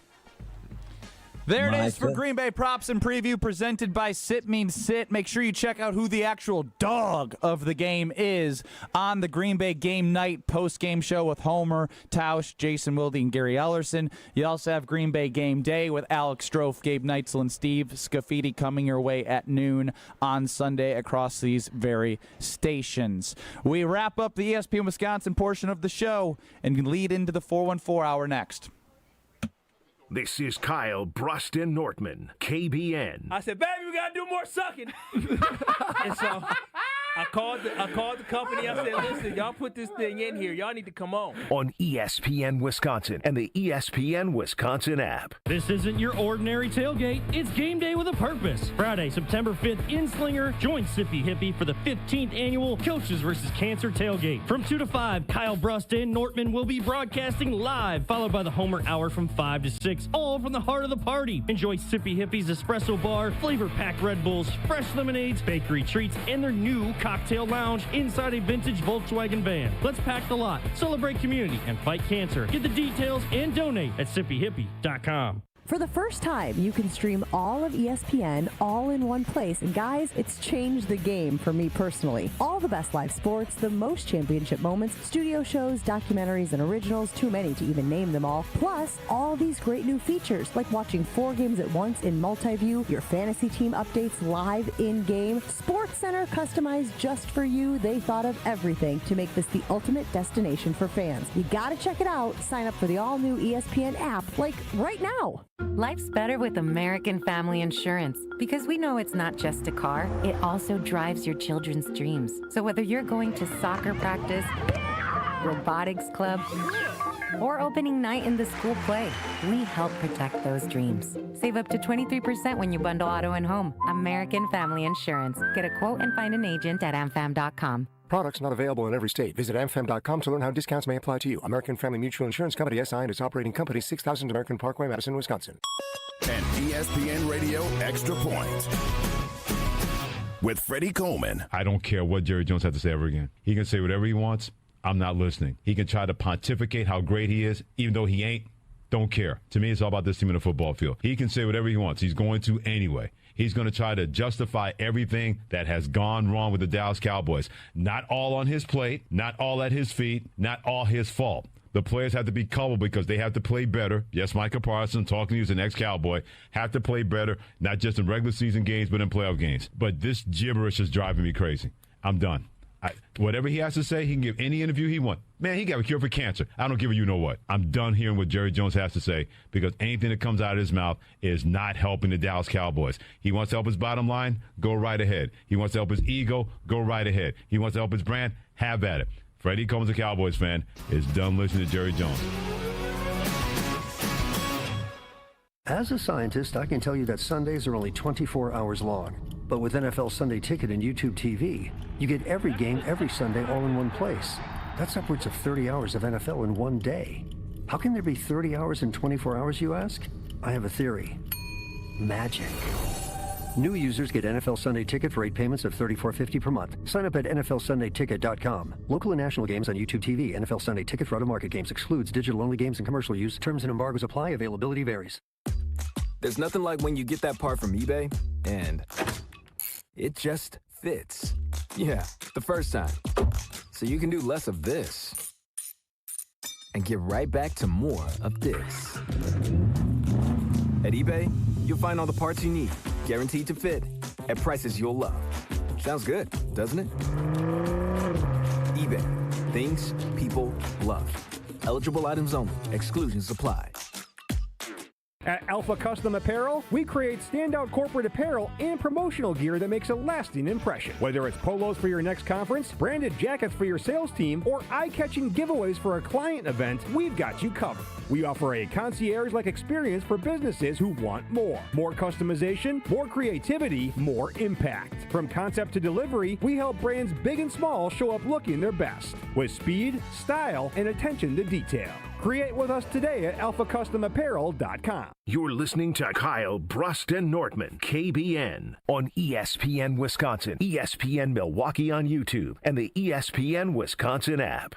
There it is for Green Bay Props and Preview, presented by Sit Means Sit. Make sure you check out who the actual dog of the game is on the Green Bay Game Night post-game show with Homer, Tausch, Jason Wilde, and Gary Ellerson. You also have Green Bay Game Day with Alex Strofe, Gabe Neitzel, and Steve Scafidi coming your way at noon on Sunday across these very stations. We wrap up the ESPN Wisconsin portion of the show and lead into the 414 hour next. This is Kyle, Brust, and Nortman, KBN. I said, baby, we got to do more sucking. And so I called the company. I said, listen, y'all put this thing in here. Y'all need to come on ESPN Wisconsin and the ESPN Wisconsin app. This isn't your ordinary tailgate. It's game day with a purpose. Friday, September 5th in Slinger, join Sippy Hippie for the 15th annual Coaches vs. Cancer tailgate. From 2 to 5, Kyle, Brust, and Nortman will be broadcasting live, followed by the Homer Hour from 5 to 6, all from the heart of the party. Enjoy Sippy Hippie's espresso bar, flavor-packed Red Bulls, fresh lemonades, bakery treats, and their new cocktail lounge inside a vintage Volkswagen van. Let's pack the lot, celebrate community, and fight cancer. Get the details and donate at sippyhippie.com. For the first time, you can stream all of ESPN all in one place. And guys, it's changed the game for me personally. All the best live sports, the most championship moments, studio shows, documentaries, and originals, too many to even name them all. Plus, all these great new features, like watching 4 games at once in multi-view, your fantasy team updates live in-game, Sports Center customized just for you. They thought of everything to make this the ultimate destination for fans. You gotta check it out. Sign up for the all-new ESPN app, like right now. Life's better with American Family Insurance because we know it's not just a car, it also drives your children's dreams. So whether you're going to soccer practice, robotics club, or opening night in the school play, we help protect those dreams. Save up to 23% when you bundle auto and home. American Family Insurance. Get a quote and find an agent at amfam.com. Products not available in every state. Visit amfam.com to learn how discounts may apply to you. American Family Mutual Insurance Company, SI, and its operating company, 6000 American Parkway, Madison, Wisconsin. And ESPN Radio Extra Point with Freddie Coleman. I don't care what Jerry Jones has to say ever again. He can say whatever he wants. I'm not listening. He can try to pontificate how great he is, even though he ain't. Don't care. To me, it's all about this team in the football field. He can say whatever he wants. He's going to anyway. He's going to try to justify everything that has gone wrong with the Dallas Cowboys. Not all on his plate, not all at his feet, not all his fault. The players have to be culpable because they have to play better. Yes, Micah Parsons, talking to you as an ex-Cowboy, have to play better, not just in regular season games, but in playoff games. But this gibberish is driving me crazy. I'm done. Whatever he has to say, he can give any interview he wants. Man, he got a cure for cancer. I don't give a you-know-what. I'm done hearing what Jerry Jones has to say because anything that comes out of his mouth is not helping the Dallas Cowboys. He wants to help his bottom line? Go right ahead. He wants to help his ego? Go right ahead. He wants to help his brand? Have at it. Freddie Combs, a Cowboys fan, is done listening to Jerry Jones. As a scientist, I can tell you that Sundays are only 24 hours long. But with NFL Sunday Ticket and YouTube TV, you get every game every Sunday all in one place. That's upwards of 30 hours of NFL in one day. How can there be 30 hours in 24 hours, you ask? I have a theory. Magic. New users get NFL Sunday Ticket for 8 payments of $34.50 per month. Sign up at NFLSundayTicket.com. Local and national games on YouTube TV. NFL Sunday Ticket for out-of-market games excludes digital-only games and commercial use. Terms and embargoes apply. Availability varies. There's nothing like when you get that part from eBay and it just fits. Yeah, the first time. So you can do less of this and get right back to more of this. At eBay, you'll find all the parts you need, guaranteed to fit, at prices you'll love. Sounds good, doesn't it? eBay, things people love. Eligible items only. Exclusions apply. At Alpha Custom Apparel, we create standout corporate apparel and promotional gear that makes a lasting impression. Whether it's polos for your next conference, branded jackets for your sales team, or eye-catching giveaways for a client event, we've got you covered. We offer a concierge-like experience for businesses who want more. More customization, more creativity, more impact. From concept to delivery, we help brands big and small show up looking their best with speed, style, and attention to detail. Create with us today at alphacustomapparel.com. You're listening to Kyle, Brust, and Nortman, KBN, on ESPN Wisconsin, ESPN Milwaukee on YouTube, and the ESPN Wisconsin app.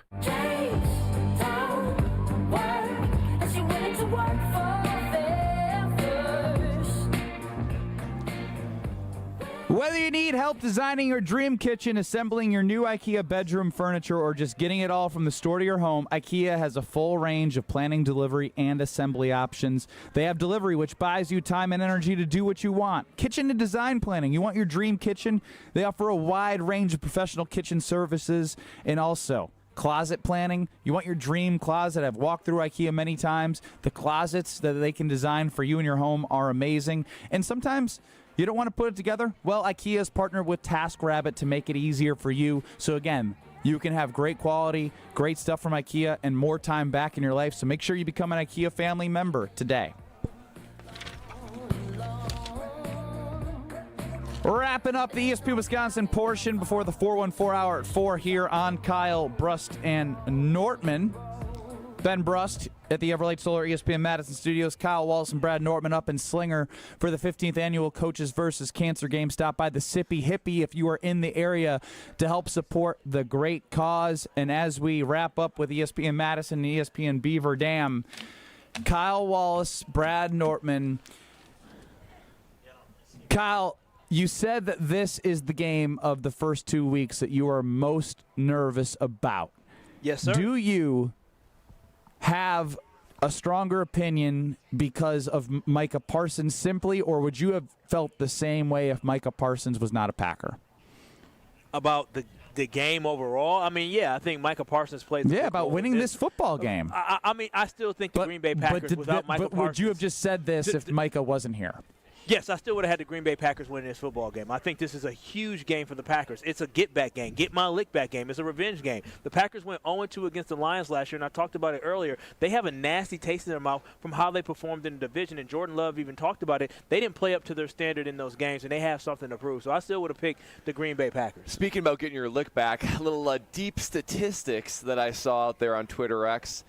Whether you need help designing your dream kitchen, assembling your new IKEA bedroom furniture, or just getting it all from the store to your home, IKEA has a full range of planning, delivery, and assembly options. They have delivery, which buys you time and energy to do what you want. Kitchen and design planning. You want your dream kitchen? They offer a wide range of professional kitchen services, and also closet planning. You want your dream closet. I've walked through IKEA many times. The closets that they can design for you and your home are amazing. And sometimes you don't want to put it together? Well, IKEA's partnered with TaskRabbit to make it easier for you. So again, you can have great quality, great stuff from IKEA, and more time back in your life. So make sure you become an IKEA family member today. Wrapping up the ESPN Wisconsin portion before the 414 hour at 4 here on Kyle, Brust, and Nortman. Ben Brust at the Everlight Solar ESPN Madison Studios. Kyle Wallace and Brad Nortman up in Slinger for the 15th annual Coaches versus Cancer game. Stop by the Sippy Hippie if you are in the area to help support the great cause. And as we wrap up with ESPN Madison and ESPN Beaver Dam, Kyle Wallace, Brad Nortman. Kyle, you said that this is the game of the first 2 weeks that you are most nervous about. Yes, sir. Do you have a stronger opinion because of Micah Parsons simply, or would you have felt the same way if Micah Parsons was not a Packer? About the game overall? I mean, yeah, I think Micah Parsons played the about winning this football game. I mean, I still think the Green Bay Packers without Micah Parsons. But would you have just said this if Micah wasn't here? Yes, I still would have had the Green Bay Packers win this football game. I think this is a huge game for the Packers. It's a get-back game, get-my-lick-back game. It's a revenge game. The Packers went 0-2 against the Lions last year, and I talked about it earlier. They have a nasty taste in their mouth from how they performed in the division, and Jordan Love even talked about it. They didn't play up to their standard in those games, and they have something to prove. So I still would have picked the Green Bay Packers. Speaking about getting your lick back, a little deep statistics that I saw out there on Twitter X.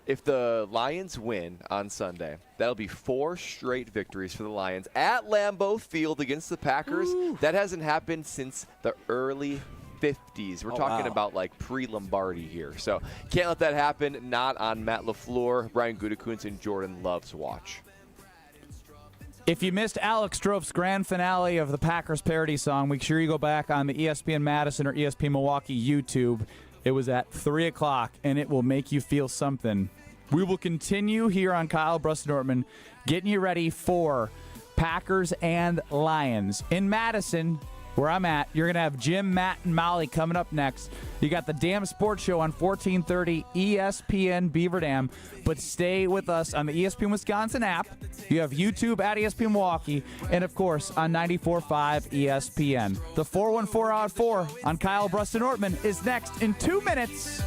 If the Lions win on Sunday, that'll be 4 straight victories for the Lions at Lambeau Field against the Packers. Ooh. That hasn't happened since the early 50s. We're talking about like pre-Lombardi here. So can't let that happen. Not on Matt LaFleur, Brian Gutekunst, and Jordan Love's watch. If you missed Alex Strouf's grand finale of the Packers parody song, make sure you go back on the ESPN Madison or ESPN Milwaukee YouTube. It was at 3 o'clock, and it will make you feel something. We will continue here on Kyle, Brust, and Nortman, getting you ready for Packers and Lions. In Madison, where I'm at, you're going to have Jim, Matt, and Molly coming up next. You got the Damn Sports Show on 1430 ESPN Beaver Dam. But stay with us on the ESPN Wisconsin app. You have YouTube at ESPN Milwaukee. And, of course, on 94.5 ESPN. The 414 Out 4 on Kyle, Brust, and Nortman is next in 2 minutes.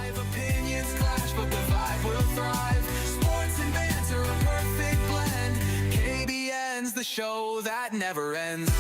Opinions clash, but the vibe will thrive. Sports and banter, a perfect blend. KBN's the show that never ends.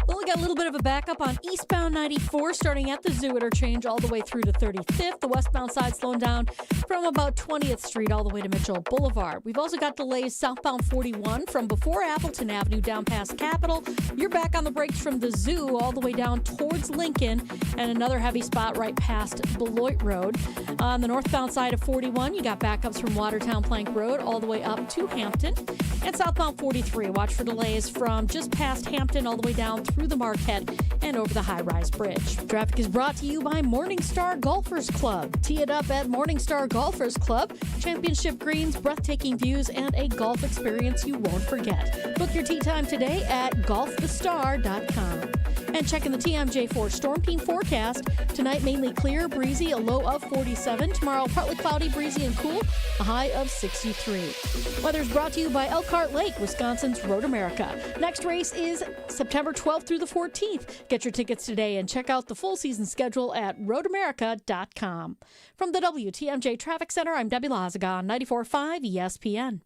Well, we got a little bit of a backup on eastbound 94 starting at the Zoo interchange all the way through to 35th. The westbound side slowing down from about 20th Street all the way to Mitchell Boulevard. We've also got delays southbound 41 from before Appleton Avenue down past Capitol. You're back on the brakes from the Zoo all the way down towards Lincoln, and another heavy spot right past Beloit Road. On the northbound side of 41, you got backups from Watertown Plank Road all the way up to Hampton. And southbound 43, watch for delays from just past Hampton all the way down through the Marquette and over the high-rise bridge. Traffic is brought to you by Morningstar Golfers Club. Tee it up at Morningstar Golfers Club. Championship greens, breathtaking views, and a golf experience you won't forget. Book your tee time today at golfthestar.com. And checking the TMJ4 Storm Team forecast. Tonight, mainly clear, breezy, a low of 47. Tomorrow, partly cloudy, breezy, and cool, a high of 63. Weather's brought to you by Elkhart Lake, Wisconsin's Road America. Next race is September 12th through the 14th. Get your tickets today and check out the full season schedule at roadamerica.com. From the WTMJ Traffic Center, I'm Debbie Lazaga on 94.5 ESPN.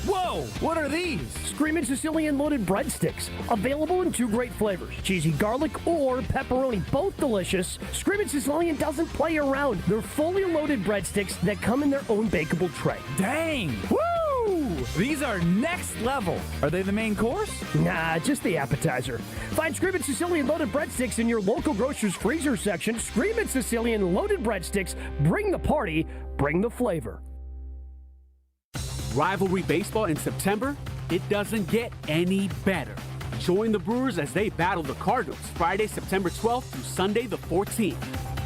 Whoa! What are these? Screamin' Sicilian loaded breadsticks. Available in 2 great flavors, cheesy garlic or pepperoni. Both delicious. Screamin' Sicilian doesn't play around. They're fully loaded breadsticks that come in their own bakeable tray. Dang! Woo! These are next level. Are they the main course? Nah, just the appetizer. Find Screamin' Sicilian loaded breadsticks in your local grocer's freezer section. Screamin' Sicilian loaded breadsticks. Bring the party, bring the flavor. Rivalry baseball in September? It doesn't get any better. Join the Brewers as they battle the Cardinals Friday, September 12th through Sunday the 14th.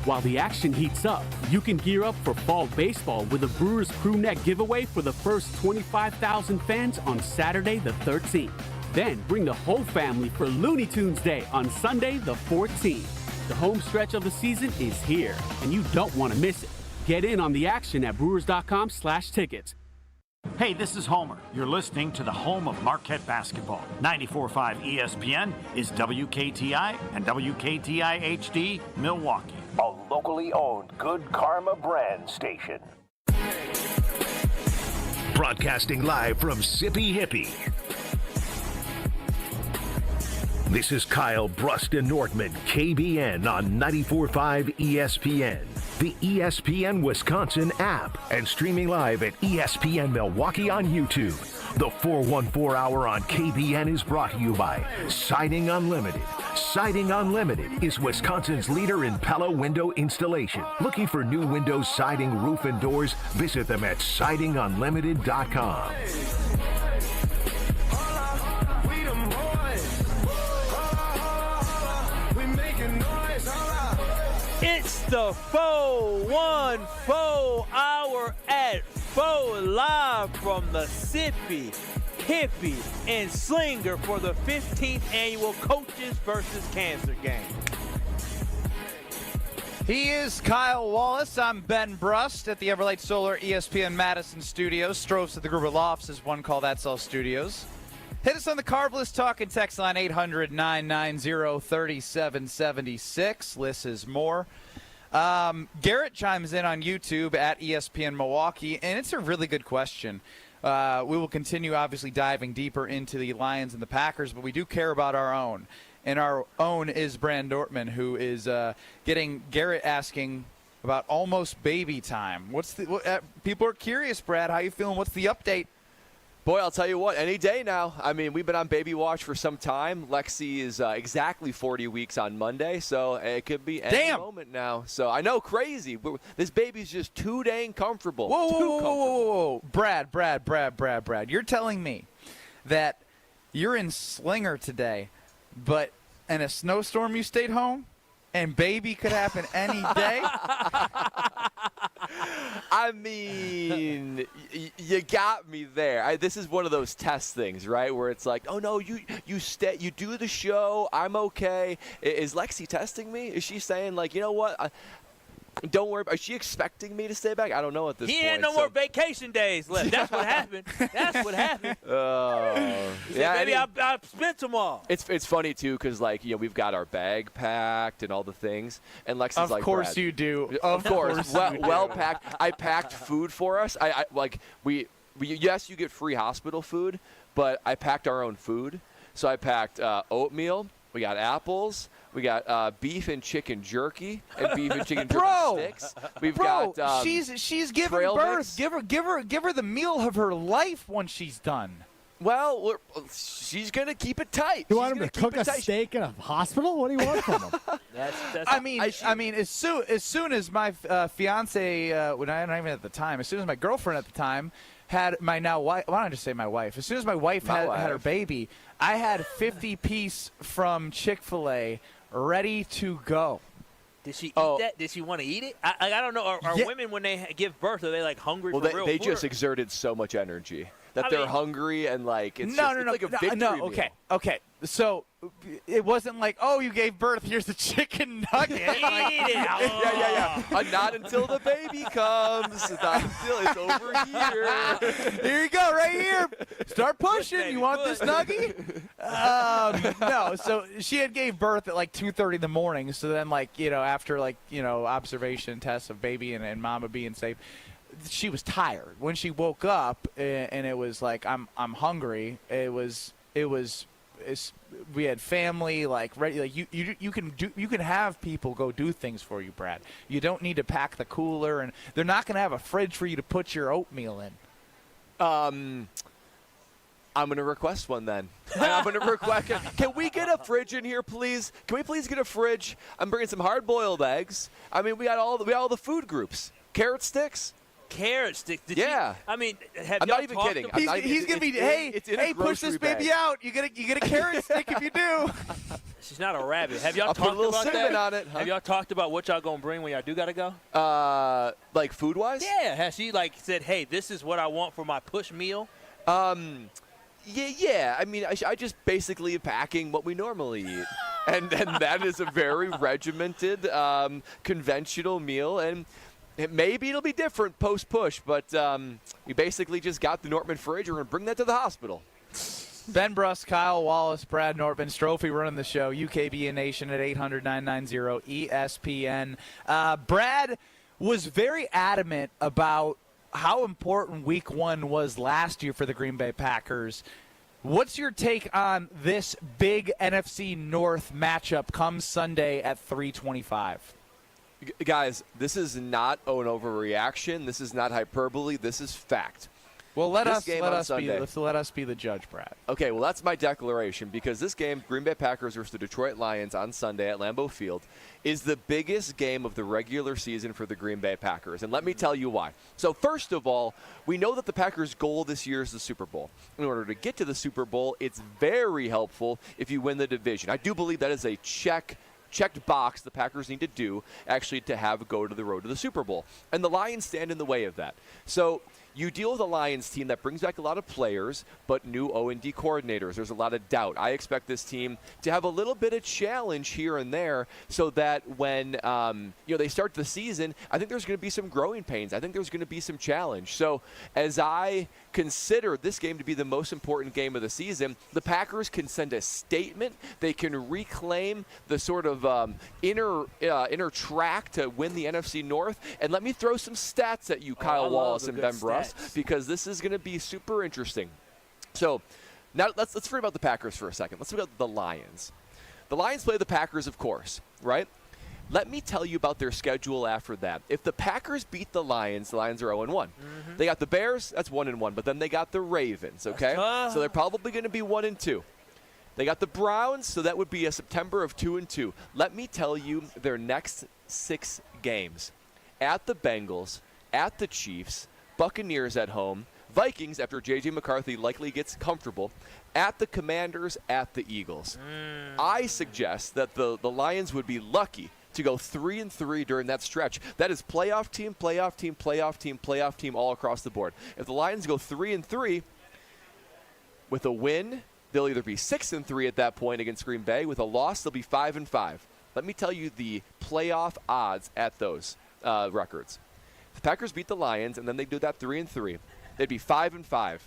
While the action heats up, you can gear up for fall baseball with a Brewers crew neck giveaway for the first 25,000 fans on Saturday the 13th. Then bring the whole family for Looney Tunes Day on Sunday the 14th. The home stretch of the season is here, and you don't want to miss it. Get in on the action at brewers.com/tickets. Hey, this is Homer. You're listening to the home of Marquette basketball. 94.5 ESPN is WKTI and WKTI HD Milwaukee. A locally owned Good Karma brand station. Broadcasting live from Sippy Hippie. This is Kyle, Brust, and Nortman, KBN on 94.5 ESPN, the ESPN Wisconsin app, and streaming live at ESPN Milwaukee on YouTube. The 414 Hour on KBN is brought to you by Siding Unlimited. Siding Unlimited is Wisconsin's leader in Pella window installation. Looking for new windows, siding, roof, and doors? Visit them at sidingunlimited.com. It's the 414 Hour at 4 live from the Sippy, Hippie, and Slinger for the 15th annual Coaches versus Cancer game. He is Kyle Wallace. I'm Ben Brust at the Everlight Solar ESPN Madison Studios. Strouf's at the Gruber Law Offices, One Call That's All Studios. Hit us on the Carb List Talk and text line 800-990-3776. Liz is more. Garrett chimes in on YouTube at ESPN Milwaukee, and it's a really good question. We will continue, obviously, diving deeper into the Lions and the Packers, but we do care about our own. And our own is Brand Nortman, who is getting Garrett asking about almost baby time. People are curious, Brad. How you feeling? What's the update? Boy, I'll tell you what, any day now. I mean, we've been on baby watch for some time. Lexi is exactly 40 weeks on Monday, so it could be any moment now. So I know, crazy. This baby's just too dang comfortable. Whoa. Brad. You're telling me that you're in Slinger today, but in a snowstorm you stayed home? And baby could happen any day? I mean, you got me there. This is one of those test things, right, where it's like, oh, no, you do the show. I'm okay. Is Lexi testing me? Is she saying, like, you know what? Don't worry. Is she expecting me to stay back? I don't know at this point. He ain't no more vacation days left. That's what happened. That's what happened. Yeah, maybe I spent them all. It's funny, too, because, like, we've got our bag packed and all the things. And Lexi's like, of course Brad, you do. Of course. Well packed. I packed food for us. Yes, you get free hospital food, but I packed our own food. So I packed oatmeal. We got apples. We got beef and chicken jerky and beef and chicken jerky sticks. We've got she's giving trail birth. mix. Give her the meal of her life once she's done. Well, she's gonna keep it tight. You want him to cook a steak in a hospital? What do you want from him? I mean, as soon as my fiance, when I not even at the time, as soon as my girlfriend at the time had my now wife. Why don't I just say my wife? As soon as my wife had her baby, I had 50-piece from Chick-fil-A ready to go. Did she eat that? Did she want to eat it? I don't know. Are women, when they give birth, are they like hungry for real food? They just exerted so much energy that they're hungry and like it's like a victory meal. Okay. So it wasn't like, oh, you gave birth. Here's a chicken nugget. Eat it. Yeah. Not until the baby comes. Not until it's over here. Here you go, right here. Start pushing. You want this nugget? No. So she had gave birth at like 2:30 in the morning. So then, after observation tests of baby and mama being safe, she was tired. When she woke up and it was like, I'm hungry. We had family ready. Like you can have people go do things for you, Brad. You don't need to pack the cooler, and they're not going to have a fridge for you to put your oatmeal in. I'm going to request one then. I'm going to request. Can we get a fridge in here, please? Can we please get a fridge? I'm bringing some hard-boiled eggs. I mean, we got all the food groups. Carrot sticks. Carrot sticks. Yeah. I mean, have I'm y'all not even talked kidding. about- He's gonna be push this baby out. You get a carrot stick if you do. She's not a rabbit. Have y'all I'll talked put a little about cinnamon that? on it. Huh? Have y'all talked about what y'all gonna bring when y'all do gotta go? Like food-wise? Yeah. Has she said, hey, this is what I want for my push meal? Yeah. I mean, I just basically am packing what we normally eat. and that is a very regimented, conventional meal. And maybe it'll be different post-push, but we basically just got the Nortman fridge. We're going to bring that to the hospital. Ben Brust, Kyle Wallace, Brad Nortman, Strophy running the show, UKBN Nation at 800-990-ESPN. Brad was very adamant about how important Week 1 was last year for the Green Bay Packers. What's your take on this big NFC North matchup come Sunday at 3:25? Guys, this is not an overreaction. This is not hyperbole. This is fact. Well, let us be the judge, Brad. Okay, well, that's my declaration, because this game, Green Bay Packers versus the Detroit Lions on Sunday at Lambeau Field, is the biggest game of the regular season for the Green Bay Packers. And let me tell you why. So first of all, we know that the Packers' goal this year is the Super Bowl. In order to get to the Super Bowl, it's very helpful if you win the division. I do believe that is a checked box the Packers need to do actually to have go to the road to the Super Bowl. And the Lions stand in the way of that. So you deal with a Lions team that brings back a lot of players, but new O&D coordinators. There's a lot of doubt. I expect this team to have a little bit of challenge here and there, so that when they start the season, I think there's going to be some growing pains. I think there's going to be some challenge. So as I consider this game to be the most important game of the season, the Packers can send a statement. They can reclaim the sort of inner track to win the NFC North. And let me throw some stats at you, Kyle Wallace and Ben Brust, because this is going to be super interesting. So now let's forget about the Packers for a second. Let's talk about the Lions. The Lions play the Packers, of course, right? Let me tell you about their schedule after that. If the Packers beat the Lions are 0-1. They got the Bears, that's 1-1, but then they got the Ravens, okay? So they're probably going to be 1-2. They got the Browns, so that would be a September of 2-2. Let me tell you their next 6 games. At the Bengals, at the Chiefs, Buccaneers at home, Vikings after J.J. McCarthy likely gets comfortable, at the Commanders, at the Eagles. I suggest that the Lions would be lucky to go 3-3 during that stretch. That is playoff team, playoff team, playoff team, playoff team all across the board. If the Lions go 3-3 with a win, they'll either be 6-3 at that point against Green Bay. With a loss, they'll be 5-5. Let me tell you the playoff odds at those records. If the Packers beat the Lions and then they do that 3-3, they'd be 5-5.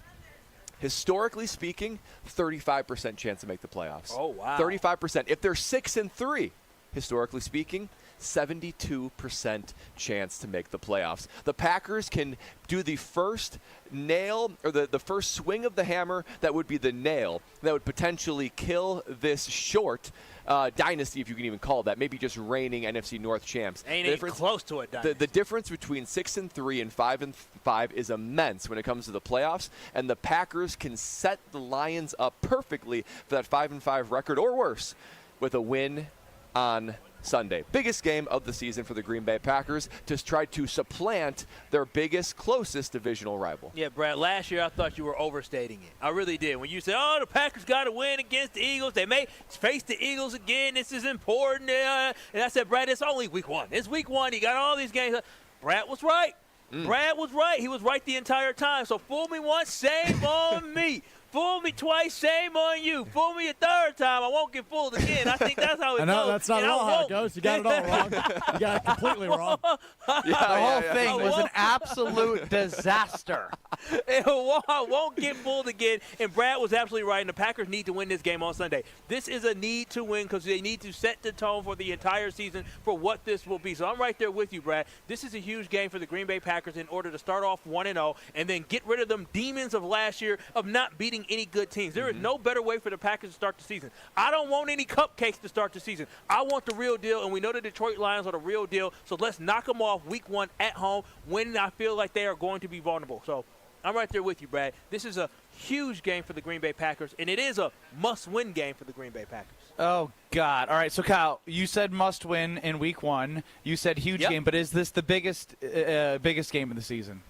Historically speaking, 35% chance to make the playoffs. Oh, wow. 35%. If they're 6-3, historically speaking, 72% chance to make the playoffs. The Packers can do the first nail or the first swing of the hammer that would be the nail that would potentially kill this short dynasty, if you can even call it that. Maybe just reigning NFC North champs. Ain't even close to a dynasty. The difference between 6-3 and 5-5 is immense when it comes to the playoffs, and the Packers can set the Lions up perfectly for that 5-5 record or worse with a win on Sunday. Biggest game of the season for the Green Bay Packers to try to supplant their biggest, closest divisional rival. Yeah, Brad, last year I thought you were overstating it. I really did. When you said, oh, the Packers got to win against the Eagles. They may face the Eagles again. This is important. And I said, Brad, it's only week 1. It's week 1. You got all these games. Brad was right. Brad was right. He was right the entire time. So fool me once, shame on me. Fool me twice, shame on you. Fool me a third time, I won't get fooled again. I think that's how it goes. I know, that's not at all how it goes. You got it all wrong. You got it completely wrong. The whole thing was an absolute disaster. I won't get fooled again. And Brad was absolutely right. And the Packers need to win this game on Sunday. This is a need to win because they need to set the tone for the entire season for what this will be. So I'm right there with you, Brad. This is a huge game for the Green Bay Packers in order to start off 1-0 and then get rid of them demons of last year of not beating any good teams. There is no better way for the Packers to start the season. I don't want any cupcakes to start the season. I want the real deal, and we know the Detroit Lions are the real deal, so let's knock them off week 1 at home when I feel like they are going to be vulnerable. So I'm right there with you, Brad. This is a huge game for the Green Bay Packers, and it is a must-win game for the Green Bay Packers. Oh, God. All right, so, Kyle, you said must-win in week 1. You said huge game, but is this the biggest game of the season?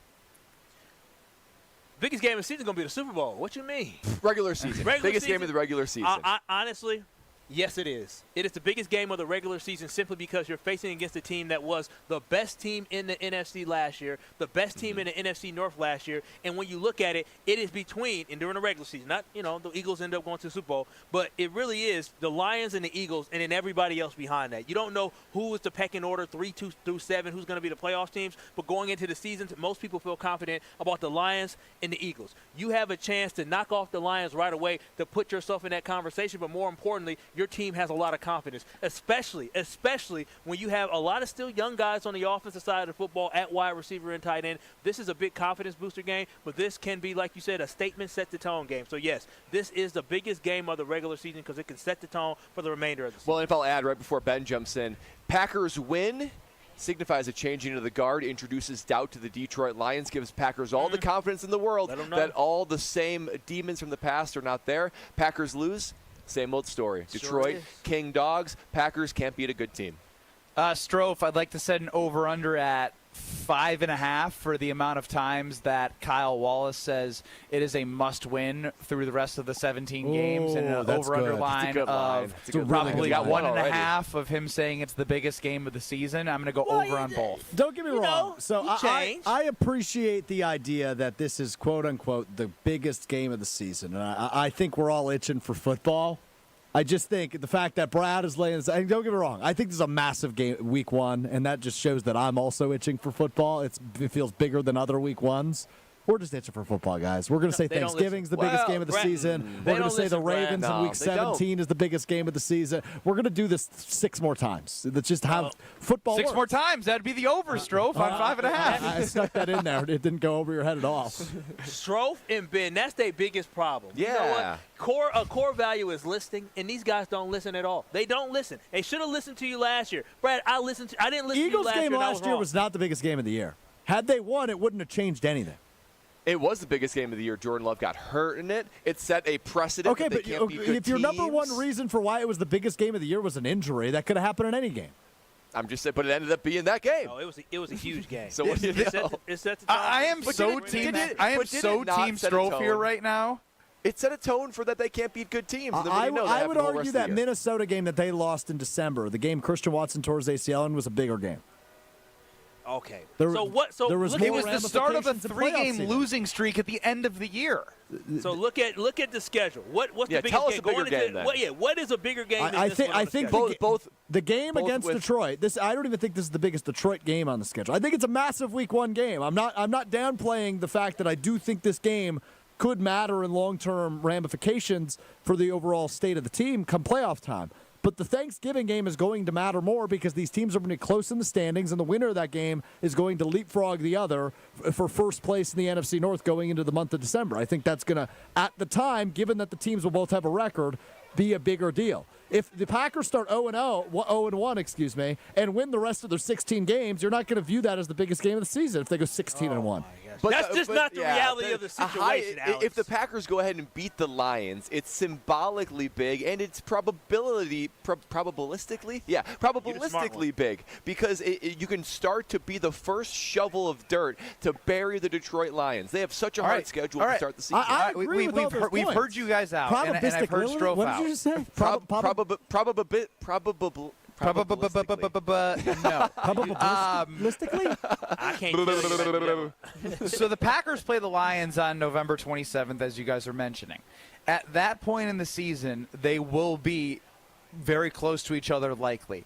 Biggest game of the season is going to be the Super Bowl. What you mean? Regular season. Biggest game of the regular season. Honestly, yes, it is. It is the biggest game of the regular season simply because you're facing against a team that was the best team in the NFC last year, the best team in the NFC North last year. And when you look at it, it is between, and during the regular season, not, the Eagles end up going to the Super Bowl, but it really is the Lions and the Eagles and then everybody else behind that. You don't know who is the pecking order 3 through 7, who's going to be the playoff teams, but going into the season, most people feel confident about the Lions and the Eagles. You have a chance to knock off the Lions right away to put yourself in that conversation, but more importantly, your team has a lot of confidence, especially when you have a lot of still young guys on the offensive side of the football at wide receiver and tight end. This is a big confidence booster game, but this can be, like you said, a statement set the tone game. So, yes, this is the biggest game of the regular season because it can set the tone for the remainder of the season. Well, if I'll add right before Ben jumps in, Packers win signifies a changing of the guard, introduces doubt to the Detroit Lions, gives Packers all the confidence in the world that all the same demons from the past are not there. Packers lose. Same old story. Detroit, King Dogs. Packers can't beat a good team. Strofe, I'd like to set an over-under at 5.5 for the amount of times that Kyle Wallace says it is a must-win through the rest of the 17 games, and an over-under line of probably 1.5 of him saying it's the biggest game of the season. I'm going to go over on both. Don't get me wrong. So I appreciate the idea that this is, quote-unquote, the biggest game of the season, and I think we're all itching for football. I just think the fact that Brad is laying this, and don't get me wrong, I think this is a massive game, week 1, and that just shows that I'm also itching for football. It feels bigger than other week 1s. We're just itching for football, guys. We're going to say they don't Thanksgiving's the listen. biggest Well, game of the Brett, season. they We're going to don't say the listen, Brett. Ravens in No, Week they 17 is the biggest game of the season. We're going to do this 6 more times. Let's just have football. 6 works. more times. That'd be the over, Strofe, on 5.5. I stuck that in there. It didn't go over your head at all. Strofe and Ben, that's their biggest problem. You know Yeah. what? A core value is listening, and these guys don't listen at all. They don't listen. They should have listened to you last year. Brad, I didn't listen Eagles to you last game year. and I last year wrong. was not the biggest game of the year. Had they won, it wouldn't have changed anything. It was the biggest game of the year. Jordan Love got hurt in it. It set a precedent. Okay, that they but can't beat good if your number one teams. reason for why it was the biggest game of the year was an injury, that could have happened in any game. I'm just saying, but it ended up being that game. No, it was a huge game. So what do you know? It set the I am But so did it- team. did it- I am but did so it not team set a Strofe here tone? right now. It set a tone for that they can't beat good teams. And then what do you know, that I happened would the whole argue rest of the that year. Minnesota game that they lost in December, the game Christian Watson tore his ACL in, was a bigger game. Okay. There- so what? So there was look more It was the start of a ramifications in playoff 3-game seeding. losing streak at the end of the year. So look at the schedule. What's Yeah, the biggest tell us game? a bigger Going into- game then. what is a bigger game than I this think one on I the think schedule? the game both against with- Detroit. I don't even think this is the biggest Detroit game on the schedule. I think it's a massive Week 1 game. I'm not downplaying the fact that I do think this game could matter in long-term ramifications for the overall state of the team come playoff time. But the Thanksgiving game is going to matter more because these teams are going to be close in the standings, and the winner of that game is going to leapfrog the other for first place in the NFC North going into the month of December. I think that's going to, at the time, given that the teams will both have a record, be a bigger deal. If the Packers start 0-1, excuse me, and win the rest of their 16 games, you're not going to view that as the biggest game of the season if they go 16-1. But That's just not the reality of the a high- situation, Alex. If the Packers go ahead and beat the Lions, it's symbolically big, and it's probabilistically big because you can start to be the first shovel of dirt to bury the Detroit Lions. They have such a hard schedule to start the season. I agree with all those We've points. heard you guys out, and I've heard Probabilistically, Strofe what out. did you just say? No. Probabilistically? I can't tell you. So the Packers play the Lions on November 27th, as you guys are mentioning. At that point in the season, they will be very close to each other likely.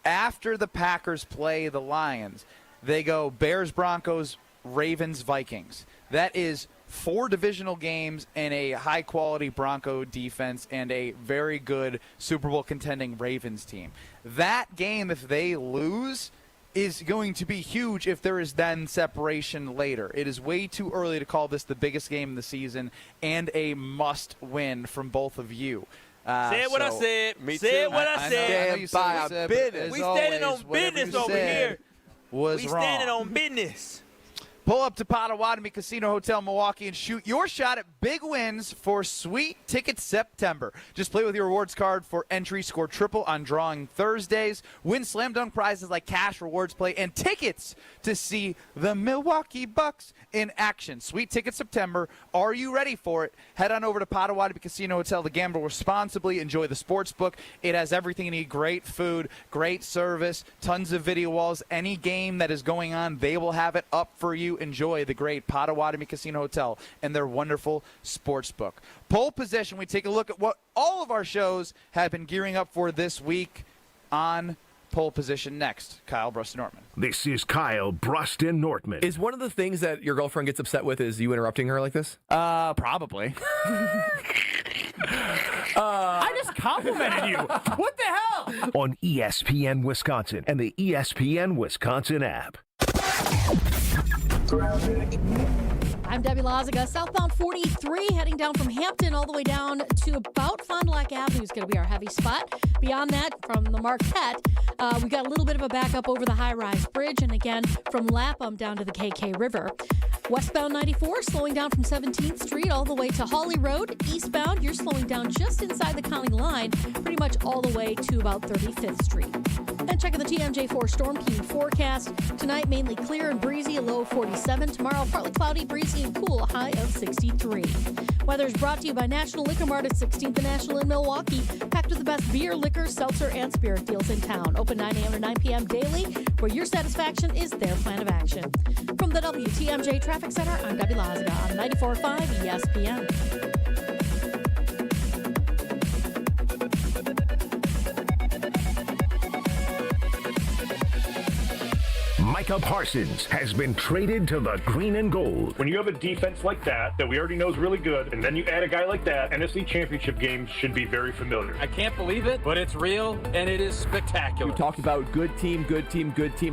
After the Packers play the Lions, they go Bears, Broncos, Ravens, Vikings. That is 4 divisional games and a high-quality Bronco defense and a very good Super Bowl contending Ravens team. That game, if they lose, is going to be huge if there is then separation later. It is way too early to call this the biggest game of the season and a must-win from both of you. Said what I so- said. Me Said too. what I I know said. you said what you said, but as We standing always, on whatever business you over said here. was We wrong. standing on business. Pull up to Potawatomi Casino Hotel Milwaukee and shoot your shot at big wins for Sweet Tickets September. Just play with your rewards card for entry, score triple on drawing Thursdays, win slam dunk prizes like cash, rewards play, and tickets to see the Milwaukee Bucks in action. Sweet Tickets September. Are you ready for it? Head on over to Potawatomi Casino Hotel to gamble responsibly. Enjoy the sports book. It has everything you need. Great food, great service, tons of video walls. Any game that is going on, they will have it up for you. Enjoy the great Potawatomi Casino Hotel and their wonderful sports book. Pole position, we take a look at what all of our shows have been gearing up for this week on pole position. Next, Kyle, Brust, and Nortman. This is Kyle, Brust, and Nortman. Is one of the things that your girlfriend gets upset with is you interrupting her like this? Probably. I just complimented you. What the hell? On ESPN Wisconsin and the ESPN Wisconsin app. I'm Debbie Lazaga, southbound 43, heading down from Hampton all the way down to about Fond du Lac Avenue is going to be our heavy spot. Beyond that, from the Marquette, we got a little bit of a backup over the high-rise bridge, and again, from Lapham down to the KK River. Westbound 94, slowing down from 17th Street all the way to Hawley Road. Eastbound, you're slowing down just inside the county line, pretty much all the way to about 35th Street. And checking the TMJ4 Storm King forecast. Tonight, mainly clear and breezy, a low of 47. Tomorrow, partly cloudy, breezy, and cool, a high of 63. Weather is brought to you by National Liquor Mart at 16th and National in Milwaukee. Packed with the best beer, liquor, seltzer, and spirit deals in town. Open 9 a.m. to 9 p.m. daily, where your satisfaction is their plan of action. From the WTMJ Traffic Center, I'm Debbie Lazaga on 94.5 ESPN. Micah Parsons has been traded to the green and gold. When you have a defense like that we already know is really good, and then you add a guy like that, NFC Championship games should be very familiar. I can't believe it, but it's real, and it is spectacular. We talked about good team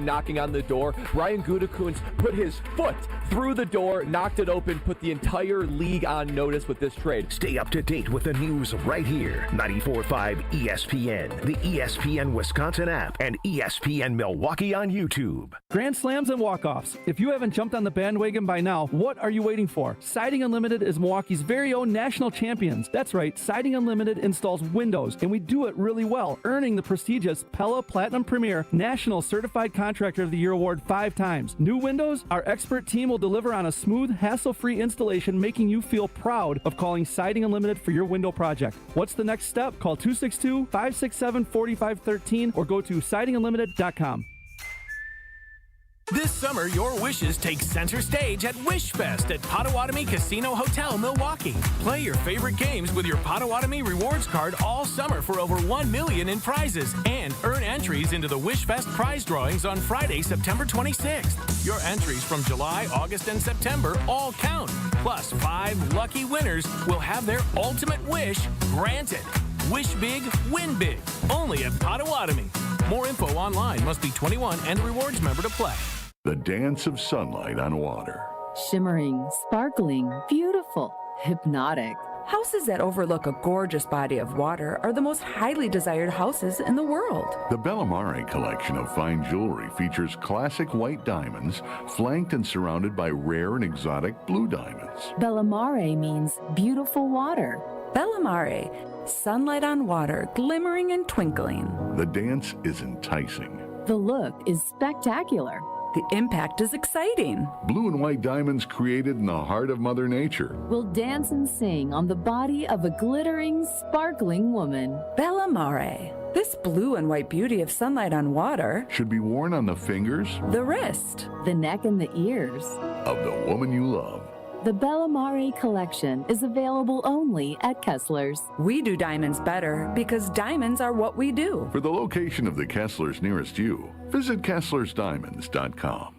knocking on the door. Brian Gutekunst put his foot through the door, knocked it open, put the entire league on notice with this trade. Stay up to date with the news right here. 94.5 ESPN, the ESPN Wisconsin app, and ESPN Milwaukee on YouTube. Grand slams and walk-offs. If you haven't jumped on the bandwagon by now, what are you waiting for? Siding Unlimited is Milwaukee's very own national champions. That's right, Siding Unlimited installs windows, and we do it really well, earning the prestigious Pella Platinum Premier National Certified Contractor of the Year award 5 times. New windows? Our expert team will deliver on a smooth, hassle-free installation, making you feel proud of calling Siding Unlimited for your window project. What's the next step? Call 262-567-4513 or go to sidingunlimited.com. This summer, your wishes take center stage at WishFest at Potawatomi Casino Hotel, Milwaukee. Play your favorite games with your Potawatomi Rewards card all summer for over $1 million in prizes and earn entries into the WishFest prize drawings on Friday, September 26th. Your entries from July, August, and September all count. Plus, 5 lucky winners will have their ultimate wish granted. Wish big, win big. Only at Potawatomi. More info online. Must be 21 and a rewards member to play. The dance of sunlight on water. Shimmering, sparkling, beautiful, hypnotic. Houses that overlook a gorgeous body of water are the most highly desired houses in the world. The Bellamare collection of fine jewelry features classic white diamonds, flanked and surrounded by rare and exotic blue diamonds. Bellamare means beautiful water. Bellamare, sunlight on water, glimmering and twinkling. The dance is enticing. The look is spectacular. The impact is exciting. Blue and white diamonds created in the heart of Mother Nature. Will dance and sing on the body of a glittering, sparkling woman. Bellamare. This blue and white beauty of sunlight on water should be worn on the fingers, the wrist, the neck, and the ears of the woman you love. The Bellamare collection is available only at Kessler's. We do diamonds better because diamonds are what we do. For the location of the Kesslers nearest you, visit KesslersDiamonds.com.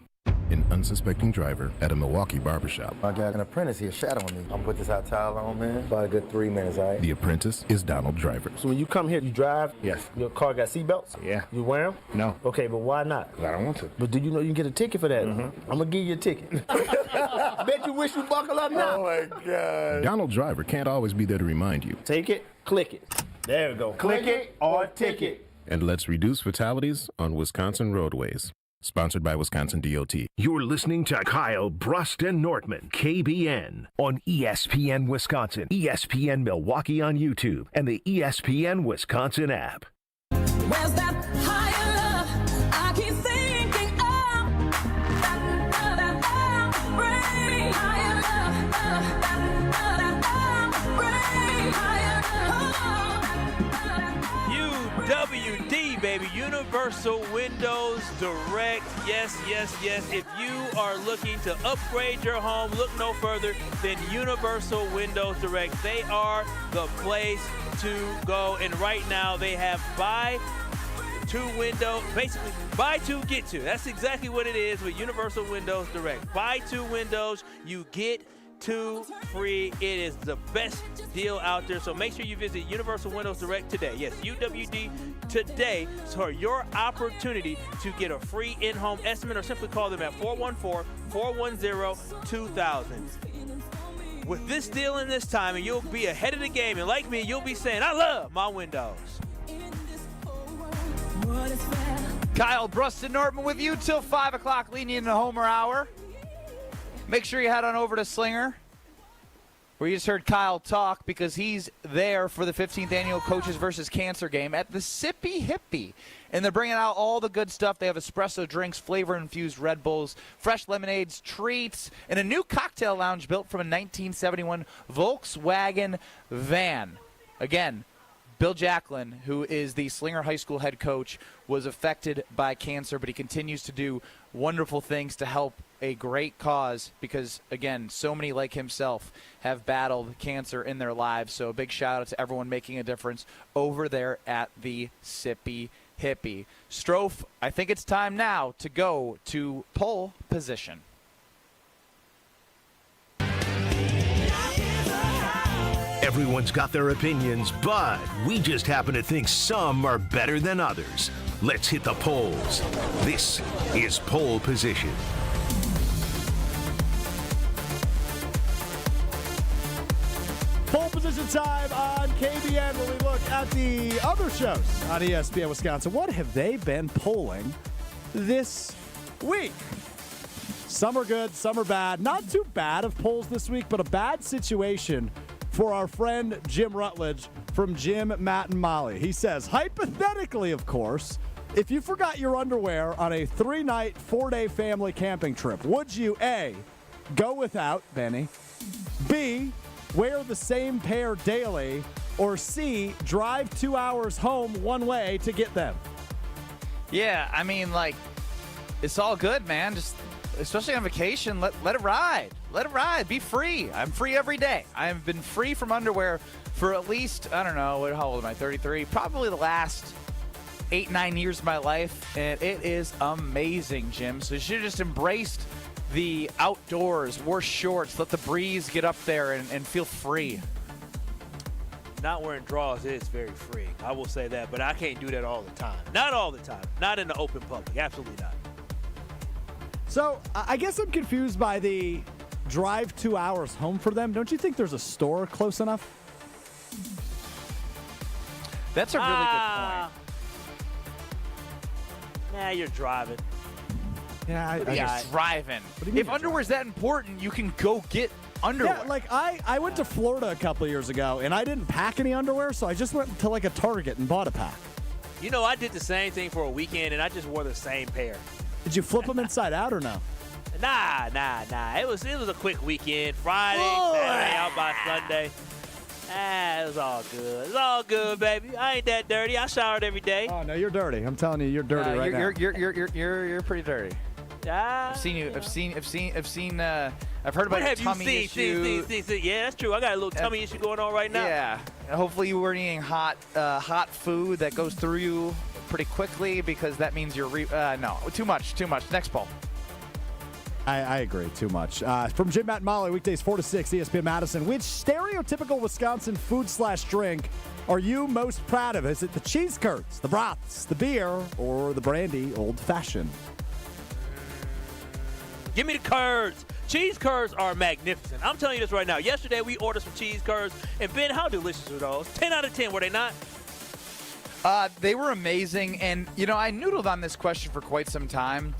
An unsuspecting driver at a Milwaukee barbershop. I got an apprentice here shadowing me. I'm gonna put this hot towel on, man. About a good 3 minutes, all right? The apprentice is Donald Driver. So when you come here, you drive? Yes. Your car got seatbelts? Yeah. You wear them? No. Okay, but why not? I don't want to. But do you know you can get a ticket for that? I'm gonna give you a ticket. I bet you wish you buckle up now. Oh my God. Donald Driver can't always be there to remind you. Take it, click it. There we go. Click it or ticket. And let's reduce fatalities on Wisconsin roadways. Sponsored by Wisconsin DOT. You're listening to Kyle, Brust, and Nortman, KBN, on ESPN Wisconsin, ESPN Milwaukee on YouTube, and the ESPN Wisconsin app. Where's that higher love? I keep thinking of that bring me higher love, UWD, baby, Universal Windows Direct. Yes, yes, yes. If you are looking to upgrade your home, look no further than Universal Windows Direct. They are the place to go. And right now they have buy two window, basically buy two, get two. That's exactly what it is with Universal Windows Direct. Buy 2 windows, you get 2 free. It is the best deal out there. So make sure you visit Universal Windows Direct today. Yes, UWD today for your opportunity to get a free in-home estimate, or simply call them at 414-410-2000. With this deal in this time, and you'll be ahead of the game, and like me, you'll be saying, I love my windows. Kyle, Brust, and Nortman with you till 5 o'clock, leading into Homer Hour. Make sure you head on over to Slinger, where you just heard Kyle talk, because he's there for the 15th annual Coaches versus Cancer game at the Sippy Hippie. And they're bringing out all the good stuff. They have espresso drinks, flavor-infused Red Bulls, fresh lemonades, treats, and a new cocktail lounge built from a 1971 Volkswagen van. Again, Bill Jacklin, who is the Slinger High School head coach, was affected by cancer, but he continues to do wonderful things to help a great cause, because, again, so many like himself have battled cancer in their lives. So a big shout out to everyone making a difference over there at the Sippy hippie. Strofe, I think it's time now to go to pole position. Everyone's got their opinions, but we just happen to think some are better than others. Let's hit the polls. This is Pole Position. Pole position time on KBN where we look at the other shows on ESPN Wisconsin. What have they been polling this week? Some are good, some are bad. Not too bad of polls this week, but a bad situation for our friend Jim Rutledge from Jim, Matt, and Molly. He says, hypothetically, of course, if you forgot your underwear on a 3-night, 4-day family camping trip, would you A, go without, Benny, B, wear the same pair daily, or C, drive 2 hours home one way to get them? Yeah, I mean, like, it's all good, man. Just, especially on vacation, let it ride. Let it ride. Be free. I'm free every day. I have been free from underwear for at least, I don't know, how old am I, 33? Probably the last 8-9 years of my life, and it is amazing, Jim. So you should have just embraced the outdoors, wore shorts, let the breeze get up there and feel free. Not wearing drawers is very freeing. I will say that, but I can't do that all the time. Not all the time. Not in the open public. Absolutely not. So I guess I'm confused by the drive 2 hours home for them. Don't you think there's a store close enough? That's a really good point. Nah, you're driving. Yeah, You're driving. If underwear's that important, you can go get underwear. Yeah, like I went to Florida a couple of years ago, and I didn't pack any underwear, so I just went to like a Target and bought a pack. You know, I did the same thing for a weekend, and I just wore the same pair. Did you flip them inside out or no? Nah. It was a quick weekend. Friday, Saturday, out by Sunday. It was all good. It's all good, baby. I ain't that dirty. I showered every day. Oh no, you're dirty. I'm telling you, you're dirty right now. You're pretty dirty. I've seen you. I've heard about your tummy issue. Yeah, that's true. I got a little tummy issue going on right now. Yeah. Hopefully you weren't eating hot food that goes through you pretty quickly, because that means you're no, too much. Next poll. I agree. Too much. From Jim, Matt, and Molly, weekdays 4 to 6, ESPN Madison. Which stereotypical Wisconsin food/drink are you most proud of? Is it the cheese curds, the brats, the beer, or the brandy old fashioned? Give me the curds. Cheese curds are magnificent. I'm telling you this right now. Yesterday we ordered some cheese curds, and Ben, how delicious are those? 10 out of 10, were they not? They were amazing, and I noodled on this question for quite some time.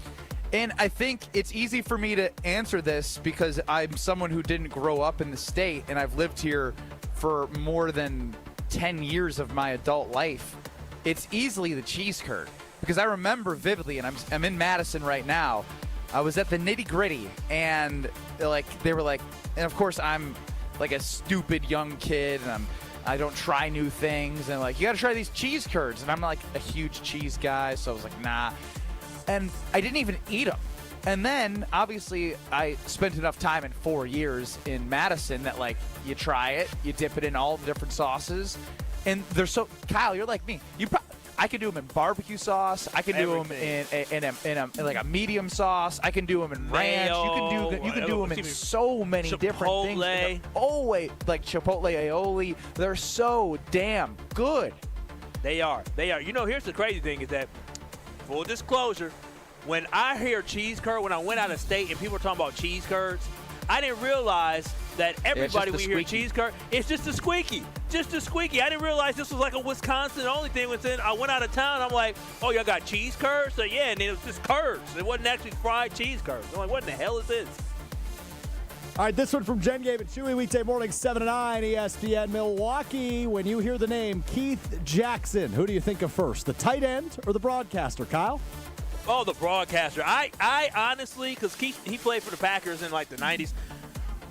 And I think it's easy for me to answer this because I'm someone who didn't grow up in the state, and I've lived here for more than 10 years of my adult life. It's easily the cheese curd, because I remember vividly, and I'm in Madison right now. I was at the Nitty Gritty, and they were like, and of course I'm like a stupid young kid, and I don't try new things, and you got to try these cheese curds, and I'm like a huge cheese guy, so I was like, nah. And I didn't even eat them. And then, obviously, I spent enough time in 4 years in Madison that, you try it, you dip it in all the different sauces, and they're so... Kyle, you're like me. I can do them in barbecue sauce. I can do them in a medium sauce. I can do them in ranch. You can do them in so many different things. Always, like Chipotle aioli. They're so damn good. They are. Here's the crazy thing is that, full disclosure, when I hear cheese curd, when I went out of state and people were talking about cheese curds, I didn't realize that everybody, when you hear cheese curd, it's just a squeaky. Just a squeaky. I didn't realize this was like a Wisconsin only thing. I went out of town, I'm like, oh, y'all got cheese curds? So, yeah, and it was just curds. It wasn't actually fried cheese curds. I'm like, what in the hell is this? All right, this one from Jen gave it Chewy, weekday morning, 7 to 9, ESPN Milwaukee. When you hear the name Keith Jackson, who do you think of first, the tight end or the broadcaster, Kyle? Oh, the broadcaster. I honestly, because Keith, he played for the Packers in the 90s.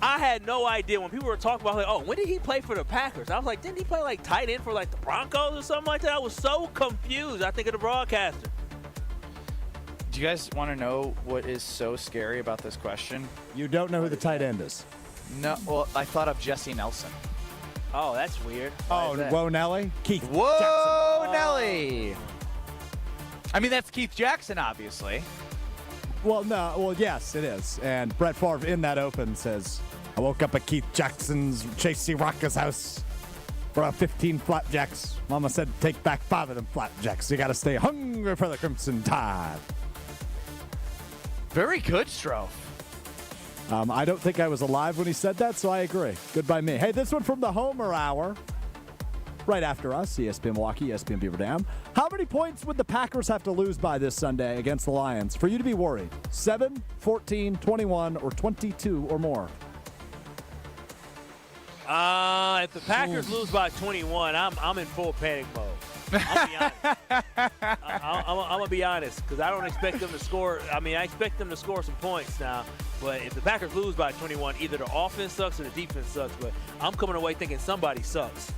I had no idea when people were talking about, when did he play for the Packers? I was like, didn't he play tight end for the Broncos or something like that? I was so confused. I think of the broadcaster. Do you guys want to know what is so scary about this question? You don't know who the tight end is. No, well, I thought of Jesse Nelson. Oh, that's weird. Whoa, Nelly? Keith Whoa, Jackson. Nelly. I mean, that's Keith Jackson, obviously. Well, no. Well, yes, it is. And Brett Favre in that open says, I woke up at Keith Jackson's Chase C. Rocca's house. Brought 15 flapjacks. Mama said, take back 5 of them flapjacks. You got to stay hungry for the Crimson Tide. Very good, Stroh. I don't think I was alive when he said that, so I agree. Good by me. Hey, this one from the Homer Hour. Right after us, ESPN Milwaukee, ESPN Beaver Dam. How many points would the Packers have to lose by this Sunday against the Lions for you to be worried? 7, 14, 21, or 22 or more? If the Packers lose by 21, I'm in full panic mode. I'm gonna be honest, because I don't expect them to score. I mean, I expect them to score some points now, but if the Packers lose by 21, either the offense sucks or the defense sucks. But I'm coming away thinking somebody sucks.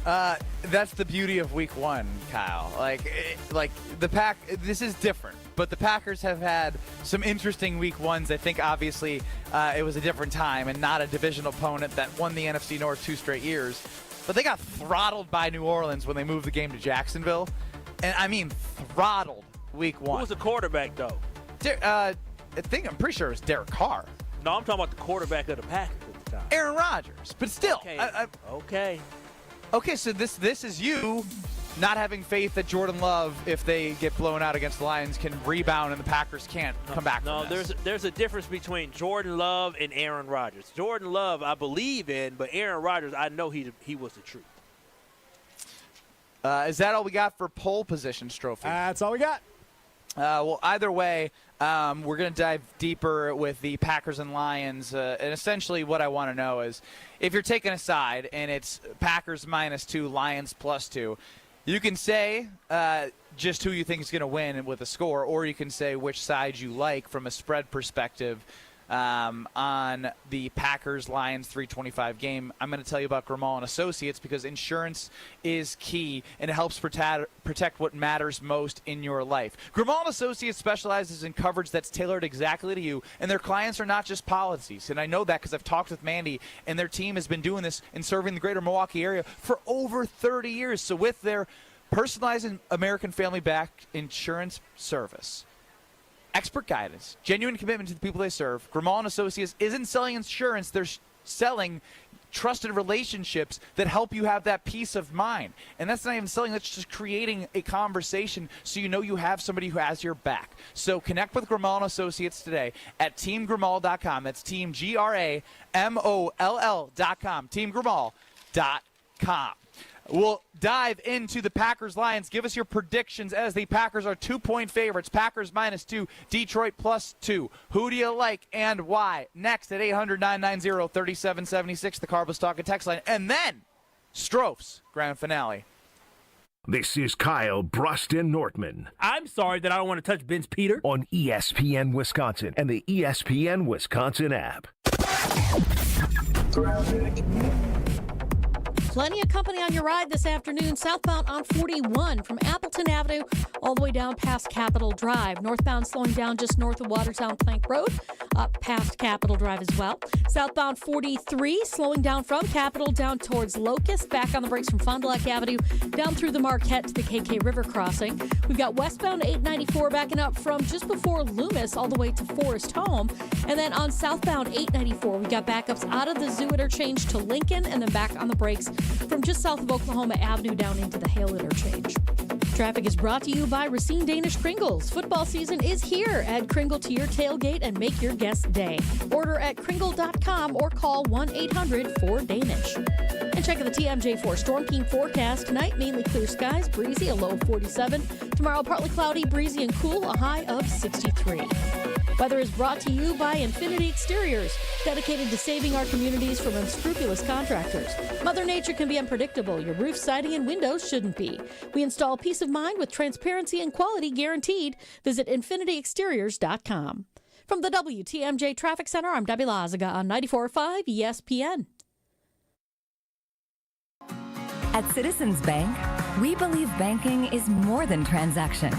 That's the beauty of Week 1, Kyle. This is different, but the Packers have had some interesting Week 1s. I think obviously it was a different time and not a divisional opponent that won the NFC North 2 straight years. But they got throttled by New Orleans when they moved the game to Jacksonville. And I mean throttled Week 1. Who was the quarterback, though? I'm pretty sure it was Derek Carr. No, I'm talking about the quarterback of the Packers at the time. Aaron Rodgers. But still. Okay. Okay, so this is you not having faith that Jordan Love, if they get blown out against the Lions, can rebound and the Packers can't come back from this. There's a difference between Jordan Love and Aaron Rodgers. Jordan Love, I believe in, but Aaron Rodgers, I know he was the truth. Is that all we got for pole positions, Trophy? That's all we got. Well, either way, we're going to dive deeper with the Packers and Lions. And essentially what I want to know is if you're taking a side and it's Packers -2, Lions +2, you can say just who you think is going to win with a score, or you can say which side you like from a spread perspective on the Packers-Lions 325 game. I'm going to tell you about Grimal & Associates because insurance is key, and it helps protect what matters most in your life. Grimal & Associates specializes in coverage that's tailored exactly to you, and their clients are not just policies. And I know that because I've talked with Mandy, and their team has been doing this and serving the greater Milwaukee area for over 30 years. So with their personalized American family-backed insurance service, expert guidance, genuine commitment to the people they serve, Grimal & Associates isn't selling insurance. They're selling trusted relationships that help you have that peace of mind. And that's not even selling. That's just creating a conversation so you know you have somebody who has your back. So connect with Grimal & Associates today at teamgrimal.com. That's team GRAMOLL.com. Teamgrimal.com. We'll dive into the Packers-Lions. Give us your predictions as the Packers are 2-point favorites. Packers -2, Detroit +2. Who do you like and why? Next at 800-990-3776, the Carbos Talking text line. And then Stroh's grand finale. This is Kyle, Brust, and Nortman. I'm sorry that I don't want to touch Ben's Peter. On ESPN Wisconsin and the ESPN Wisconsin app. Plenty of company on your ride this afternoon. Southbound on 41 from Appleton Avenue all the way down past Capitol Drive. Northbound slowing down just north of Watertown Plank Road, up past Capitol Drive as well. Southbound 43 slowing down from Capitol down towards Locust, back on the brakes from Fond du Lac Avenue down through the Marquette to the KK River crossing. We've got westbound 894 backing up from just before Loomis all the way to Forest Home. And then on southbound 894, we got backups out of the Zoo interchange to Lincoln and then back on the brakes from just south of Oklahoma Avenue down into the Hale interchange. Traffic is brought to you by Racine Danish Kringles. Football season is here. Add Kringle to your tailgate and make your guest day. Order at kringle.com or call 1-800-4DANISH. And check out the TMJ4 Storm Team forecast. Tonight, mainly clear skies, breezy, a low of 47. Tomorrow, partly cloudy, breezy, and cool, a high of 63. Weather is brought to you by Infinity Exteriors, dedicated to saving our communities from unscrupulous contractors. Mother Nature can be unpredictable. Your roof, siding, and windows shouldn't be. We install peace of mind with transparency and quality guaranteed. Visit infinityexteriors.com. From the WTMJ Traffic Center, I'm Debbie Lazaga on 94.5 ESPN. At Citizens Bank, we believe banking is more than transactions.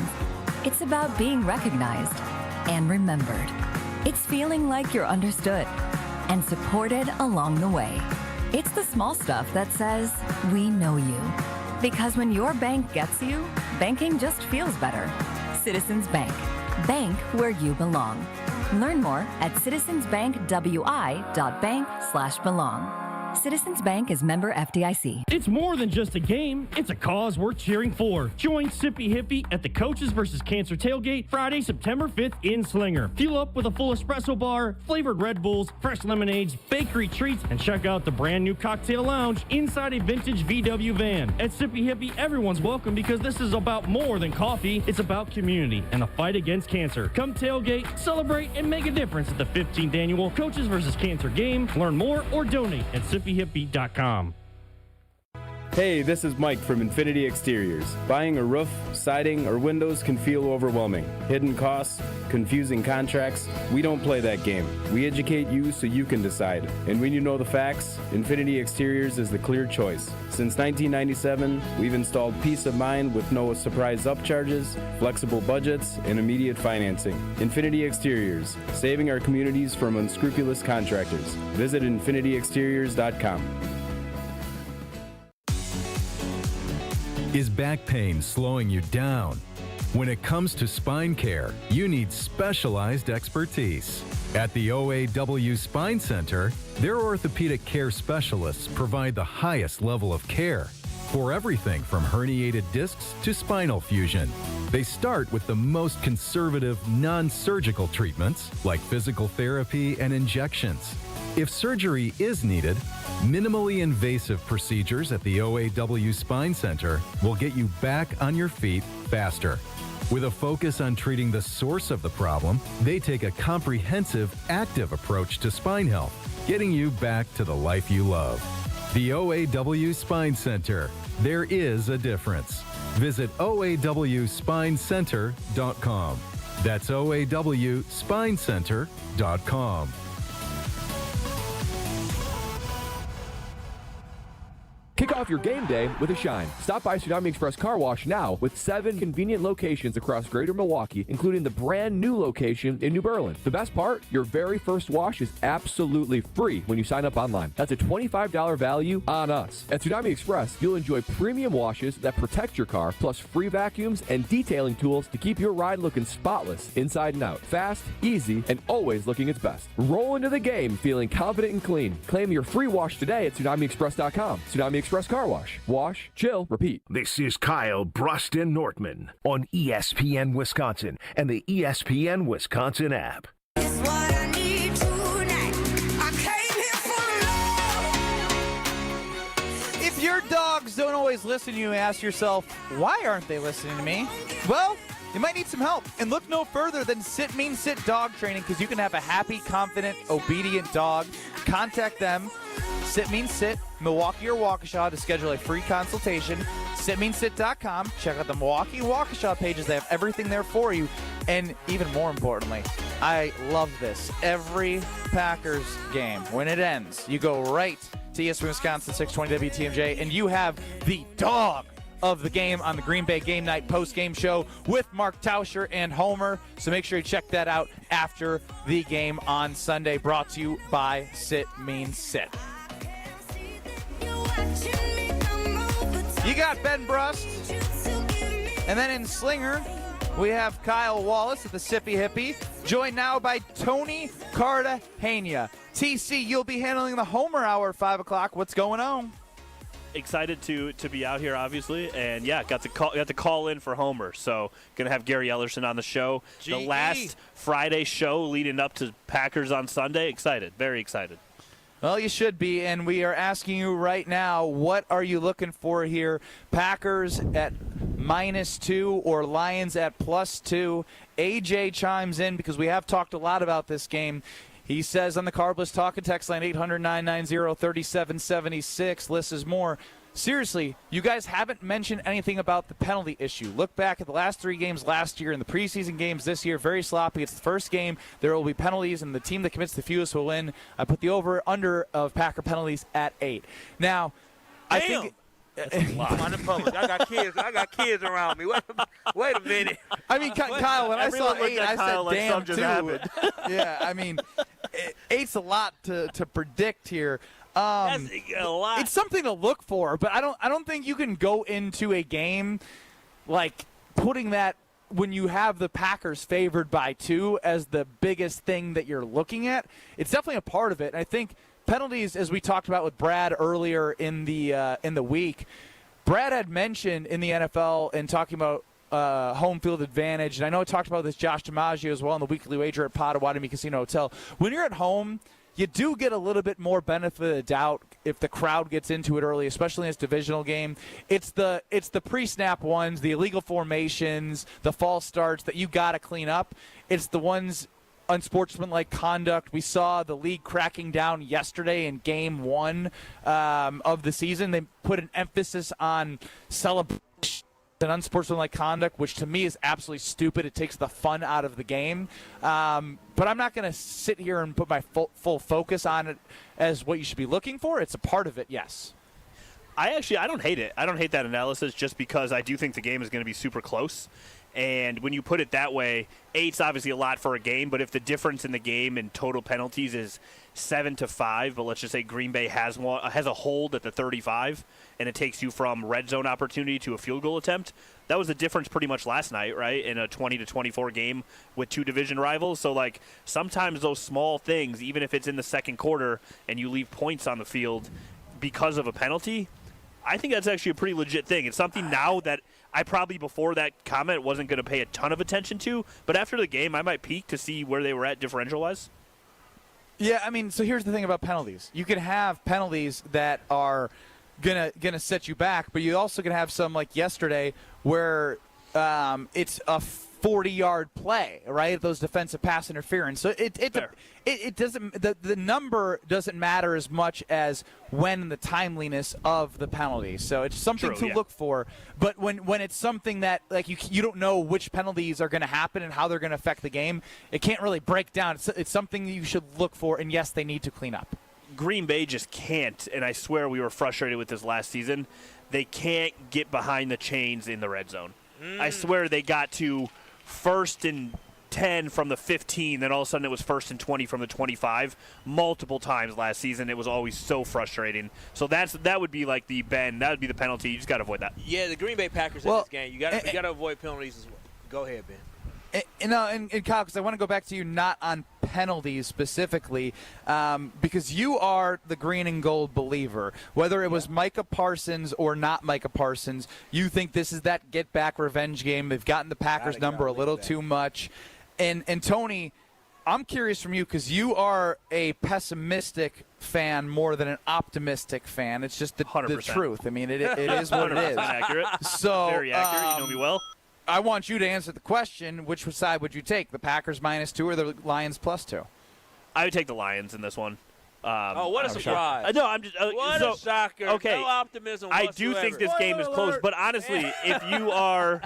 It's about being recognized and remembered. It's feeling like you're understood and supported along the way. It's the small stuff that says, we know you. Because when your bank gets you, banking just feels better. Citizens Bank. Bank where you belong. Learn more at citizensbankwi.bank/belong. Citizens Bank is member FDIC. It's more than just a game. It's a cause worth cheering for. Join Sippy Hippie at the Coaches vs. Cancer Tailgate Friday, September 5th in Slinger. Fuel up with a full espresso bar, flavored Red Bulls, fresh lemonades, bakery treats, and check out the brand new cocktail lounge inside a vintage VW van. At Sippy Hippie, everyone's welcome because this is about more than coffee. It's about community and the fight against cancer. Come tailgate, celebrate, and make a difference at the 15th annual Coaches vs. Cancer game. Learn more or donate at sippyhippie.com. Hey, this is Mike from Infinity Exteriors. Buying a roof, siding, or windows can feel overwhelming. Hidden costs, confusing contracts. We don't play that game. We educate you so you can decide. And when you know the facts, Infinity Exteriors is the clear choice. Since 1997, we've installed peace of mind with no surprise upcharges, flexible budgets, and immediate financing. Infinity Exteriors, saving our communities from unscrupulous contractors. Visit infinityexteriors.com. Is back pain slowing you down? When it comes to spine care, you need specialized expertise. At the OAW Spine Center, their orthopedic care specialists provide the highest level of care for everything from herniated discs to spinal fusion. They start with the most conservative, non-surgical treatments like physical therapy and injections. If surgery is needed, minimally invasive procedures at the OAW Spine Center will get you back on your feet faster. With a focus on treating the source of the problem, they take a comprehensive, active approach to spine health, getting you back to the life you love. The OAW Spine Center. There is a difference. Visit oawspinecenter.com. That's oawspinecenter.com. Kick off your game day with a shine. Stop by Tsunami Express Car Wash now with 7 convenient locations across Greater Milwaukee, including the brand new location in New Berlin. The best part, your very first wash is absolutely free when you sign up online. That's a $25 value on us. At Tsunami Express, you'll enjoy premium washes that protect your car, plus free vacuums and detailing tools to keep your ride looking spotless inside and out. Fast, easy, and always looking its best. Roll into the game feeling confident and clean. Claim your free wash today at TsunamiExpress.com. Tsunami Express Car Wash. Wash, chill, repeat. This is Kyle, Brust, and Nortman on ESPN Wisconsin and the ESPN Wisconsin app. If your dogs don't always listen to you, ask yourself, why aren't they listening to me? Well, you might need some help. And look no further than Sit Mean Sit Dog Training, because you can have a happy, confident, obedient dog. Contact them. Sit Mean Sit, Milwaukee or Waukesha, to schedule a free consultation. SitMeanSit.com. Check out the Milwaukee Waukesha pages. They have everything there for you. And even more importantly, I love this. Every Packers game, when it ends, you go right to ESPN Wisconsin 620 WTMJ, and you have the dog of the game on the Green Bay Game Night post-game show with Mark Tauscher and Homer. So make sure you check that out after the game on Sunday, brought to you by Sit Mean Sit. You got Ben Brust. And then in Slinger, we have Kyle Wallace at the Sippy Hippie, joined now by Tony Cartagena. TC, you'll be handling the Homer Hour at 5 o'clock. What's going on? Excited to be out here, obviously, and yeah, got to call in for Homer. So gonna have Gary Ellerson on the show. The last Friday show leading up to Packers on Sunday. Excited, very excited. Well, you should be, and we are asking you right now, what are you looking for here? Packers at -2 or Lions at +2? AJ chimes in because we have talked a lot about this game. He says on the Carbless Talk and Text line 800-990-3776, less is more. Seriously, you guys haven't mentioned anything about the penalty issue. Look back at the last 3 games last year and the preseason games this year. Very sloppy. It's the first game. There will be penalties, and the team that commits the fewest will win. I put the over-under of Packer penalties at 8. Now, I think... That's a lot. I'm in public. I got kids around me. Wait a minute. I mean, Kyle, when I saw 8, I said, like damn, just too. Yeah, I mean, 8's a lot to predict here. That's a lot. It's something to look for, but I don't think you can go into a game like putting that when you have the Packers favored by 2 as the biggest thing that you're looking at. It's definitely a part of it. And I think penalties, as we talked about with Brad earlier in the week, Brad had mentioned in the NFL and talking about home field advantage, and I know I talked about this Josh DiMaggio as well in the weekly wager at Potawatomi Casino Hotel. When you're at home, you do get a little bit more benefit of the doubt if the crowd gets into it early, especially in this divisional game. It's the pre-snap ones, the illegal formations, the false starts that you got to clean up. It's the ones unsportsmanlike conduct. We saw the league cracking down yesterday in Game 1 of the season. They put an emphasis on celebration and unsportsmanlike conduct, which to me is absolutely stupid. It takes the fun out of the game. But I'm not going to sit here and put my full focus on it as what you should be looking for. It's a part of it, yes. I don't hate it. I don't hate that analysis just because I do think the game is going to be super close. And when you put it that way, 8's obviously a lot for a game, but if the difference in the game in total penalties is 7-5, but let's just say Green Bay has a hold at the 35, and it takes you from red zone opportunity to a field goal attempt, that was the difference pretty much last night, right, in a 20-24 game with 2 division rivals. So, like, sometimes those small things, even if it's in the second quarter and you leave points on the field because of a penalty, I think that's actually a pretty legit thing. It's something now that I probably before that comment wasn't going to pay a ton of attention to, but after the game I might peek to see where they were at differential-wise. Yeah, I mean, so here's the thing about penalties. You can have penalties that are gonna set you back, but you also can have some like yesterday where it's a 40-yard play, right? Those defensive pass interference. So it doesn't the number doesn't matter as much as when the timeliness of the penalty. So it's something to look for. But when it's something that like you don't know which penalties are going to happen and how they're going to affect the game, it can't really break down. It's something you should look for. And yes, they need to clean up. Green Bay just can't, and I swear we were frustrated with this last season. They can't get behind the chains in the red zone. I swear they got to 1st and 10 from the 15, then all of a sudden it was 1st and 20 from the 25 multiple times last season. It was always so frustrating. So that would be like that would be the penalty. You just got to avoid that. Yeah, the Green Bay Packers in this game. You got to avoid penalties as well. Go ahead, Ben. And Kyle, because I want to go back to you not on penalties specifically, because you are the green and gold believer. Whether it was Micah Parsons or not Micah Parsons, you think this is that get-back revenge game. They've gotten the Packers number a little too much. And Tony, I'm curious from you because you are a pessimistic fan more than an optimistic fan. It's just the truth. I mean, it is what it is. Accurate. So, very accurate. You know me well. I want you to answer the question. Which side would you take, the Packers -2 or the Lions +2? I would take the Lions in this one. What a surprise. No, I'm just what a shocker. Okay. No optimism whatsoever. I do think this game is close, but honestly, if you are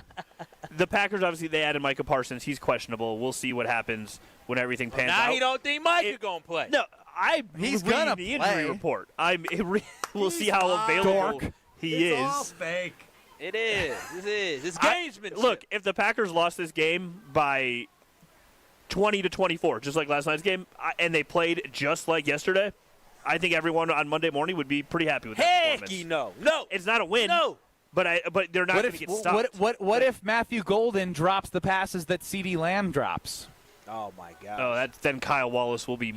the Packers, obviously they added Micah Parsons. He's questionable. We'll see what happens when everything pans out. Now he don't think Micah going to play. No, he's going to the injury report. We'll see how available he is. It's all fake. It is. It's gamesmanship. Look, if the Packers lost this game by 20-24, just like last night's game, and they played just like yesterday, I think everyone on Monday morning would be pretty happy with that performance. No. It's not a win. No. But they're not going to get stopped. What if Matthew Golden drops the passes that CeeDee Lamb drops? Oh, my God. Oh, then Kyle Wallace will be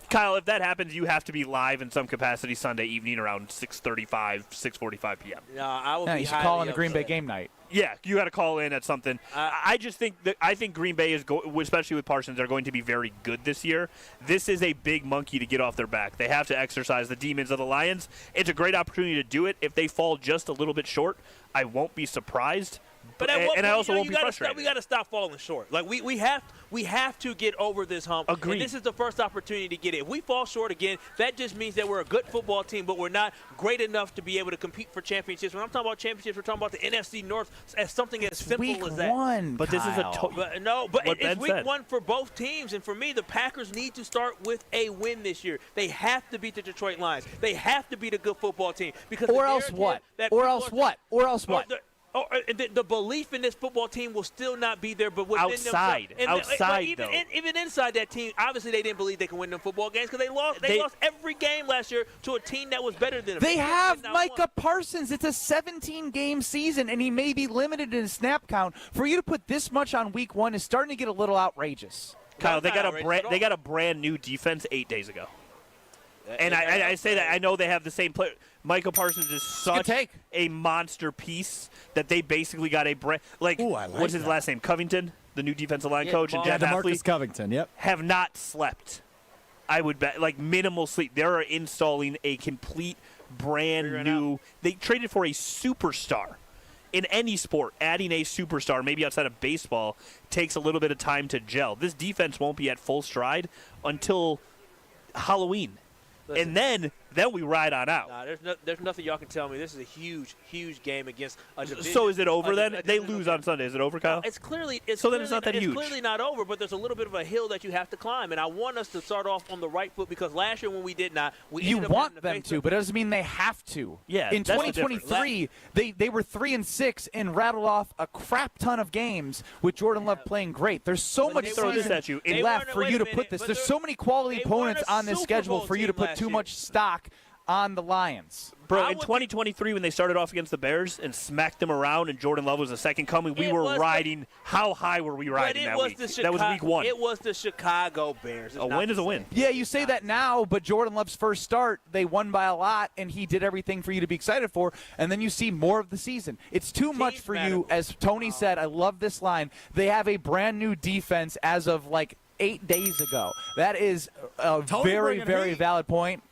Kyle, if that happens, you have to be live in some capacity Sunday evening around 6:35, 6:45 p.m. I will be you should call on the Green Bay game night. Yeah, you got to call in at something. I just think I think Green Bay is, especially with Parsons, they're going to be very good this year. This is a big monkey to get off their back. They have to exercise the demons of the Lions. It's a great opportunity to do it. If they fall just a little bit short, I won't be surprised. But at what point, I also won't be frustrated. We got to stop falling short. Like we have to get over this hump. Agreed. And this is the first opportunity to get it. If we fall short again, that just means that we're a good football team, but we're not great enough to be able to compete for championships. When I'm talking about championships, we're talking about the NFC North as something as simple as that. Week 1, but this is it's week 1 for both teams, and for me, the Packers need to start with a win this year. They have to beat the Detroit Lions. They have to beat a good football team because Or else what? The belief in this football team will still not be there, but within outside, even inside that team, obviously they didn't believe they could win them football games because they lost every game last year to a team that was better than them. They have Micah Parsons. It's a 17-game season, and he may be limited in his snap count. For you to put this much on week 1 is starting to get a little outrageous. Kyle, they got a brand new defense 8 days ago. And I say that I know they have the same player. Michael Parsons is such a monster piece that they basically got a brand what's his last name? Covington, the new defensive line coach, and Jeff DeMarcus Covington. Yep, have not slept. I would bet minimal sleep. They're installing a complete brand new. They traded for a superstar. In any sport, adding a superstar, maybe outside of baseball, takes a little bit of time to gel. This defense won't be at full stride until Halloween. Listen, and then we ride on out. There's nothing y'all can tell me. This is a huge game against a division. So is it over then? They lose on Sunday. Is it over, Kyle? Then it's clearly not that it's huge. Clearly not over, but there's a little bit of a hill that you have to climb. And I want us to start off on the right foot because last year when we did not, you want them to, but it doesn't mean they have to. Yeah, in 2023, they were 3-6 and rattled off a crap ton of games with Jordan Love playing great. There's so much season left for you to put this. There's so many quality opponents on this schedule for you to put too much stock on the Lions. Bro, in 2023 when they started off against the Bears and smacked them around and Jordan Love was the second coming, we were riding. How high were we riding that week? That was week 1. It was the Chicago Bears. A win is a win. Yeah, you say that now, but Jordan Love's first start, they won by a lot, and he did everything for you to be excited for, and then you see more of the season. It's too much for you, as Tony said. I love this line. They have a brand new defense as of 8 days ago. That is a very, very valid point.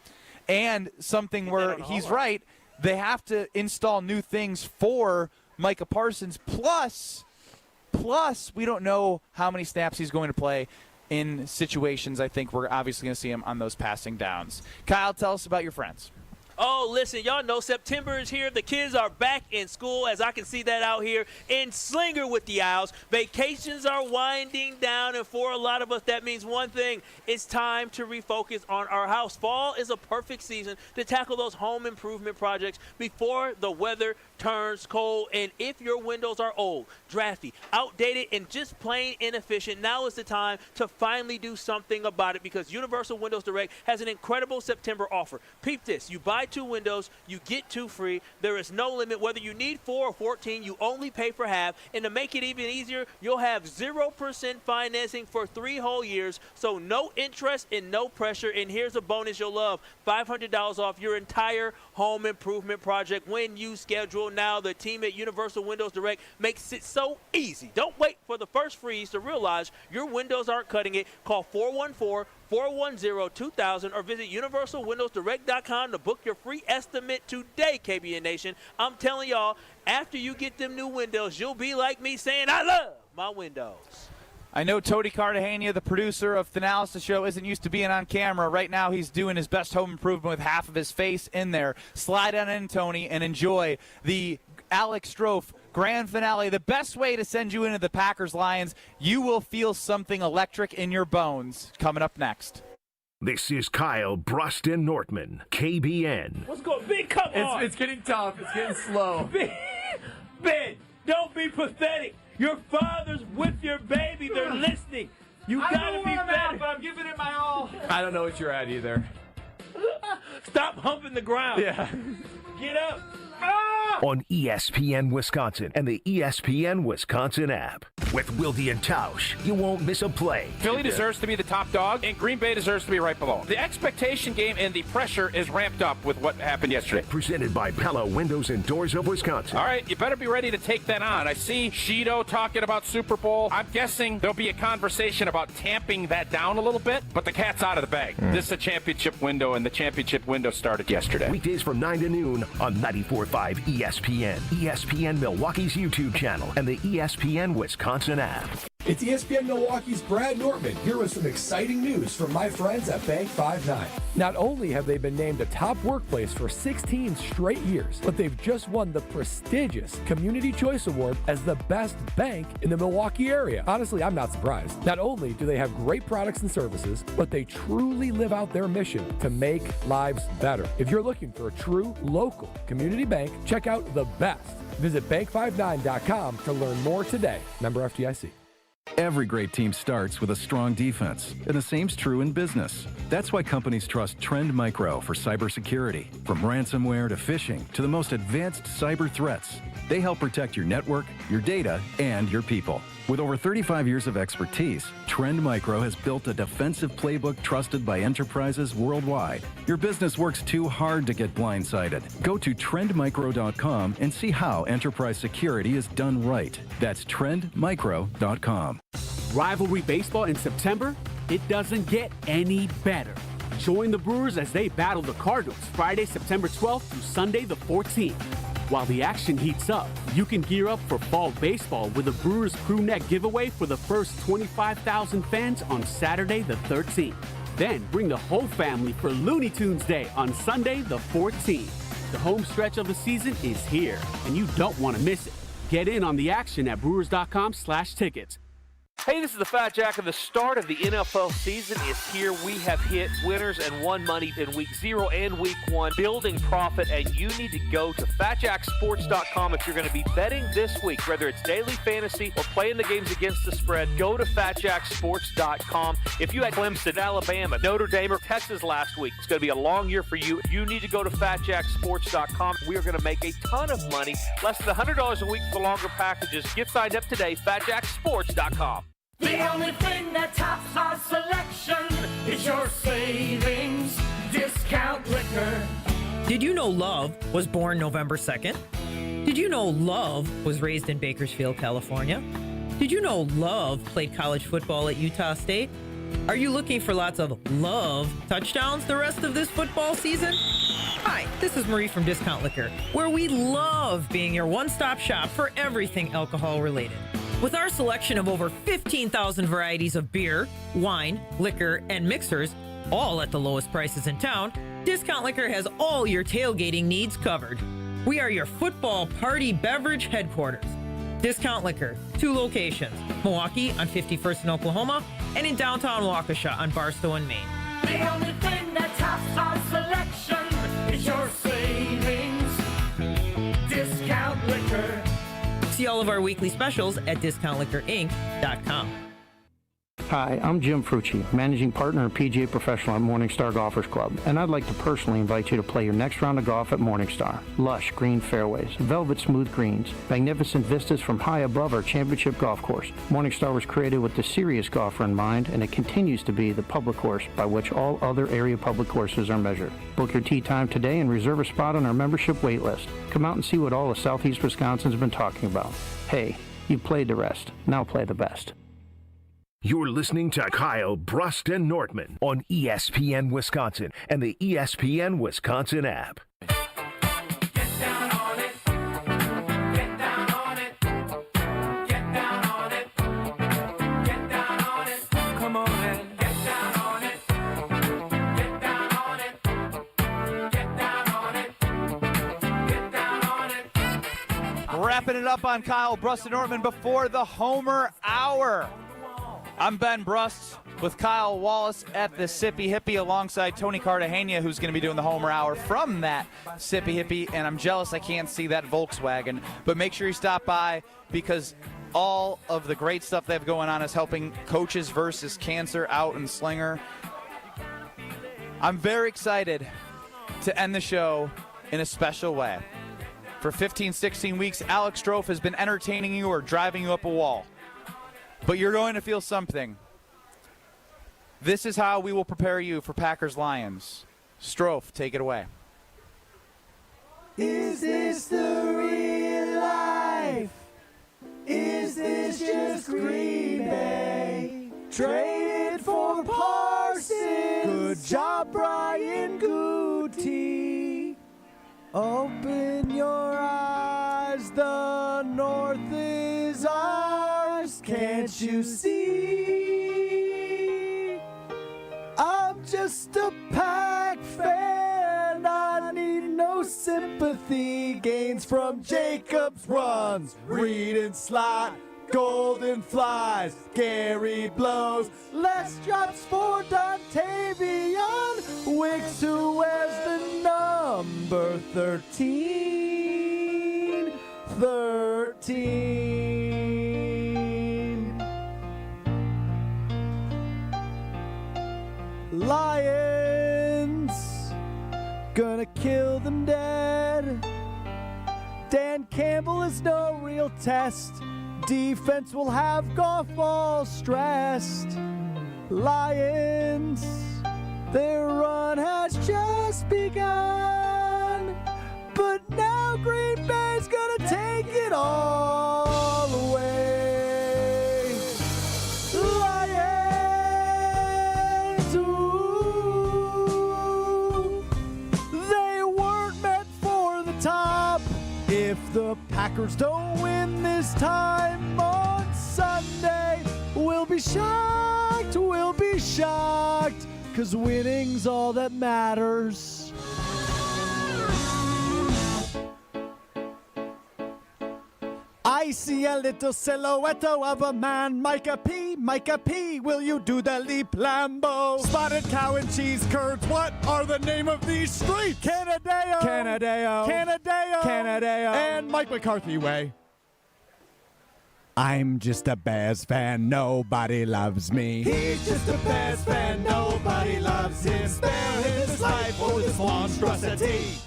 And something where he's right, they have to install new things for Micah Parsons. Plus, we don't know how many snaps he's going to play in situations. I think we're obviously going to see him on those passing downs. Kyle, tell us about your friends. Oh, listen, y'all know September is here. The kids are back in school, as I can see that out here in Slinger with the Owls. Vacations are winding down, and for a lot of us, that means one thing. It's time to refocus on our house. Fall is a perfect season to tackle those home improvement projects before the weather turns cold. And if your windows are old, drafty, outdated, and just plain inefficient, now is the time to finally do something about it because Universal Windows Direct has an incredible September offer. Peep this. You buy 2 windows, you get 2 free. There is no limit. Whether you need 4 or 14, you only pay for half. And to make it even easier, you'll have 0% financing for 3 whole years. So no interest and no pressure. And here's a bonus you'll love. $500 off your entire home improvement project when you schedule now. The team at Universal Windows Direct makes it so easy. Don't wait for the first freeze to realize your windows aren't cutting it. Call 414-410-2000 or visit universalwindowsdirect.com to book your free estimate today, KBN Nation. I'm telling y'all, after you get them new windows, you'll be like me saying, I love my windows. I know Tony Cartagena, the producer of Thanalis, the show, isn't used to being on camera. Right now he's doing his best home improvement with half of his face in there. Slide on in, Tony, and enjoy the Alex Strofe grand finale. The best way to send you into the Packers-Lions. You will feel something electric in your bones coming up next. This is Kyle, Brust, and Nortman, KBN. What's going on? Big, come on. It's getting tough. It's getting slow. Ben, don't be pathetic. Your father's with your baby. They're listening. You gotta be better. But I'm giving it my all. I don't know what you're at either. Stop humping the ground. Yeah. Get up. On ESPN Wisconsin and the ESPN Wisconsin app. With Wilde and Tausch, you won't miss a play. Philly deserves to be the top dog, and Green Bay deserves to be right below. The expectation game and the pressure is ramped up with what happened yesterday. Presented by Pella Windows and Doors of Wisconsin. All right, you better be ready to take that on. I see Shido talking about Super Bowl. I'm guessing there'll be a conversation about tamping that down a little bit, but the cat's out of the bag. This is a championship window, and the championship window started yesterday. Weekdays from 9 to noon on 94.5 ESPN, ESPN Milwaukee's YouTube channel, and the ESPN Wisconsin app. It's ESPN Milwaukee's Brad Nortman here with some exciting news from my friends at Bank 5-9. Not only have they been named a top workplace for 16 straight years, but they've just won the prestigious Community Choice Award as the best bank in the Milwaukee area. Honestly, I'm not surprised. Not only do they have great products and services, but they truly live out their mission to make lives better. If you're looking for a true local community bank, check out the best. Visit bank59.com to learn more today. Member FDIC. Every great team starts with a strong defense, and the same's true in business. That's why companies trust Trend Micro for cybersecurity. From ransomware to phishing to the most advanced cyber threats, they help protect your network, your data, and your people. With over 35 years of expertise, Trend Micro has built a defensive playbook trusted by enterprises worldwide. Your business works too hard to get blindsided. Go to trendmicro.com and see how enterprise security is done right. That's trendmicro.com. Rivalry baseball in September? It doesn't get any better. Join the Brewers as they battle the Cardinals Friday, September 12th through Sunday the 14th. While the action heats up, you can gear up for fall baseball with a Brewers crew neck giveaway for the first 25,000 fans on Saturday the 13th. Then bring the whole family for Looney Tunes Day on Sunday the 14th. The home stretch of the season is here, and you don't want to miss it. Get in on the action at brewers.com/tickets. Hey, this is the Fat Jack, and the start of the NFL season is here. We have hit winners and won money in Week 0 and Week 1, building profit, and you need to go to FatJackSports.com if you're going to be betting this week, whether it's daily fantasy or playing the games against the spread. Go to FatJackSports.com. If you had Clemson, Alabama, Notre Dame, or Texas last week, it's going to be a long year for you. You need to go to FatJackSports.com. We are going to make a ton of money, less than $100 a week for the longer packages. Get signed up today, FatJackSports.com. The only thing that tops our selection is your savings discount liquor. Did you know Love was born November 2nd? Did you know Love was raised in Bakersfield, California? Did you know Love played college football at Utah State? Are you looking for lots of Love touchdowns the rest of this football season? Hi, this is Marie from Discount Liquor, where we love being your one-stop shop for everything alcohol-related. With our selection of over 15,000 varieties of beer, wine, liquor, and mixers, all at the lowest prices in town, Discount Liquor has all your tailgating needs covered. We are your football party beverage headquarters. Discount Liquor, 2 locations, Milwaukee on 51st in Oklahoma, and in downtown Waukesha on Barstow and Maine. The only thing that tops our selection is your savings discount liquor. See all of our weekly specials at DiscountLiquorInc.com. Hi, I'm Jim Frucci, Managing Partner and PGA Professional at Morningstar Golfers Club, and I'd like to personally invite you to play your next round of golf at Morningstar. Lush green fairways, velvet smooth greens, magnificent vistas from high above our championship golf course. Morningstar was created with the serious golfer in mind, and it continues to be the public course by which all other area public courses are measured. Book your tee time today and reserve a spot on our membership wait list. Come out and see what all of Southeast Wisconsin's been talking about. Hey, you've played the rest. Now play the best. You're listening to Kyle, Brust, and Nortman on ESPN Wisconsin and the ESPN Wisconsin app. Wrapping it up on Kyle, Brust, and Nortman before the Homer Hour. I'm Ben Brust with Kyle Wallace at the Sippy Hippie alongside Tony Cartagena, who's going to be doing the Homer Hour from that Sippy Hippie. And I'm jealous I can't see that Volkswagen. But make sure you stop by because all of the great stuff they have going on is helping Coaches versus Cancer out in Slinger. I'm very excited to end the show in a special way. For 15, 16 weeks, Alex Strofe has been entertaining you or driving you up a wall. But you're going to feel something. This is how we will prepare you for Packers-Lions. Strofe, take it away. Is this the real life? Is this just Green Bay? Traded for Parsons. Good job, Brian Gootee. Open your eyes, the North is ours. can't you see? I'm just a Pack fan. I need no sympathy. Gains from Jacobs runs, Reed and slot, Golden flies, Gary blows, less drops for Dontavion Wicks, who wears the number 13. 13. Lions, gonna kill them dead. Dan Campbell is no real test. Defense will have Goff all stressed. Lions, their run has just begun. But now Green Bay's gonna take it all away. Lions, ooh, they weren't meant for the top. If the Packers don't win this time on Sunday, we'll be shocked, 'cause winning's all that matters. I see a little silhouette of a man, Micah P, will you do the leap, Lambo? Spotted cow and cheese curds, what are the name of these streets? Canadeo, and Mike McCarthy way. I'm just a Bears fan, nobody loves me. He's just a Bears fan, nobody loves him. Spare his life for this monstrosity.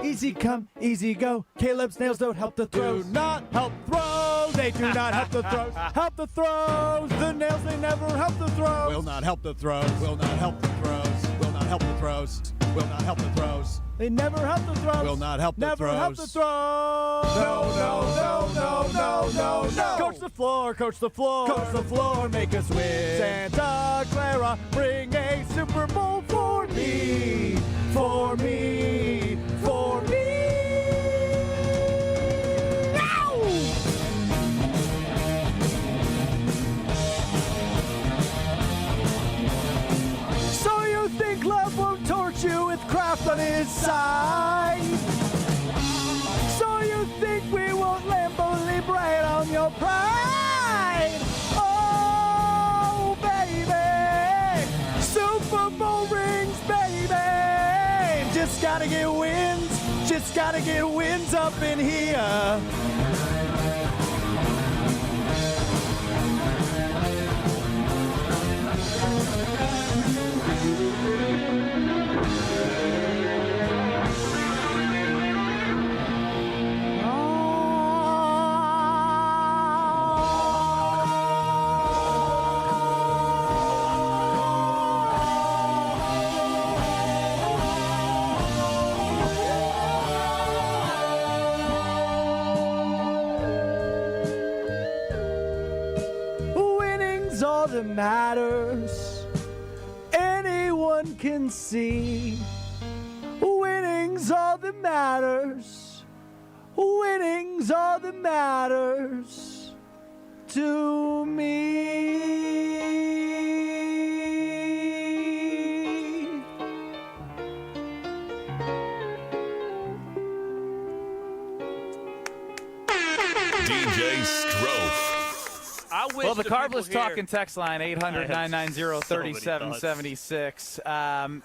Easy come, easy go. Caleb's nails don't help the throws. Do not help throws. They do not help the throws. Help the throws. The nails, they never help the throws. Will not help the throws. Will not help the throws. Will not help the throws. Will not help the throws. They never help the throws. Will not help the throws. Never help the throws. No. Coach the floor, coach the floor. Coach the floor, make us win. Santa Clara, bring a Super Bowl for me. For me. For me. Ow! So you think love won't torch you with Kraft on his side? So you think we won't Lambo Libre on your pride? Oh, baby, Super Bowl rings, baby. Just gotta get wins up in here. All that matters, anyone can see. Winning's all that matters. Winning's all that matters to me. DJ Strofe. Well, the Carbless Talking text line, 800-990-3776,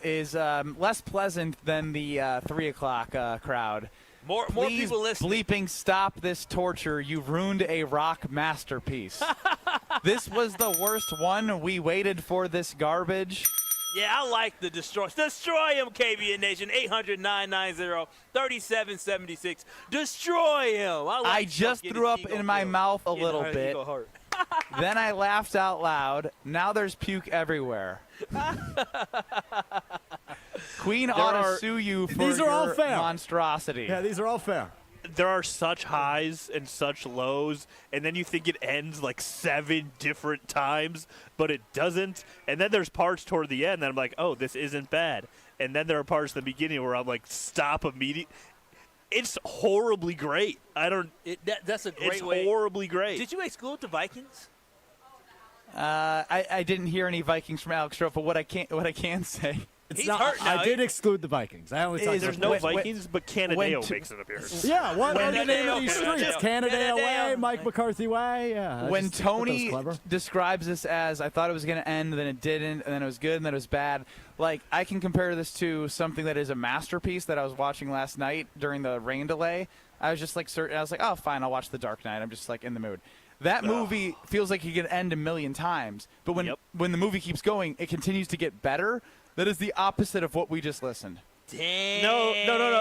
is less pleasant than the 3 o'clock crowd. More people listening. Bleeping stop this torture. You've ruined a rock masterpiece. This was the worst one. We waited for this garbage. Yeah, I like the destroy. Destroy him, KBN Nation. 800-990-3776. Destroy him. I just threw up in my mouth a little bit. Then I laughed out loud. Now there's puke everywhere. Queen ought to sue you for these are all your fair. monstrosity. Yeah, these are all fair. There are such highs and such lows, and then you think it ends like 7 different times, but it doesn't. And then there's parts toward the end that I'm like, oh, this isn't bad. And then there are parts in the beginning where I'm like, stop immediately. It's horribly great. That's a great It's way. horribly great. Did you exclude the Vikings? I didn't hear any Vikings from Alex Strofe, but what I can say. He's hurt now. I did exclude the Vikings. I only talked There's about no Vikings, but Canadeo makes an appearance. Yeah, what are the name of these Canadeo. streets? Canadeo Way, Mike McCarthy Way. Yeah. When I thought that was Tony clever. describes this as, I thought it was going to end, then it didn't, and then it was good, and then it was bad. Like, I can compare this to something that is a masterpiece that I was watching last night during the rain delay. I was just like, I was like, oh, fine, I'll watch The Dark Knight. I'm just like in the mood. That movie feels like it could end a million times, but when the movie keeps going, it continues to get better. That is the opposite of what we just listened. Dang. No.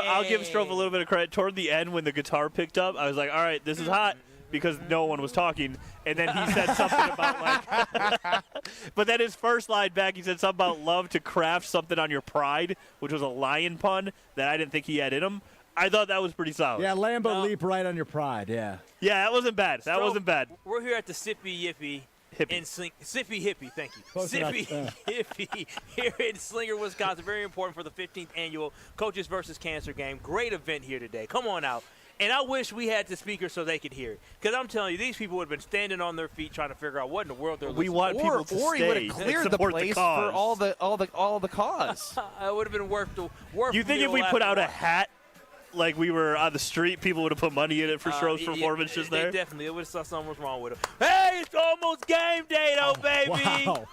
I'll give Strofe a little bit of credit. Toward the end, when the guitar picked up, I was like, all right, this is hot, because no one was talking. And then he said something about, like, but then his first line back, he said something about love to craft something on your pride, which was a lion pun that I didn't think he had in him. I thought that was pretty solid. Yeah, Lambo leap right on your pride, yeah. Yeah, that wasn't bad. That wasn't bad. We're here at the Sippy Yippee. Sippy Hippie, thank you. Close Sippy enough. Hippie here in Slinger, Wisconsin. Very important for the 15th annual Coaches versus Cancer game. Great event here today. Come on out. And I wish we had the speakers so they could hear it. Because I'm telling you, these people would have been standing on their feet trying to figure out what in the world they're listening to. We want people to Or he would have stay cleared and the support place cause. for all the cause. It would have been worth the You think if we put out a hat like we were on the street, people would have put money in it for Stroh's performance just there? Definitely. It would have saw something was wrong with them. Hey, it's almost game day, though, baby. Wow.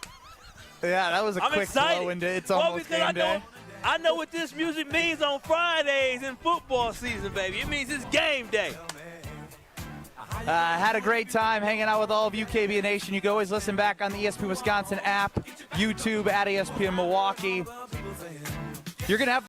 Yeah, that was a I'm quick excited. flow into It's Well, Almost because Game Day. I know what this music means on Fridays in football season, baby. It means it's game day. Had a great time hanging out with all of UKB Nation. You can always listen back on the ESPN Wisconsin app, YouTube at ESPN Milwaukee. You're going to have